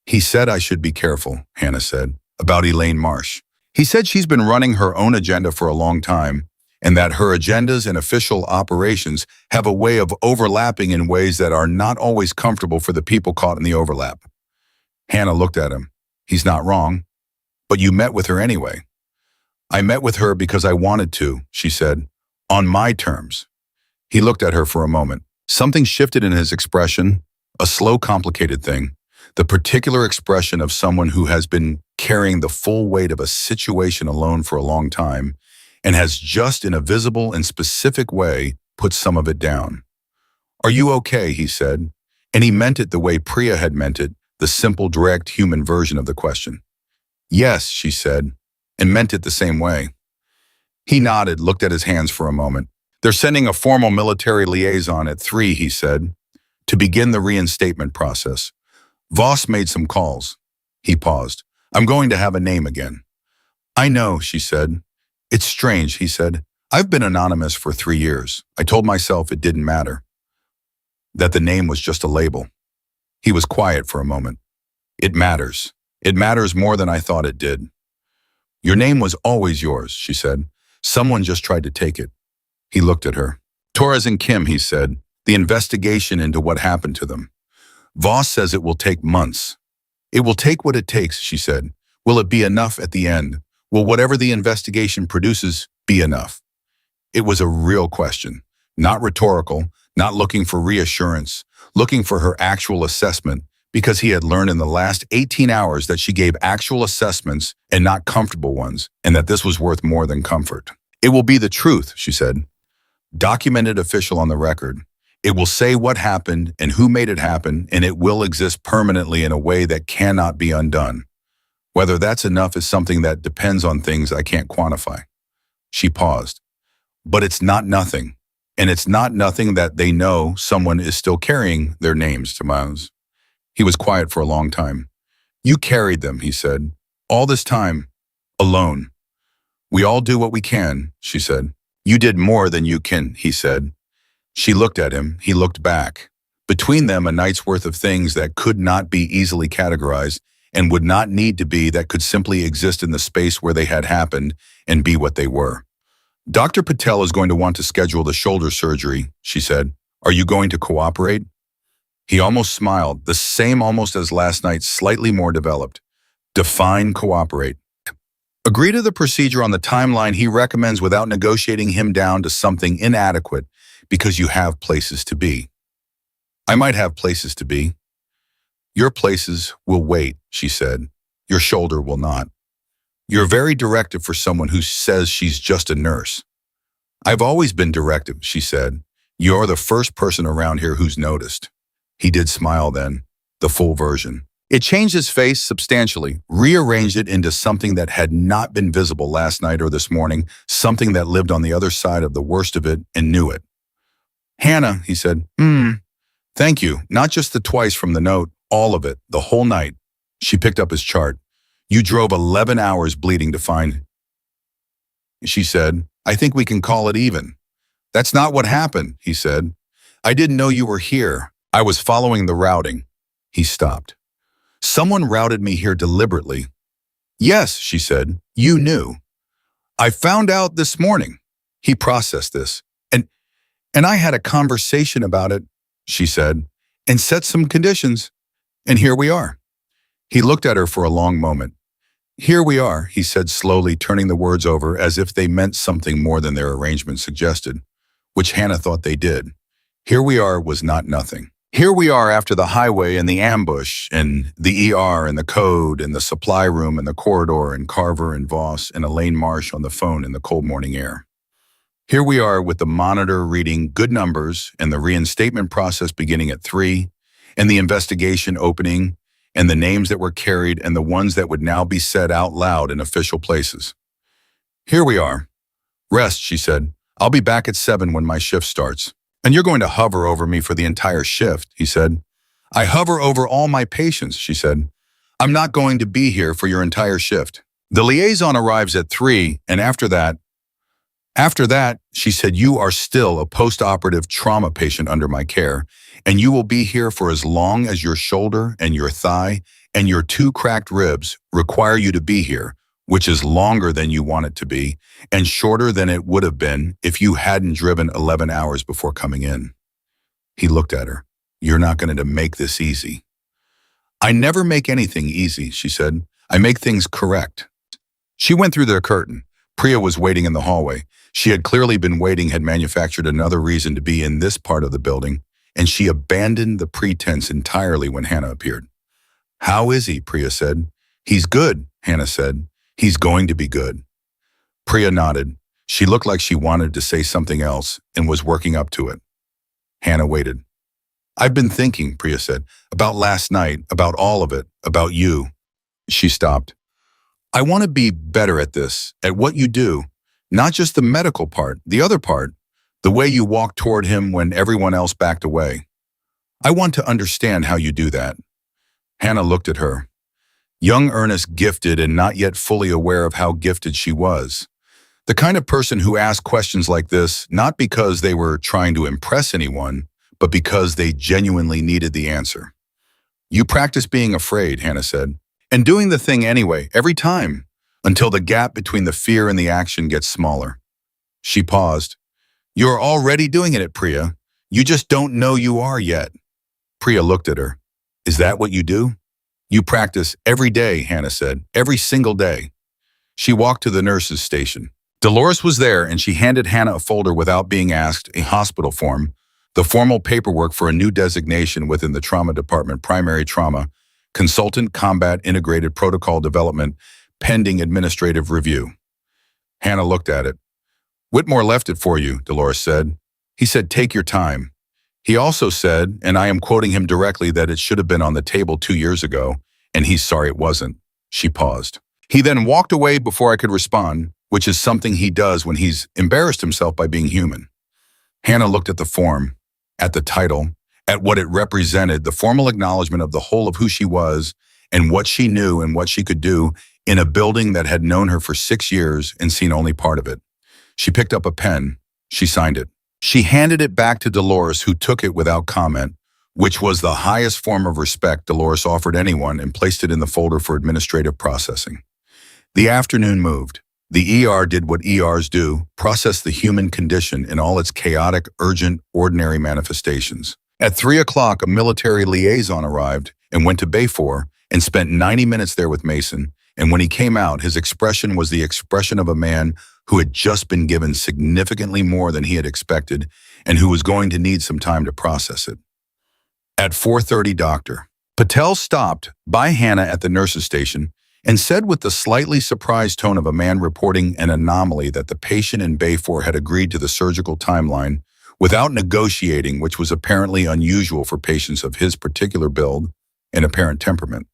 "He said I should be careful," Hannah said, "about Elaine Marsh. He said she's been running her own agenda for a long time, and that her agendas and official operations have a way of overlapping in ways that are not always comfortable for the people caught in the overlap." Hannah looked at him. "He's not wrong. But you met with her anyway." "I met with her because I wanted to," she said, "on my terms." He looked at her for a moment. Something shifted in his expression, a slow, complicated thing, the particular expression of someone who has been carrying the full weight of a situation alone for a long time and has just in a visible and specific way put some of it down. "Are you okay?" he said, and he meant it the way Priya had meant it, the simple, direct human version of the question. "Yes," she said, and meant it the same way. He nodded, looked at his hands for a moment. "They're sending a formal military liaison at 3, he said, to begin the reinstatement process. Voss made some calls." He paused. "I'm going to have a name again." "I know," she said. "It's strange," he said. "I've been anonymous for 3 years. I told myself it didn't matter, that the name was just a label." He was quiet for a moment. "It matters. It matters more than I thought it did." "Your name was always yours," she said. "Someone just tried to take it." He looked at her. "Torres and Kim," he said, "the investigation into what happened to them. Voss says it will take months." "It will take what it takes," she said. "Will it be enough at the end? Will whatever the investigation produces be enough?" It was a real question, not rhetorical, not looking for reassurance, looking for her actual assessment, because he had learned in the last 18 hours that she gave actual assessments and not comfortable ones, and that this was worth more than comfort. "It will be the truth," she said. "Documented, official, on the record. It will say what happened and who made it happen, and it will exist permanently in a way that cannot be undone. Whether that's enough is something that depends on things I can't quantify." She paused. "But it's not nothing. And it's not nothing that they know someone is still carrying their names, Tomas." He was quiet for a long time. "You carried them," he said. "All this time, alone." "We all do what we can," she said. "You did more than you can," he said. She looked at him. He looked back. Between them, a night's worth of things that could not be easily categorized and would not need to be, that could simply exist in the space where they had happened and be what they were. "Dr. Patel is going to want to schedule the shoulder surgery," she said. "Are you going to cooperate?" He almost smiled, the same almost as last night, slightly more developed. Define cooperate. "Agree to the procedure on the timeline he recommends without negotiating him down to something inadequate, because you have places to be." "I might have places to be." "Your places will wait," she said. "Your shoulder will not. You're very directive for someone who says she's just a nurse." "I've always been directive," she said. "You're the first person around here who's noticed." He did smile then, the full version. It changed his face substantially, rearranged it into something that had not been visible last night or this morning, something that lived on the other side of the worst of it and knew it. "Hannah," he said, "Thank you. Not just the twice from the note, all of it, the whole night." She picked up his chart. "You drove 11 hours bleeding to find," she said. "I think we can call it even." "That's not what happened," he said. "I didn't know you were here. I was following the routing." He stopped. "Someone routed me here deliberately." "Yes," she said. "You knew." "I found out this morning." He processed this. And I had a conversation about it," she said, "and set some conditions. And here we are." He looked at her for a long moment. "Here we are," he said slowly, turning the words over as if they meant something more than their arrangement suggested, which Hannah thought they did. Here we are was not nothing. Here we are after the highway and the ambush and the ER and the code and the supply room and the corridor and Carver and Voss and Elaine Marsh on the phone in the cold morning air. Here we are with the monitor reading good numbers and the reinstatement process beginning at 3 and the investigation opening and the names that were carried and the ones that would now be said out loud in official places. Here we are. Rest, she said. I'll be back at 7 when my shift starts. And you're going to hover over me for the entire shift, he said. I hover over all my patients, she said. I'm not going to be here for your entire shift. The liaison arrives at 3, and after that, she said, you are still a post-operative trauma patient under my care, and you will be here for as long as your shoulder and your thigh and your 2 cracked ribs require you to be here, which is longer than you want it to be and shorter than it would have been if you hadn't driven 11 hours before coming in. He looked at her. You're not going to make this easy. I never make anything easy, she said. I make things correct. She went through the curtain. Priya was waiting in the hallway. She had clearly been waiting, had manufactured another reason to be in this part of the building, and she abandoned the pretense entirely when Hannah appeared. How is he? Priya said. He's good, Hannah said. He's going to be good. Priya nodded. She looked like she wanted to say something else and was working up to it. Hannah waited. I've been thinking, Priya said, about last night, about all of it, about you. She stopped. I want to be better at this, at what you do, not just the medical part, the other part, the way you walked toward him when everyone else backed away. I want to understand how you do that. Hannah looked at her. Young Ernest, gifted and not yet fully aware of how gifted she was. The kind of person who asked questions like this, not because they were trying to impress anyone, but because they genuinely needed the answer. You practice being afraid, Hannah said, and doing the thing anyway, every time, until the gap between the fear and the action gets smaller. She paused. You're already doing it, Priya. You just don't know you are yet. Priya looked at her. Is that what you do? You practice every day, Hannah said, every single day. She walked to the nurse's station. Dolores was there, and she handed Hannah a folder without being asked, a hospital form, the formal paperwork for a new designation within the trauma department, primary trauma, consultant combat integrated protocol development, pending administrative review. Hannah looked at it. Whitmore left it for you, Dolores said. He said, take your time. He also said, and I am quoting him directly, that it should have been on the table 2 years ago, and he's sorry it wasn't. She paused. He then walked away before I could respond, which is something he does when he's embarrassed himself by being human. Hannah looked at the form, at the title, at what it represented, the formal acknowledgement of the whole of who she was and what she knew and what she could do in a building that had known her for 6 years and seen only part of it. She picked up a pen. She signed it. She handed it back to Dolores, who took it without comment, which was the highest form of respect Dolores offered anyone, and placed it in the folder for administrative processing. The afternoon moved. The ER did what ERs do, process the human condition in all its chaotic, urgent, ordinary manifestations. At 3 o'clock, a military liaison arrived and went to Bay 4 and spent 90 minutes there with Mason, and when he came out, his expression was the expression of a man who had just been given significantly more than he had expected and who was going to need some time to process it. At 4:30, Dr. Patel stopped by Hannah at the nurse's station and said with the slightly surprised tone of a man reporting an anomaly that the patient in Bay 4 had agreed to the surgical timeline without negotiating, which was apparently unusual for patients of his particular build and apparent temperament.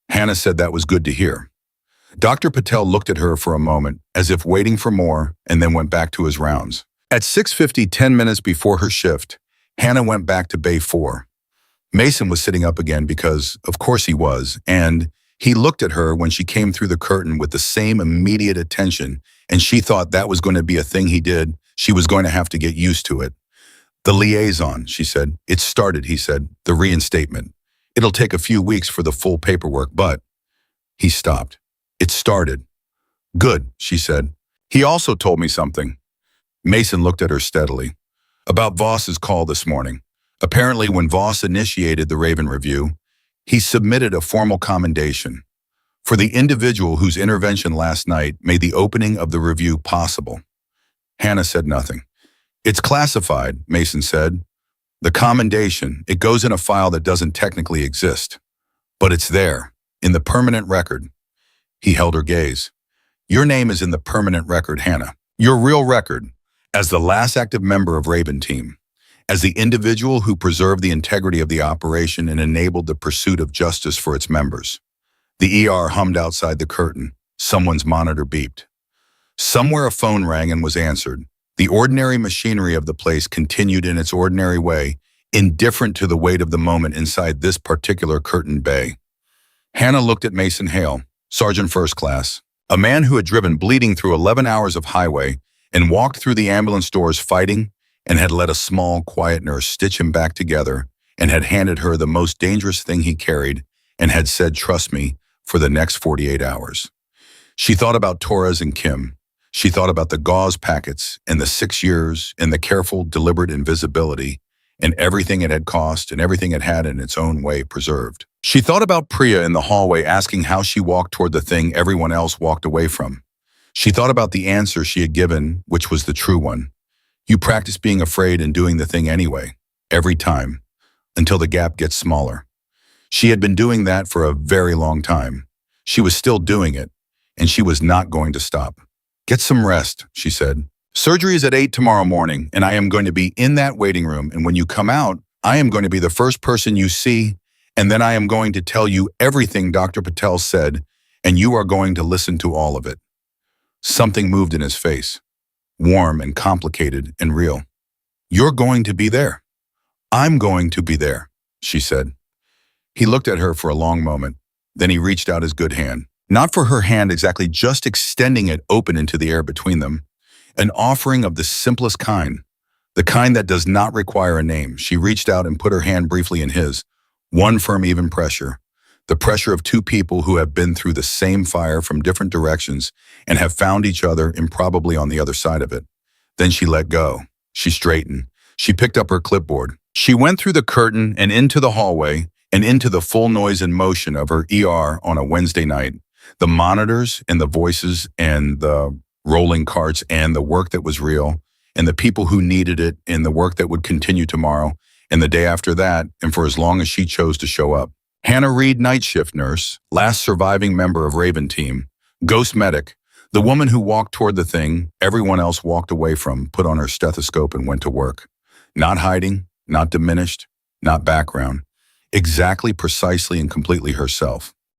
Hannah said that was good to hear. Dr. Patel looked at her for a moment, as if waiting for more, and then went back to his rounds. At 6:50, 10 minutes before her shift, Hannah went back to Bay 4. Mason was sitting up again because, of course he was, and he looked at her when she came through the curtain with the same immediate attention, and she thought that was going to be a thing he did. She was going to have to get used to it. The liaison, she said. It started, he said, the reinstatement. It'll take a few weeks for the full paperwork, but... He stopped. It started. Good, she said. He also told me something. Mason looked at her steadily. About Voss's call this morning. Apparently, when Voss initiated the Raven review, he submitted a formal commendation for the individual whose intervention last night made the opening of the review possible. Hannah said nothing. It's classified, Mason said. The commendation, it goes in a file that doesn't technically exist. But it's there, in the permanent record. He held her gaze. Your name is in the permanent record, Hannah. Your real record, as the last active member of Raven team. as the individual who preserved the integrity of the operation and enabled the pursuit of justice for its members. The ER hummed outside the curtain. Someone's monitor beeped. Somewhere a phone rang and was answered. The ordinary machinery of the place continued in its ordinary way, indifferent to the weight of the moment inside this particular curtained bay. Hannah looked at Mason Hale, Sergeant First Class, a man who had driven bleeding through 11 hours of highway and walked through the ambulance doors fighting and had let a small, quiet nurse stitch him back together and had handed her the most dangerous thing he carried and had said, "Trust me," for the next 48 hours. She thought about Torres and Kim. She thought about the gauze packets and the 6 years and the careful, deliberate invisibility and everything it had cost and everything it had in its own way preserved. She thought about Priya in the hallway asking how she walked toward the thing everyone else walked away from. She thought about the answer she had given, which was the true one. You practice being afraid and doing the thing anyway, every time, until the gap gets smaller. She had been doing that for a very long time. She was still doing it, and she was not going to stop. "Get some rest," she said. "Surgery is at 8 tomorrow morning, and I am going to be in that waiting room, and when you come out, I am going to be the first person you see, and then I am going to tell you everything Dr. Patel said, and you are going to listen to all of it." Something moved in his face, warm and complicated and real. "You're going to be there. I'm going to be there," she said. He looked at her for a long moment. Then he reached out his good hand. Not for her hand exactly, just extending it open into the air between them. An offering of the simplest kind, the kind that does not require a name. She reached out and put her hand briefly in his. One firm, even pressure. The pressure of two people who have been through the same fire from different directions and have found each other improbably on the other side of it. Then she let go. She straightened. She picked up her clipboard. She went through the curtain and into the hallway and into the full noise and motion of her ER on a Wednesday night. The monitors and the voices and the rolling carts and the work that was real and the people who needed it and the work that would continue tomorrow and the day after that and for as long as she chose to show up. Hannah Reed, night shift nurse, last surviving member of Raven team, ghost medic, the woman who walked toward the thing everyone else walked away from, put on her stethoscope and went to work. Not hiding, not diminished, not background. Exactly, precisely, and completely herself.